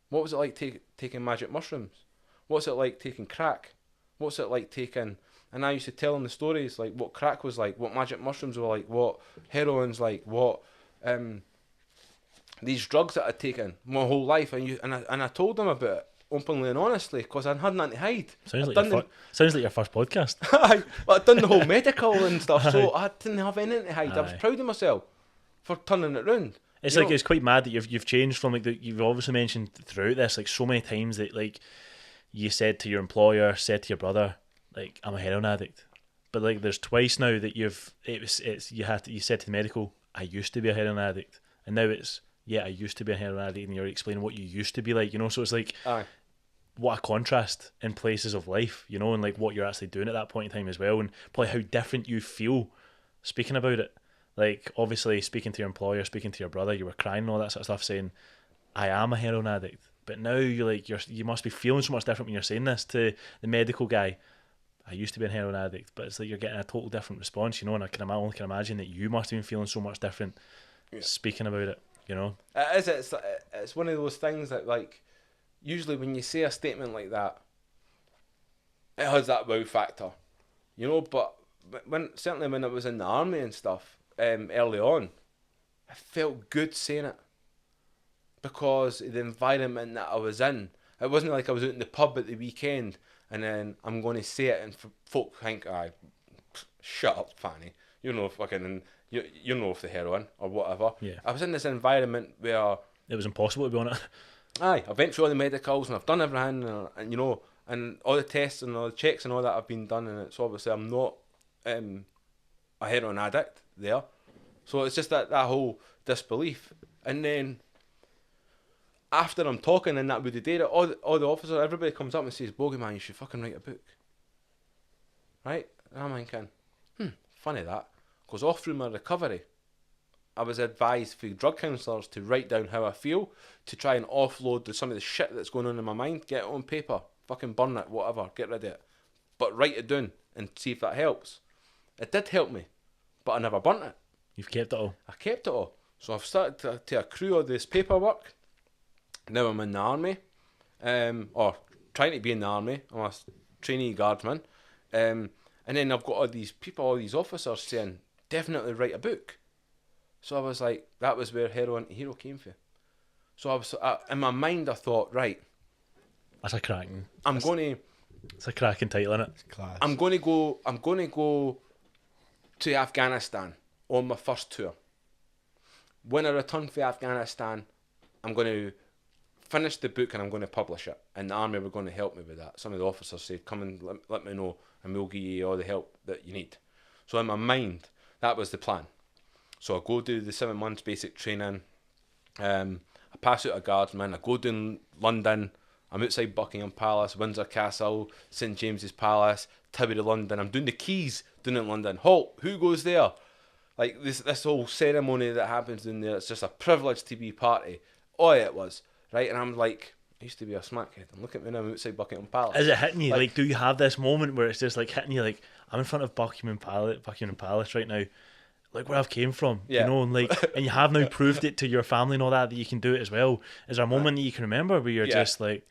What was it like taking magic mushrooms? What's it like taking crack? What's it like taking... And I used to tell them the stories, like what crack was like, what magic mushrooms were like, what heroin's like, what these drugs that I'd taken my whole life. And I told them about it openly and honestly, because I had nothing to hide. Sounds like your first podcast. But I'd done the whole medical and stuff, so I didn't have anything to hide. I was proud of myself for turning it round. It's like, it's quite mad that you've changed from like you've obviously mentioned throughout this like so many times that like you said to your employer, said to your brother, like, I'm a heroin addict. But like there's twice now that you said to the medical, I used to be a heroin addict. And now it's, yeah, I used to be a heroin addict, and you're explaining what you used to be like, you know, so it's like what a contrast in places of life, you know, and like what you're actually doing at that point in time as well, and probably how different you feel speaking about it. Like obviously speaking to your employer, speaking to your brother, you were crying and all that sort of stuff, saying, I am a heroin addict. But now you must be feeling so much different when you're saying this to the medical guy. I used to be a heroin addict, but it's like you're getting a total different response, you know. And I only can imagine that you must have been feeling so much different speaking about it, you know. It's one of those things that like usually when you say a statement like that, it has that wow factor, you know. But certainly when I was in the army and stuff early on, I felt good saying it. Because of the environment that I was in. It wasn't like I was out in the pub at the weekend and then I'm going to say it and folk think, shut up, Fanny. You know fucking, you know of the heroin or whatever. Yeah. I was in this environment where... It was impossible to be on it. Aye, I went through all the medicals and I've done everything and you know, and all the tests and all the checks and all that have been done, and it's obviously I'm not a heroin addict there. So it's just that whole disbelief. And then... after I'm talking in that wooded area, all the officers, everybody comes up and says, Boggie man, you should fucking write a book. Right? And I'm thinking, funny that. Because all through my recovery, I was advised through drug counsellors to write down how I feel, to try and offload some of the shit that's going on in my mind, get it on paper, fucking burn it, whatever, get rid of it. But write it down and see if that helps. It did help me, but I never burnt it. You've kept it all? I kept it all. So I've started to accrue all this paperwork. Now I'm in the army, or trying to be in the army. I'm a trainee guardsman. And then I've got all these people, all these officers saying, definitely write a book. So I was like, that was where Heroin to Hero came from. So in my mind, I thought, right, That's a cracking. It's a cracking title, isn't it? It's class. I'm going to go to Afghanistan on my first tour. When I return from Afghanistan, I'm going to finish the book and I'm going to publish it. And the army were going to help me with that. Some of the officers said, come and let me know and we'll give you all the help that you need. So in my mind, that was the plan. So I go do the 7 months basic training. I pass out a guardsman. I go down London. I'm outside Buckingham Palace, Windsor Castle, St James's Palace, Tower of London. I'm doing the keys down in London. Halt, who goes there? Like this whole ceremony that happens in there, it's just a privilege to be party. Oh, it was. Right? And I'm like, I used to be a smackhead. And look at me now, I'm outside Buckingham Palace. Is it hitting you? Like, do you have this moment where it's just like hitting you like, I'm in front of Buckingham Palace right now. Like where I've came from, Yeah. you know, and like, and you have now proved it to your family and all that you can do it as well. Is there a moment that you can remember where you're just like...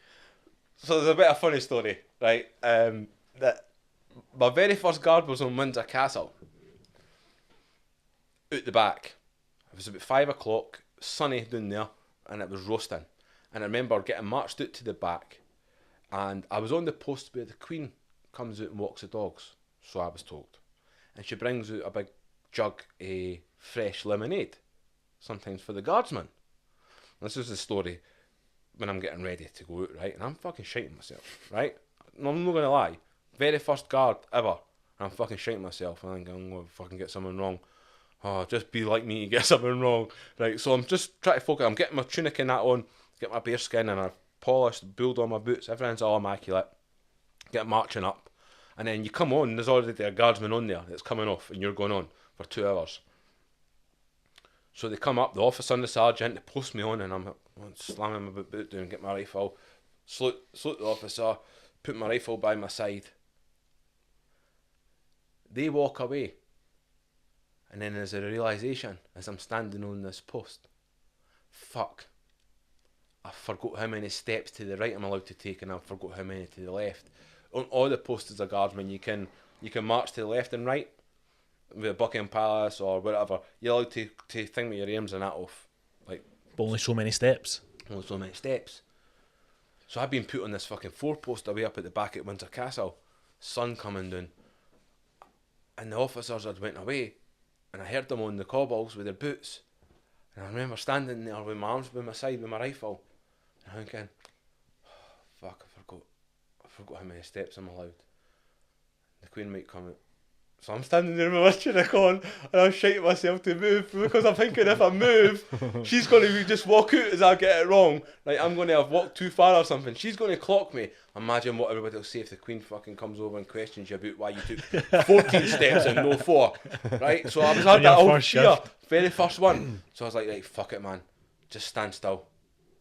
So there's a bit of a funny story, right? That my very first guard was on Windsor Castle. Out the back. It was about 5 o'clock, sunny down there, and it was roasting. And I remember getting marched out to the back, and I was on the post where the Queen comes out and walks the dogs, so I was told. And she brings out a big jug of fresh lemonade, sometimes for the guardsmen. This is the story when I'm getting ready to go out, right? And I'm fucking shiting myself, right? No, I'm not going to lie. Very first guard ever. And I'm fucking shiting myself. And I'm going, I'm going to fucking get something wrong. Oh, just be like me, get something wrong. Right, so I'm just trying to focus. I'm getting my tunic and that on, get my bearskin and I've polished, build on my boots. Everything's all immaculate. Get marching up. And then you come on, there's already a guardsman on there that's coming off and you're going on for 2 hours. So they come up, the officer and the sergeant, they post me on and I'm slamming my boot down, get my rifle, salute the officer, put my rifle by my side. They walk away. And then there's a realisation as I'm standing on this post. Fuck. I forgot how many steps to the right I'm allowed to take and I forgot how many to the left. On all the posts as a guardsman, you can march to the left and right with Buckingham Palace or whatever. You're allowed to think with your aims and that off. Like, But only so many steps. only so many steps. So I've been put on this fucking 4-post away up at the back at Windsor Castle. Sun coming down. And the officers had went away. And I heard them on the cobbles with their boots. And I remember standing there with my arms by my side with my rifle. And I'm thinking, oh, fuck, I forgot how many steps I'm allowed. The Queen might come out. So I'm standing there with my tunic on and I'm shaking myself to move because I'm thinking if I move, she's going to just walk out as I get it wrong. Like I'm going to have walked too far or something. She's going to clock me. Imagine what everybody will say if the Queen fucking comes over and questions you about why you took 14 steps and no 4. Right? So I was had that whole fear. Very first one. So I was like, right, fuck it, man. Just stand still.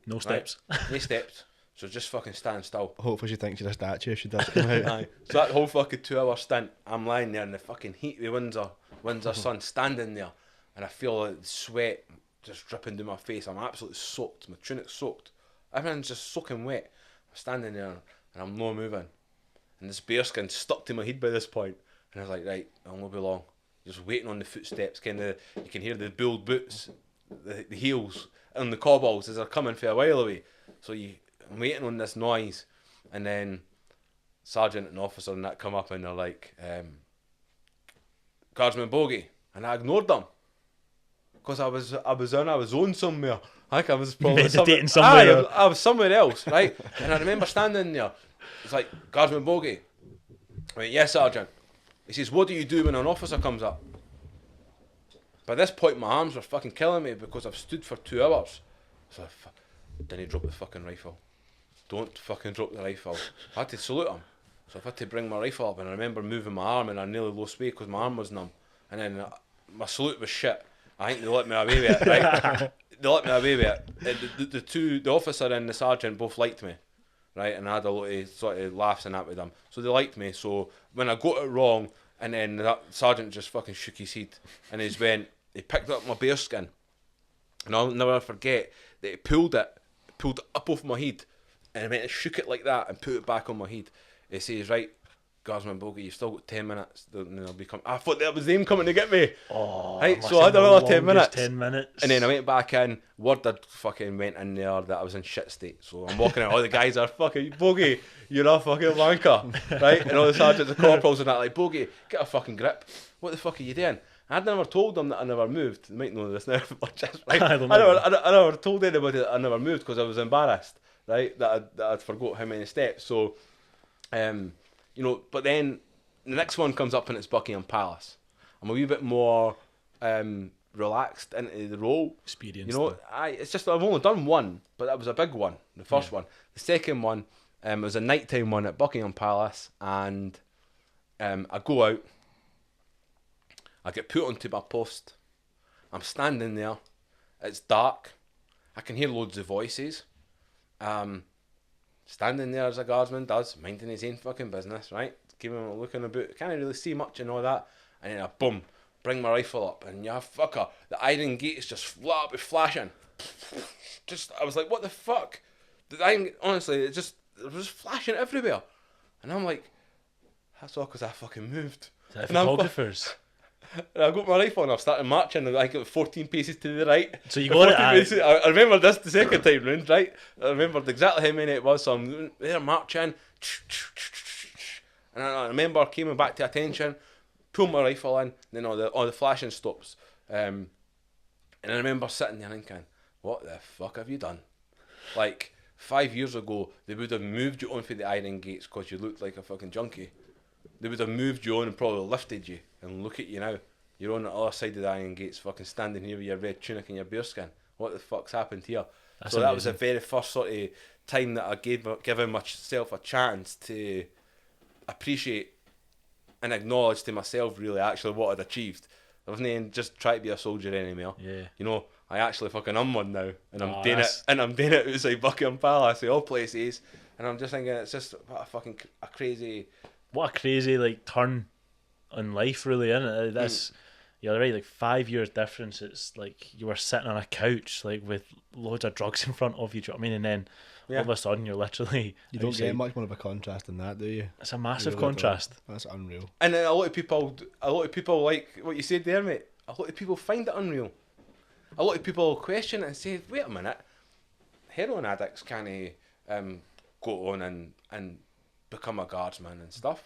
No steps. Right? No steps. So just fucking stand still. Hopefully she thinks you're a statue if she does come out. Aye. So that whole fucking 2-hour stint, I'm lying there in the fucking heat of Windsor sun, standing there, and I feel like sweat just dripping down my face. I'm absolutely soaked. My tunic's soaked. Everything's just soaking wet. I'm standing there and I'm not moving. And this bearskin stuck to my head by this point. And I was like, right, I'll not be long. Just waiting on the footsteps. You can hear the build boots, the heels on the cobbles as they're coming for a while away. So I'm waiting on this noise, and then sergeant and officer and that come up and they're like, Guardsman Boggie, and I ignored them because I was on somewhere. I think I was probably meditating somewhere. I was somewhere else, right? And I remember standing there. It's like, Guardsman Boggie. I went, yes, sergeant. He says, what do you do when an officer comes up? By this point, my arms were fucking killing me because I've stood for 2 hours. So didn't drop the fucking rifle. Don't fucking drop the rifle. I had to salute him. So I had to bring my rifle up, and I remember moving my arm and I nearly lost weight because my arm was numb. And then my salute was shit. I think they let me away with it, right? They let me away with it. The officer and the sergeant both liked me, right? And I had a lot of sort of laughs and that with them. So they liked me. So when I got it wrong, and then that sergeant just fucking shook his head, and he picked up my bearskin, and I'll never forget that he pulled it up off my head, and I went and shook it like that and put it back on my head. he says, right, Guardsman Boggie, you've still got 10 minutes. Then they'll be coming. I thought that was them coming to get me. Oh, Right, must so I have had been another the 10 minutes. 10 minutes. And then I went back in. Word had fucking went in there that I was in shit state. So I'm walking out. All the guys are fucking, Boggie, you're a fucking wanker. Right? And all the sergeants and corporals and that, like, Boggie, get a fucking grip. What the fuck are you doing? I'd never told them that I never moved. They might know this now. But just, right? I never told anybody that I never moved because I was embarrassed, right? That I'd forgot how many steps. So, you know, but then the next one comes up and it's Buckingham Palace. I'm a wee bit more relaxed into the role. Experience. You know, it's just I've only done one, but that was a big one. The first one. The second one was a nighttime one at Buckingham Palace, and I go out. I get put onto my post. I'm standing there. It's dark. I can hear loads of voices. Standing there as a guardsman does, minding his own fucking business, right? Giving him a look in the boot. Can't really see much and all that. And then I boom, bring my rifle up, and yeah, fucker, the iron gate is just flat with flashing. Just, I was like, what the fuck? The iron, honestly, it was just flashing everywhere. And I'm like, that's all because I fucking moved. Is that photographers? And I got my rifle and I started marching, and I got 14 paces to the right. So you got it. I remember this the second time round, right? I remembered exactly how many it was, so I'm there marching. And I remember coming back to attention, pulled my rifle in, then all the flashing stops. And I remember sitting there thinking, what the fuck have you done? Like, 5 years ago, they would have moved you on for the iron gates because you looked like a fucking junkie. They would have moved you on and probably lifted you. And look at you now. You're on the other side of the iron gates, fucking standing here with your red tunic and your bearskin. What the fuck's happened here? That's so amazing. that was the very first sort of time that I given myself a chance to appreciate and acknowledge to myself really actually what I'd achieved. I wasn't just trying to be a soldier anymore. Yeah. You know, I actually fucking am one now, and I'm doing it, and I'm doing it outside Buckingham Palace, of all places, and I'm just thinking it's just what a crazy like turn on life, really, isn't it? That's you're right. Like 5 years difference. It's like you were sitting on a couch, like with loads of drugs in front of you. Do you know what I mean? And then all of a sudden you're literally you don't get much more of a contrast than that, do you? It's a massive You really contrast. don't. That's unreal. And a lot of people like what you said there, mate. A lot of people find it unreal. A lot of people question it and say, "Wait a minute, heroin addicts can't go on and become a guardsman and stuff.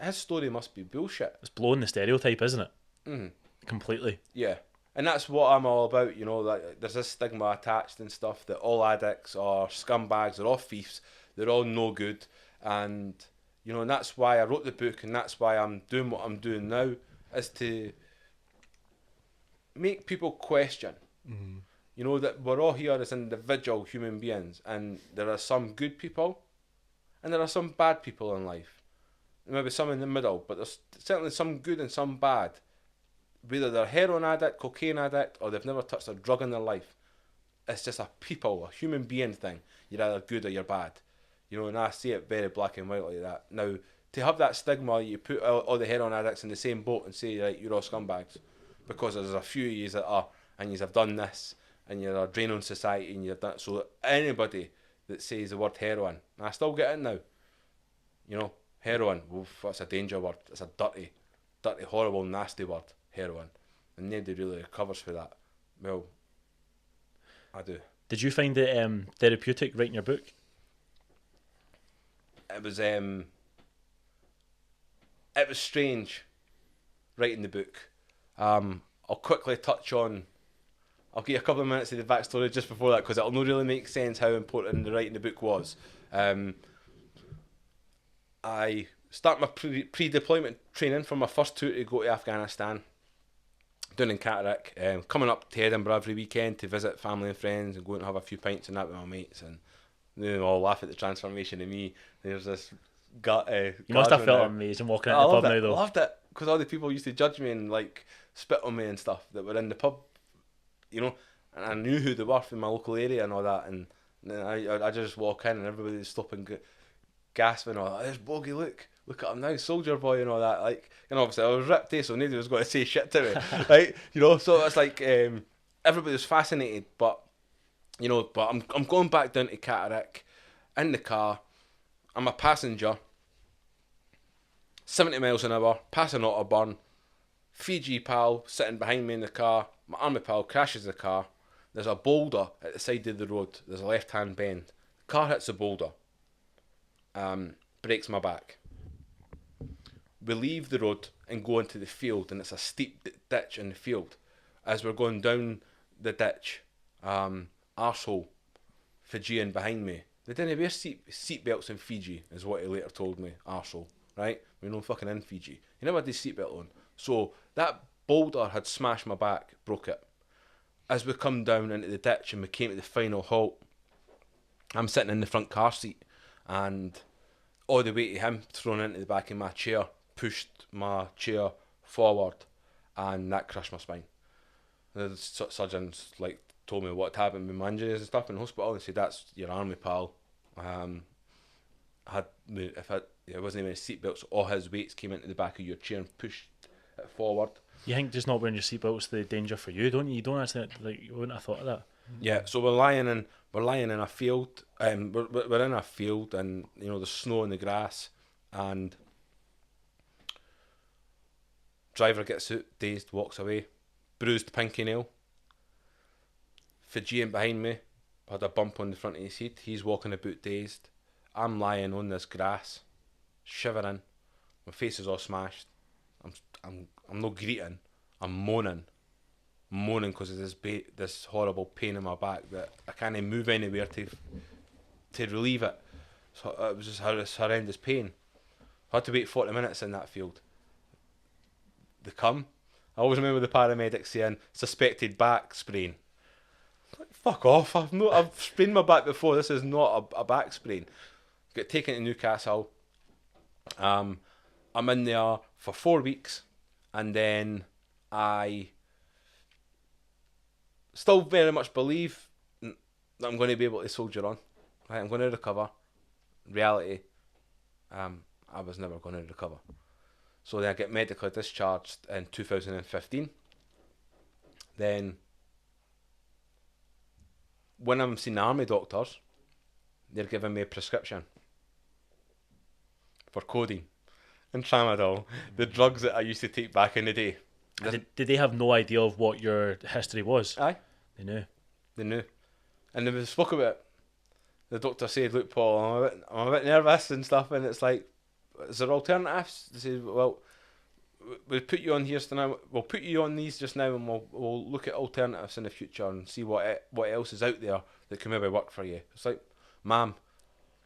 His story must be bullshit." It's blowing the stereotype, isn't it? Mm. Completely. Yeah, and that's what I'm all about. You know, like there's this stigma attached and stuff that all addicts are scumbags, they're all thieves, they're all no good, and you know, and that's why I wrote the book, and that's why I'm doing what I'm doing now, is to make people question. Mm-hmm. You know, that we're all here as individual human beings, and there are some good people and there are some bad people in life. Maybe some in the middle, but there's certainly some good and some bad. Whether they're a heroin addict, cocaine addict, or they've never touched a drug in their life. It's just a human being thing. You're either good or you're bad. You know, and I see it very black and white like that. Now, to have that stigma, you put all the heroin addicts in the same boat and say, right, you're all scumbags. Because there's a few of you that are, and you have done this, and you're a drain on society, and you've done. So anybody that says the word heroin, and I still get it now. You know, heroin, oof, that's a danger word. It's a dirty, horrible, nasty word, heroin. And nobody really recovers for that. Well, I do. Did you find it therapeutic writing your book? It was strange writing the book. I'll quickly touch on. I'll give you a couple of minutes of the backstory just before that, because it'll not really make sense how important the writing the book was. I start my pre-deployment training for my first tour to go to Afghanistan, down in Catterick, coming up to Edinburgh every weekend to visit family and friends and go and have a few pints and that with my mates, and they all laugh at the transformation of me. There's this you must have felt amazing walking into the pub now, though. I loved it, because all the people used to judge me and like spit on me and stuff that were in the pub, you know, and I knew who they were from my local area and all that, and then I just walk in and everybody would stop and gasping, "Oh, there's Boggie, look at him now, soldier boy," and all that. Like, and obviously I was ripped, so nobody was going to say shit to me, right? You know, so it's like everybody was fascinated, but you know, I'm going back down to Catterick in the car. I'm a passenger, 70 miles an hour, passing Autobahn, Fiji pal sitting behind me in the car, my army pal crashes the car, there's a boulder at the side of the road, there's a left hand bend, the car hits the boulder, breaks my back. We leave the road and go into the field, and it's a steep ditch in the field. As we're going down the ditch, arsehole Fijian behind me. They didn't wear seat belts in Fiji, is what he later told me, arsehole, right? We're no fucking in Fiji. He never had his seatbelt on. So that boulder had smashed my back, broke it. As we come down into the ditch and we came to the final halt, I'm sitting in the front car seat, and all the weight of him thrown into the back of my chair pushed my chair forward, and that crushed my spine. The surgeons told me what happened with my injuries and stuff in the hospital, and said that's your army pal. It wasn't even a seatbelt, so all his weights came into the back of your chair and pushed it forward. You think just not wearing your seatbelt's the danger for you, don't you? You don't actually you wouldn't have thought of that. Yeah, so we're lying in a field. We're in a field, and there's snow in the grass, and driver gets out, dazed, walks away, bruised pinky nail. Fijian behind me had a bump on the front of his head. He's walking about dazed. I'm lying on this grass, shivering. My face is all smashed. I'm not greeting. I'm moaning because of this horrible pain in my back that I can't move anywhere to relieve it. So it was just this horrendous pain. I had to wait 40 minutes in that field. They come. I always remember the paramedics saying suspected back sprain. Like, fuck off! I've sprained my back before. This is not a back sprain. Got taken to Newcastle. I'm in there for 4 weeks, and then I still very much believe that I'm going to be able to soldier on. Right, I'm going to recover. Reality, I was never going to recover. So then I get medically discharged in 2015. Then, when I'm seeing the army doctors, they're giving me a prescription for codeine and tramadol, the drugs that I used to take back in the day. Did they have no idea of what your history was? Aye. They knew. And we spoke about it. The doctor said, look, Paul, I'm a bit nervous and stuff, and it's like, is there alternatives? They said, well, we'll put you on here now. We'll put you on these just now, and we'll look at alternatives in the future and see what else is out there that can maybe work for you. It's like, ma'am,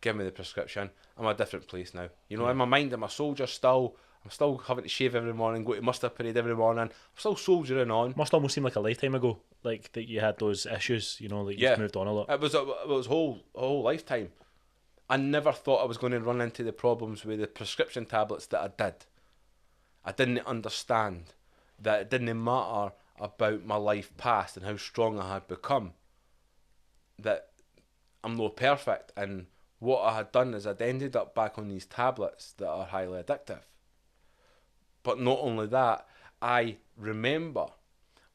give me the prescription. I'm a different place now. In my mind, I'm a soldier still. I'm still having to shave every morning, go to muster parade every morning. I'm still soldiering on. Must almost seem like a lifetime ago, like that you had those issues. You've moved on a lot. It was a whole lifetime. I never thought I was going to run into the problems with the prescription tablets that I did. I didn't understand that it didn't matter about my life past and how strong I had become. That I'm not perfect, and what I had done is I'd ended up back on these tablets that are highly addictive. But not only that, I remember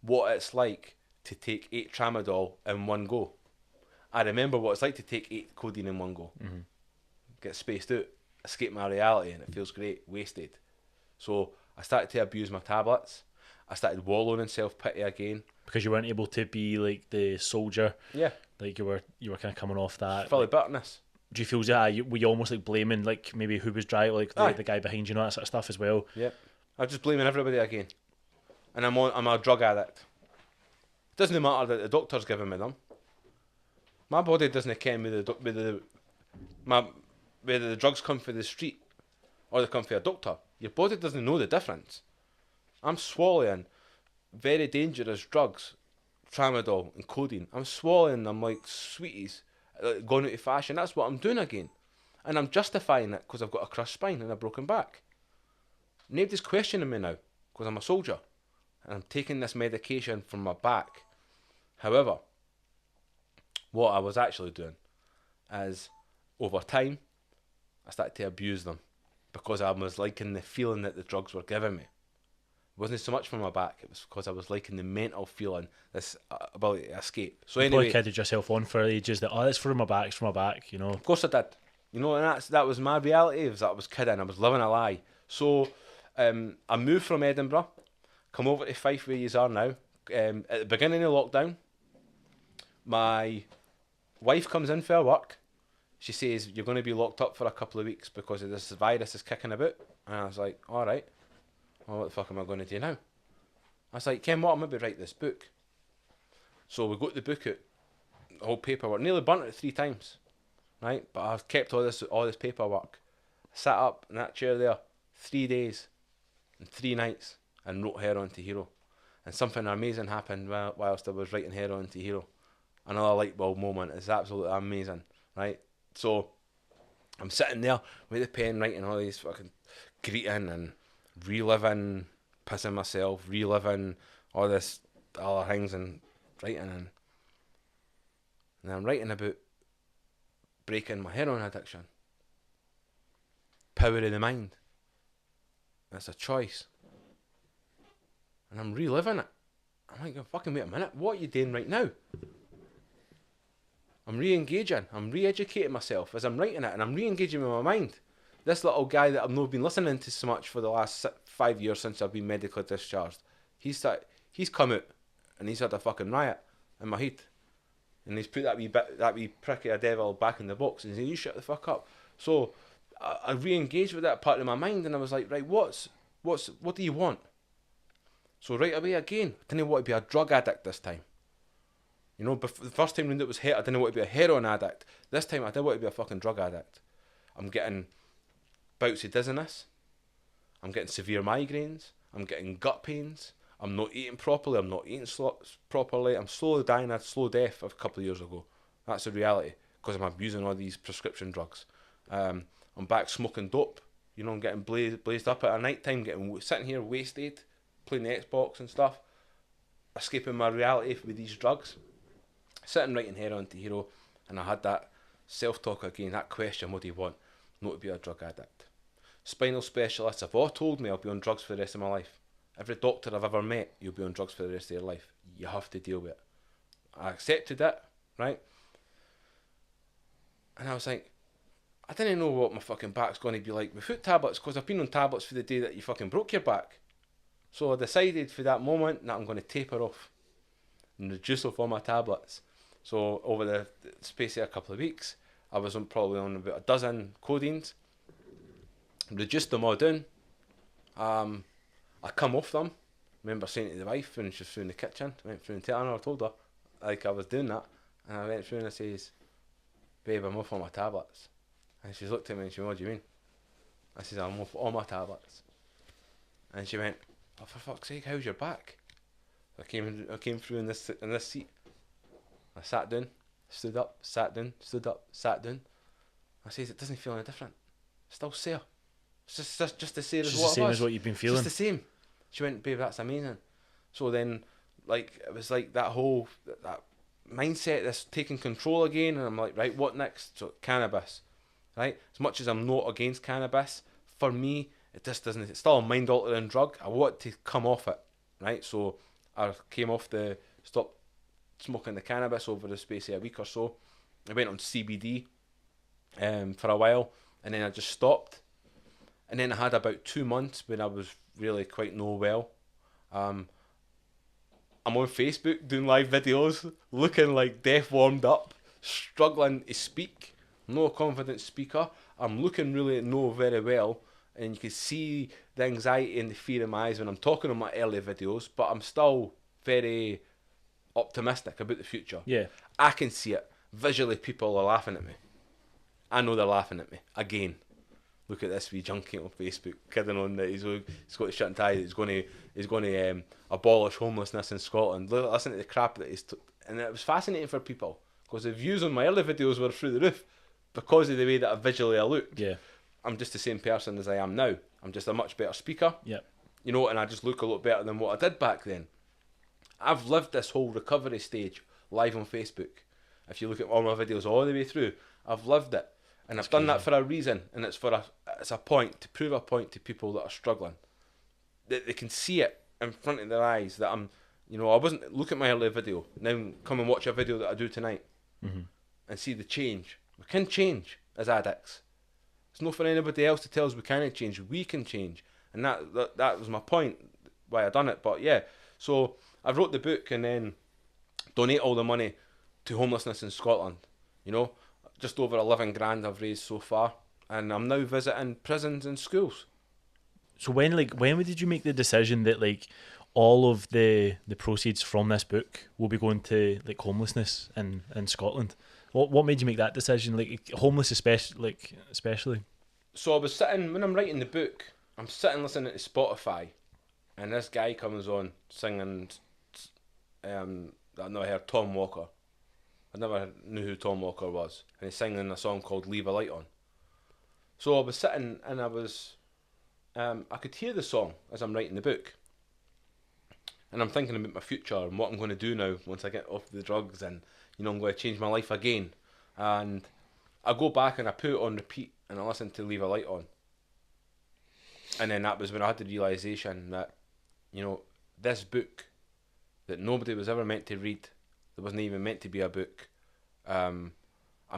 what it's like to take 8 tramadol in one go. I remember what it's like to take 8 codeine in one go. Mm-hmm. Get spaced out, escape my reality, and it feels great, wasted. So I started to abuse my tablets. I started wallowing in self-pity again. Because you weren't able to be like the soldier. Yeah. Like you were kind of coming off that. Full of bitterness. Do you feel that? Were you almost like blaming like maybe who was driving, like the guy behind you, that sort of stuff as well? Yep. I'm just blaming everybody again. And I'm a drug addict. It doesn't matter that the doctor's giving me them. My body doesn't care whether the drugs come from the street or they come from a doctor. Your body doesn't know the difference. I'm swallowing very dangerous drugs, tramadol and codeine. I'm swallowing them like sweeties, going out of fashion. That's what I'm doing again. And I'm justifying it because I've got a crushed spine and a broken back. Nobody's questioning me now because I'm a soldier and I'm taking this medication for my back. However, what I was actually doing is, over time, I started to abuse them because I was liking the feeling that the drugs were giving me. It wasn't so much for my back, it was because I was liking the mental feeling, this ability to escape. So anyway, you probably kidded yourself on for ages that, it's for my back, it's for my back, Of course I did. And that was my reality, was that I was kidding, I was living a lie. So I moved from Edinburgh, come over to Fife where you are now. At the beginning of lockdown, my wife comes in for work. She says, you're going to be locked up for a couple of weeks because of this virus is kicking about. And I was like, alright, well, what the fuck am I going to do now? I was like, Ken, what, I'm maybe write this book. So we got the book out, the whole paperwork, nearly burnt it 3 times, right? But I've kept all this paperwork. Sat up in that chair there 3 days and 3 nights and wrote Heroin to Hero. And something amazing happened whilst I was writing Heroin to Hero. Another light bulb moment. It's absolutely amazing, right? So I'm sitting there with the pen writing all these fucking greeting and reliving, pissing myself, reliving all this other things and writing and I'm writing about breaking my heroin addiction. Power of the mind. It's a choice. And I'm reliving it. I'm like, fucking wait a minute, what are you doing right now? I'm re-engaging, I'm re-educating myself as I'm writing it, and I'm re-engaging with my mind. This little guy that I've not been listening to so much for the last 5 years since I've been medically discharged, he's come out and he's had a fucking riot in my head, and he's put that wee prick of a devil back in the box and he's saying, you shut the fuck up. So I re-engaged with that part of my mind, and I was like, right, what do you want? So right away again, I didn't want to be a drug addict this time. You know, the first time when it was hit, I didn't want to be a heroin addict. This time I didn't want to be a fucking drug addict. I'm getting bouts of dizziness. I'm getting severe migraines. I'm getting gut pains. I'm not eating properly. I'm not eating properly. I'm slowly dying a slow death a couple of years ago. That's the reality, because I'm abusing all these prescription drugs. I'm back smoking dope. You know, I'm getting blazed up at night time, sitting here wasted, playing the Xbox and stuff, escaping my reality with these drugs. Sitting writing Heroin to Hero, and I had that self-talk again, that question, what do you want? Not to be a drug addict. Spinal specialists have all told me I'll be on drugs for the rest of my life. Every doctor I've ever met, you'll be on drugs for the rest of your life. You have to deal with it. I accepted it, right? And I was like, I didn't know what my fucking back's going to be like with foot tablets, because I've been on tablets for the day that you fucking broke your back. So I decided for that moment that I'm going to taper off and reduce off all my tablets. So over the space of a couple of weeks, I was probably on about a dozen codeines. Reduced them all down. I come off them. I remember saying to the wife when she was through in the kitchen, I went through and telling her, I told her like I was doing that, and I went through and I says, babe, I'm off all my tablets. And she looked at me and she went, what do you mean? I says, I'm off all my tablets. And she went, oh, for fuck's sake, how's your back? I came through in this seat. I sat down, stood up, sat down, stood up, sat down. I says, it doesn't feel any different. It's still sore. It's just the same as what it was. Just the same as what you've been feeling. Just the same. She went, babe, that's amazing. So then, like, it was like that whole that mindset that's taking control again, and I'm like, right, what next? So cannabis, right? As much as I'm not against cannabis, for me, it just doesn't. It's still a mind-altering drug. I want to come off it, right? So I came off stopped smoking the cannabis over the space of a week or so. I went on CBD for a while, and then I just stopped. And then I had about 2 months when I was really quite no well. I'm on Facebook doing live videos, looking like death warmed up, struggling to speak. I'm not a confident speaker. I'm looking really very well, and you can see the anxiety and the fear in my eyes when I'm talking on my early videos, but I'm still very optimistic about the future. Yeah. I can see it. Visually, people are laughing at me. I know they're laughing at me. Again. Look at this wee junkie on Facebook kidding on that he's got a shirt and tie. He's going to abolish homelessness in Scotland. Listen to the crap that and it was fascinating for people because the views on my early videos were through the roof because of the way that visually I looked. Yeah, I'm just the same person as I am now. I'm just a much better speaker. Yeah, you know, and I just look a lot better than what I did back then. I've lived this whole recovery stage live on Facebook. If you look at all my videos all the way through, I've lived it. And I've done that for a reason, and it's a point, to prove a point to people that are struggling. That they can see it in front of their eyes, that I wasn't, look at my earlier video, now come and watch a video that I do tonight, and see the change. We can change as addicts. It's not for anybody else to tell us we can't change. We can change, and that was my point why I done it. But yeah, so I wrote the book and then donate all the money to homelessness in Scotland. You know, just over 11 grand I've raised so far, and I'm now visiting prisons and schools. So when did you make the decision that like all of the proceeds from this book will be going to like homelessness in Scotland? What made you make that decision? Like homeless especially. So I was sitting, when I'm writing the book, I'm sitting listening to Spotify, and this guy comes on singing, I never heard Tom Walker. I never knew who Tom Walker was, and he's singing a song called Leave a Light On. So I was sitting and I was, I could hear the song as I'm writing the book, and I'm thinking about my future and what I'm going to do now once I get off the drugs, and you know I'm going to change my life again. And I go back and I put it on repeat and I listen to Leave a Light On. And then that was when I had the realisation that, you know, this book that nobody was ever meant to read, that wasn't even meant to be a book, I'm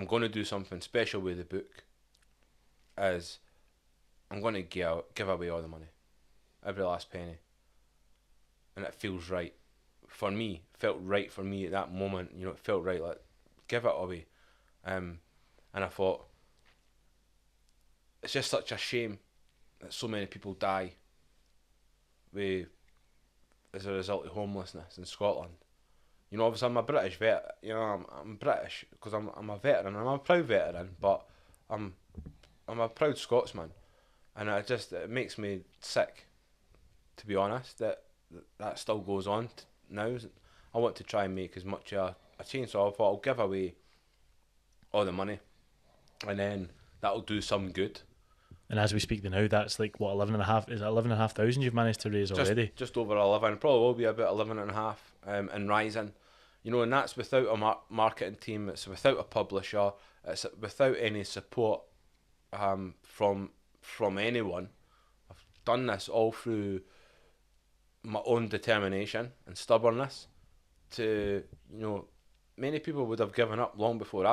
going to do something special with the book, as I'm going to give away all the money, every last penny. And it feels right for me, felt right for me at that moment, you know, it felt right, like, give it away. And I thought, it's just such a shame that so many people die as a result of homelessness in Scotland. You know, obviously I'm a British vet. You know, I'm British because I'm a veteran. I'm a proud veteran, but I'm a proud Scotsman, and it makes me sick, to be honest, that still goes on now. I want to try and make as much a change, so I thought I'll give away all the money, and then that'll do some good. And as we speak now, that's like what, 11,500 you've managed to raise already? Just over 11, probably will be about 11.5, and rising. You know, and that's without a marketing team, it's without a publisher, it's without any support from anyone. I've done this all through my own determination and stubbornness. You know, many people would have given up long before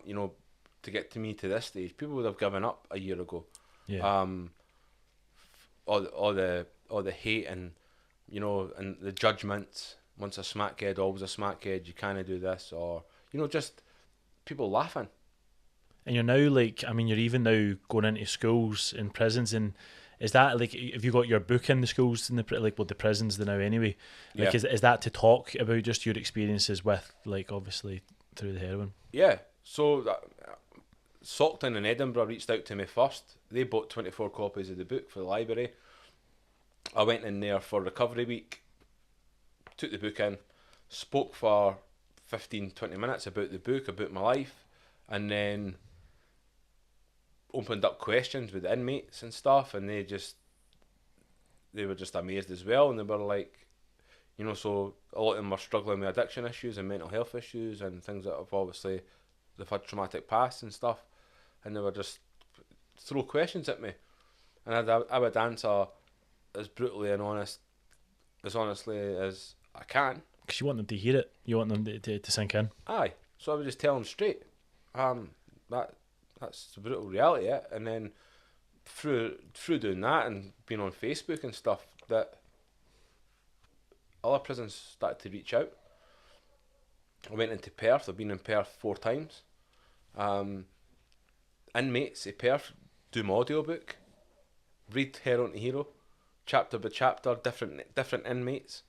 you know, to get to me to this stage. People would have given up a year ago. Yeah. All the hate and, you know, and the judgments. Once a smackhead, always a smackhead. You can't do this, or, you know, just people laughing. And you're now like, I mean, you're even now going into schools and prisons, and is that like, have you got your book in the schools and the prisons now anyway? Like, yeah. is that to talk about just your experiences with, like, obviously through the heroin? Yeah. So Saughton in Edinburgh reached out to me first. They bought 24 copies of the book for the library. I went in there for recovery week, took the book in, spoke for 15-20 minutes about the book, about my life, and then opened up questions with the inmates and stuff, and they were just amazed as well, and they were like, you know, so a lot of them were struggling with addiction issues and mental health issues and things that have obviously, they've had traumatic past and stuff, and they were just throw questions at me, and I would answer as brutally and honestly as I can. Because you want them to hear it, you want them to sink in. Aye, so I would just tell them straight. That's the brutal reality, and then through doing that and being on Facebook and stuff, that other prisons started to reach out. I went into Perth. I've been in Perth 4 times. Inmates at Perth do my audiobook, read Heroin to Hero, chapter by chapter. Different inmates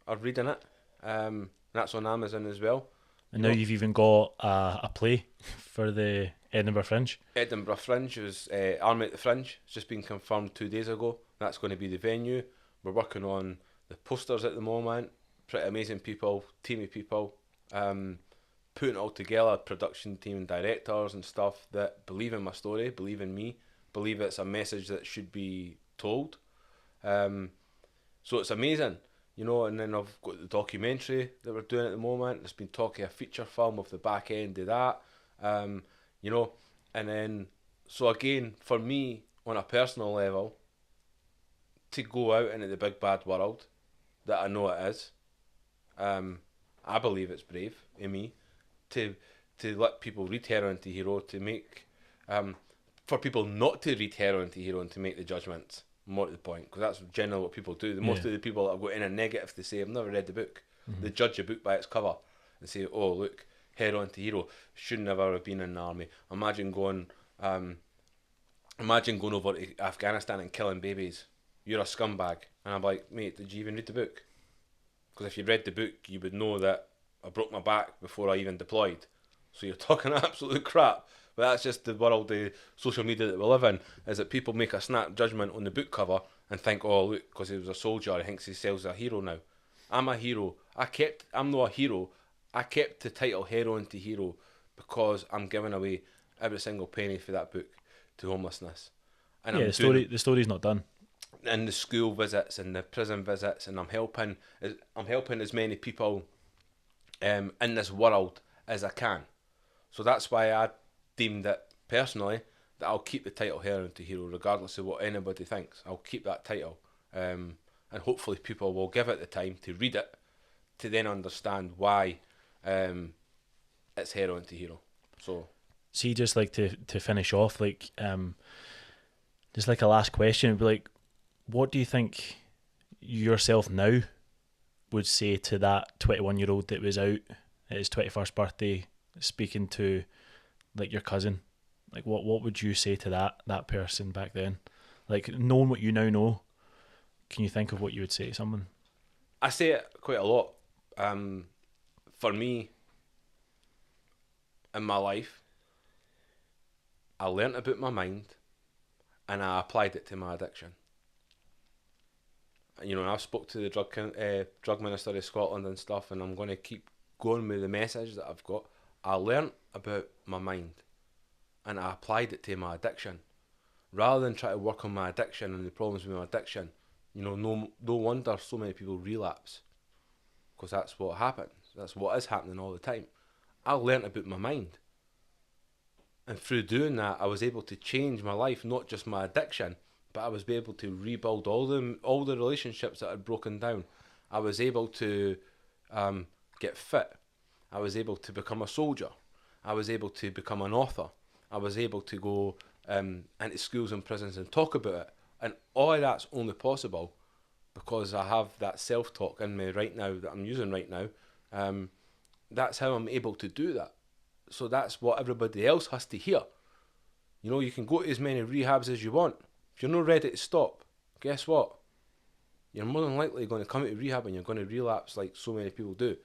are reading it. That's on Amazon as well. And now you've even got a play for the Edinburgh Fringe. Edinburgh Fringe was Army at the Fringe. It's just been confirmed 2 days ago. That's going to be the venue. We're working on the posters at the moment. Pretty amazing people, team of people, putting it all together. Production team and directors and stuff that believe in my story, believe in me, believe it's a message that should be told. So it's amazing. You know, and then I've got the documentary that we're doing at the moment. There's been talk of a feature film of the back end of that. You know, and then, so again, for me, on a personal level, to go out into the big bad world, that I know it is, I believe it's brave in me, to let people read Heroin to Hero, to make For people not to read Heroin to Hero and to make the judgments, more to the point, because that's generally what people do. Most of the people that have got in a negative, they say, I've never read the book. They judge a book by its cover and say, oh, look, Heroin to Hero, should never have been in the army. Imagine going over to Afghanistan and killing babies. You're a scumbag. And I'm like, mate, did you even read the book? Because if you read the book, you would know that I broke my back before I even deployed. So you're talking absolute crap. But that's just the world, the social media that we live in, is that people make a snap judgment on the book cover and think, oh, look, because he was a soldier, he thinks he sells a hero now. I'm a hero. I'm not a hero. I kept the title Heroin to Hero because I'm giving away every single penny for that book to homelessness. And yeah, the story's not done. And the school visits and the prison visits, and I'm helping as many people in this world as I can. So that's why I deemed it personally that I'll keep the title Heroin to Hero regardless of what anybody thinks. I'll keep that title, and hopefully people will give it the time to read it to then understand why it's Heroin to Hero. So see, just like to finish off, like just like a last question, it'd be like, what do you think yourself now would say to that 21-year-old that was out at his 21st birthday speaking to like your cousin? Like what would you say to that person back then? Like, knowing what you now know, can you think of what you would say to someone? I say it quite a lot. For me, in my life, I learnt about my mind and I applied it to my addiction. You know, I spoke to the drug minister of Scotland and stuff, and I'm going to keep going with the message that I've got. I learnt about my mind and I applied it to my addiction. Rather than try to work on my addiction and the problems with my addiction, you know, no wonder so many people relapse, because that's what happens. That's what is happening all the time. I learnt about my mind, and through doing that, I was able to change my life, not just my addiction, but I was able to rebuild all the relationships that had broken down. I was able to get fit. I was able to become a soldier. I was able to become an author. I was able to go into schools and prisons and talk about it. And all of that's only possible because I have that self-talk in me right now that I'm using right now. That's how I'm able to do that. So that's what everybody else has to hear. You know, you can go to as many rehabs as you want. If you're not ready to stop, guess what? You're more than likely going to come out of rehab and you're going to relapse like so many people do.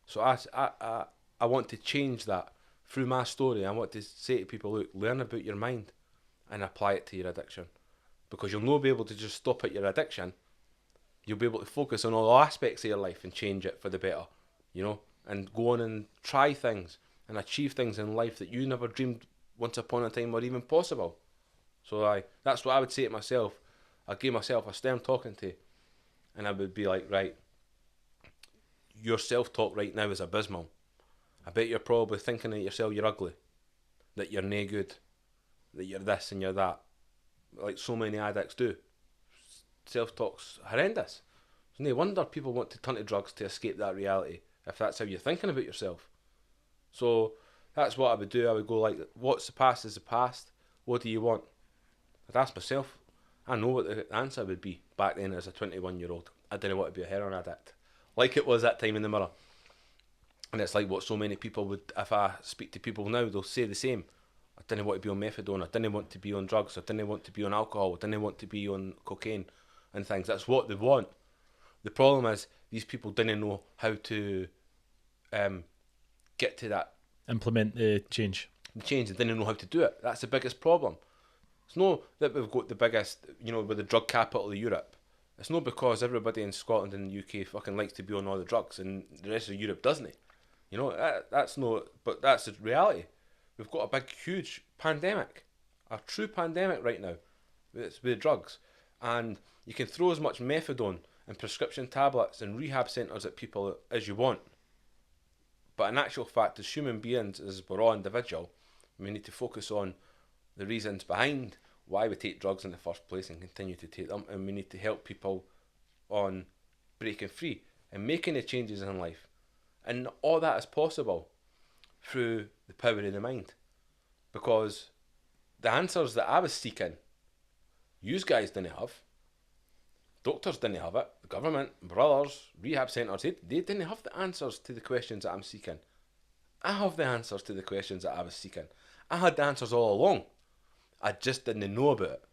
So I want to change that through my story. I want to say to people, look, learn about your mind and apply it to your addiction. Because you'll not be able to just stop at your addiction. You'll be able to focus on all aspects of your life and change it for the better, you know, and go on and try things and achieve things in life that you never dreamed once upon a time were even possible. So that's what I would say to myself. I gave myself a stern talking to, and I would be like, right, your self-talk right now is abysmal. I bet you're probably thinking of yourself you're ugly, that you're no good, that you're this and you're that, like so many addicts do. Self-talk's horrendous. It's no wonder people want to turn to drugs to escape that reality, if that's how you're thinking about yourself. So that's what I would do. I would go like, what's the past is the past. What do you want? I'd ask myself. I know what the answer would be back then as a 21-year-old. I didn't want to be a heroin addict, like it was that time in the mirror. And it's like what so many people would, if I speak to people now, they'll say the same. I didn't want to be on methadone, I didn't want to be on drugs, I didn't want to be on alcohol, I didn't want to be on cocaine and things. That's what they want. The problem is these people didn't know how to get to that. Implement the change. The change, they didn't know how to do it. That's the biggest problem. It's not that we've got the biggest, you know, with the drug capital of Europe. It's not because everybody in Scotland and the UK fucking likes to be on all the drugs and the rest of Europe doesn't. You know, that's not, but that's the reality. We've got a big, huge pandemic, a true pandemic right now. It's with drugs. And you can throw as much methadone and prescription tablets and rehab centres at people as you want. But in actual fact, as human beings, as we're all individual, we need to focus on the reasons behind why we take drugs in the first place and continue to take them, and we need to help people on breaking free and making the changes in life. And all that is possible through the power of the mind. because the answers that I was seeking, you guys didn't have. Doctors didn't have it. The government, brothers, rehab centres, they didn't have the answers to the questions that I'm seeking. I have the answers to the questions that I was seeking. I had the answers all along. I just didn't know about it.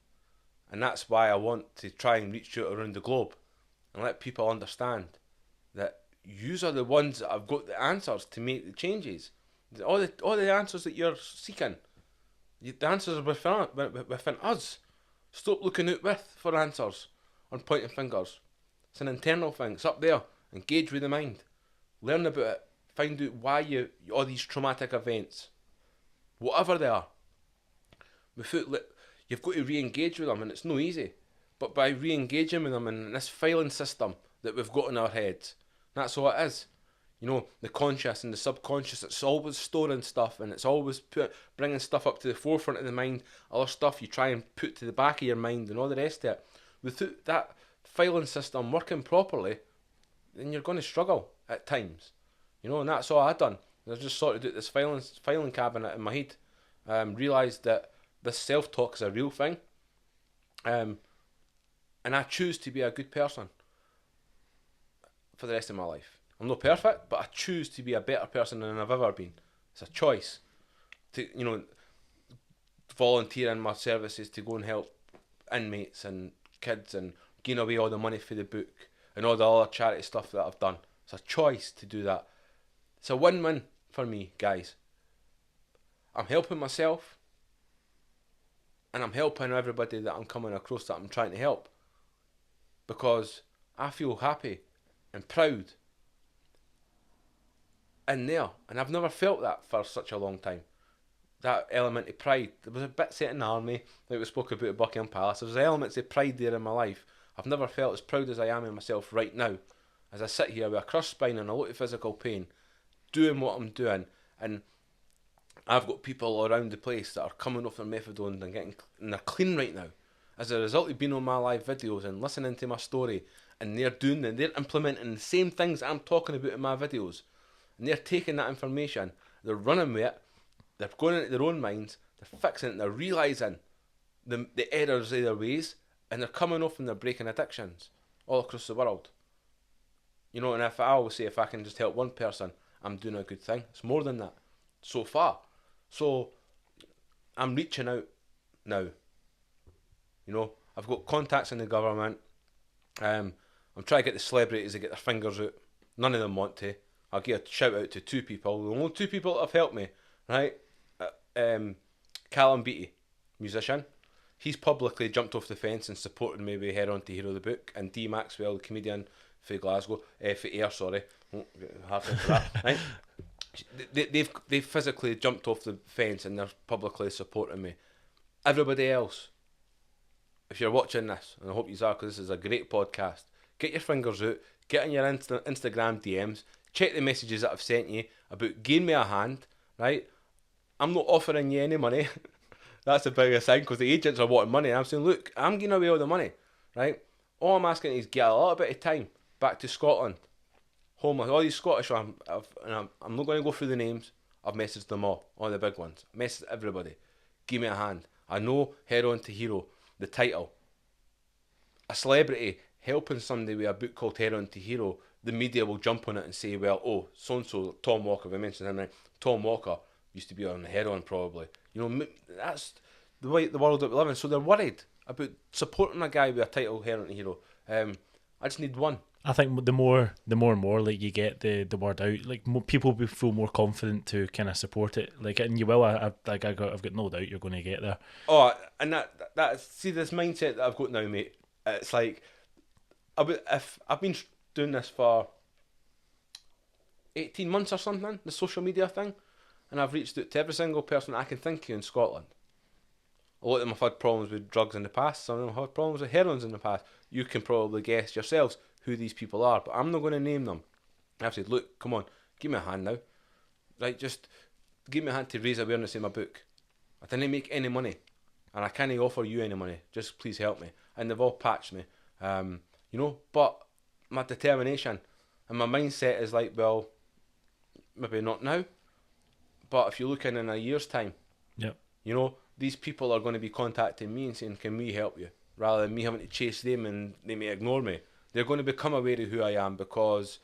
And that's why I want to try and reach out around the globe and let people understand that yous are the ones that have got the answers to make the changes. All the answers that you're seeking, the answers are within us. Stop looking out for answers and pointing fingers. It's an internal thing. It's up there. Engage with the mind. Learn about it. Find out why all these traumatic events, whatever they are, you've got to re-engage with them, and it's no easy. But by re-engaging with them in this filing system that we've got in our heads, that's all it is. You know, the conscious and the subconscious, it's always storing stuff, and it's always bringing stuff up to the forefront of the mind. Other stuff you try and put to the back of your mind and all the rest of it. Without that filing system working properly, then you're going to struggle at times. You know, and that's all I've done. I just sorted out this filing cabinet in my head. Realised that this self-talk is a real thing. And I choose to be a good person for the rest of my life. I'm not perfect, but I choose to be a better person than I've ever been. It's a choice to, you know, volunteer in my services to go and help inmates and kids and gain away all the money for the book and all the other charity stuff that I've done. It's a choice to do that. It's a win-win for me, guys. I'm helping myself, and I'm helping everybody that I'm coming across that I'm trying to help, because I feel happy and proud in there, and I've never felt that for such a long time. That element of pride, there was a bit set in the army, like we spoke about at Buckingham Palace, there was elements of pride there in my life. I've never felt as proud as I am in myself right now, as I sit here with a crushed spine and a lot of physical pain, doing what I'm doing, and I've got people around the place that are coming off their methadone and they're clean right now, as a result of being on my live videos and listening to my story, and they're implementing the same things I'm talking about in my videos, and they're taking that information, they're running with it, they're going into their own minds, they're fixing it, they're realising the errors of their ways, and they're coming off and they're breaking addictions all across the world. You know, and I always say, if I can just help one person, I'm doing a good thing. It's more than that so far. So I'm reaching out now. You know, I've got contacts in the government. I'm trying to get the celebrities to get their fingers out. None of them want to. I'll give a shout out to two people. The only two people that have helped me, right? Callum Beattie, musician. He's publicly jumped off the fence and supported me with Heroin to Hero the book, and D Maxwell, the comedian for Glasgow, for Ayr, sorry. Halfway for that, right? They've physically jumped off the fence and they're publicly supporting me. Everybody else, if you're watching this, and I hope you are, because this is a great podcast, get your fingers out, get in your Instagram DMs, check the messages that I've sent you about giving me a hand, right? I'm not offering you any money. That's the biggest thing, because the agents are wanting money. I'm saying, look, I'm giving away all the money, right? All I'm asking is get a little bit of time back to Scotland. Homeless, all these Scottish, I'm not going to go through the names. I've messaged them all the big ones. Messaged everybody. Give me a hand. I know Heroin to Hero, the title. A celebrity helping somebody with a book called Heroin to Hero, the media will jump on it and say, well, oh, so-and-so, Tom Walker, we mentioned him, right? Tom Walker used to be on heroin probably. You know, that's the way the world that we live in. So they're worried about supporting a guy with a title, Heroin to Hero. I just need one. I think the more and more like you get the word out, like people will feel more confident to kind of support it. Like, and you will. I've got no doubt you're going to get there. Oh, and that see this mindset that I've got now, mate. It's like if I've been doing this for 18 months or something, the social media thing, and I've reached out to every single person I can think of in Scotland. A lot of them have had problems with drugs in the past. Some of them have had problems with heroin in the past. You can probably guess yourselves who these people are, but I'm not going to name them. I've said, look, come on, give me a hand now. Right, just give me a hand to raise awareness in my book. I didn't make any money, and I can't offer you any money. Just please help me. And they've all patched me. You know, but my determination and my mindset is like, well, maybe not now, but if you're looking in a year's time, yep, You know, these people are going to be contacting me and saying, can we help you? Rather than me having to chase them and they may ignore me. They're going to become aware of who I am because...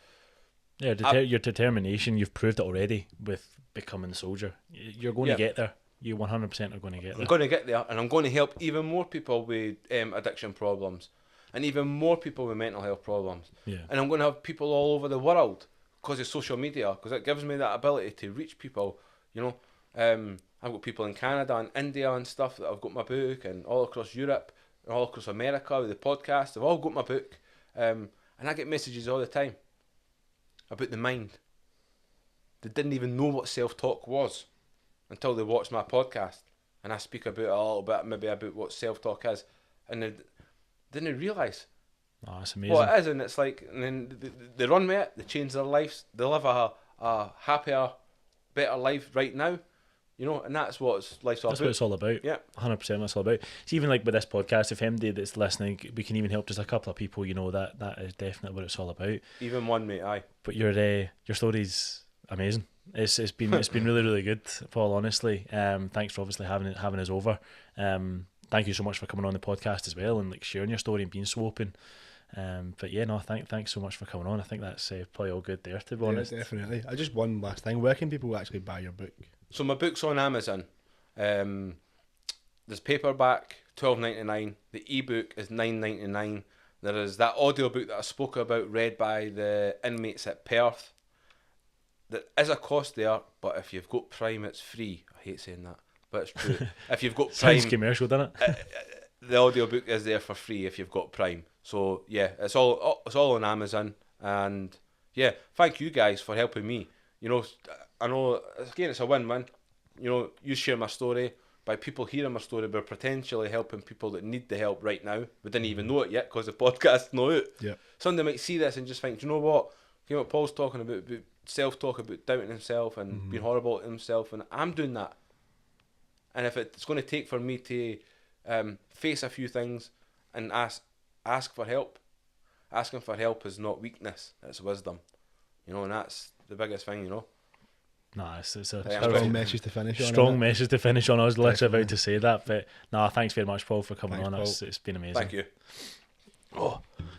Yeah, your determination, you've proved it already with becoming a soldier. You're going to get there. You 100% are going to get there. I'm going to get there, and I'm going to help even more people with addiction problems and even more people with mental health problems. Yeah. And I'm going to have people all over the world because of social media, because it gives me that ability to reach people, you know. I've got people in Canada and India and stuff that have got my book, and all across Europe, and all across America with the podcast. They've all got my book. And I get messages all the time about the mind. They didn't even know what self-talk was until they watched my podcast, and I speak about it a little bit, maybe about what self-talk is, and they didn't realise that's amazing. what it is. And it's like, and then they run with it, they change their lives, they live a happier, better life right now, you know, and that's what life's all That's about. what it's all about. Yeah, 100%. That's all about. It's even like with this podcast, if anybody that's listening, we can even help just a couple of people, you know, that is definitely what it's all about. even one, mate. Aye. But your story's amazing. It's been really, really good, Paul, honestly. Thanks for obviously having us over. Thank you so much for coming on the podcast as well and like sharing your story and being so open. But yeah, no, thanks so much for coming on. I think that's probably all good there, to be honest. Definitely. Just one last thing. Where can people actually buy your book? So my book's on Amazon. There's paperback, $12.99. The ebook is $9.99. There is that audiobook that I spoke about, read by the inmates at Perth. There is a cost there, but if you've got Prime, it's free. I hate saying that, but it's true. If you've got Prime, Sounds commercial, doesn't it? the audiobook is there for free if you've got Prime. So yeah, it's all on Amazon. And yeah, thank you guys for helping me. You know, I know again it's a win-win. You know, you share my story. By people hearing my story, we're potentially helping people that need the help right now. We didn't even know it yet because the podcast's not out. Yeah. Somebody might see this and just think, do you know what? You know what Paul's talking about self-talk, about doubting himself and being horrible to himself, and I'm doing that. And if it's going to take for me to face a few things and ask for help, asking for help is not weakness, it's wisdom. You know, and that's the biggest thing, you know. Nah, it's a Strong message to finish on. strong message to finish on. I was literally about to say that, but nah, thanks very much, Paul, for coming on. Paul. It's been amazing. Thank you.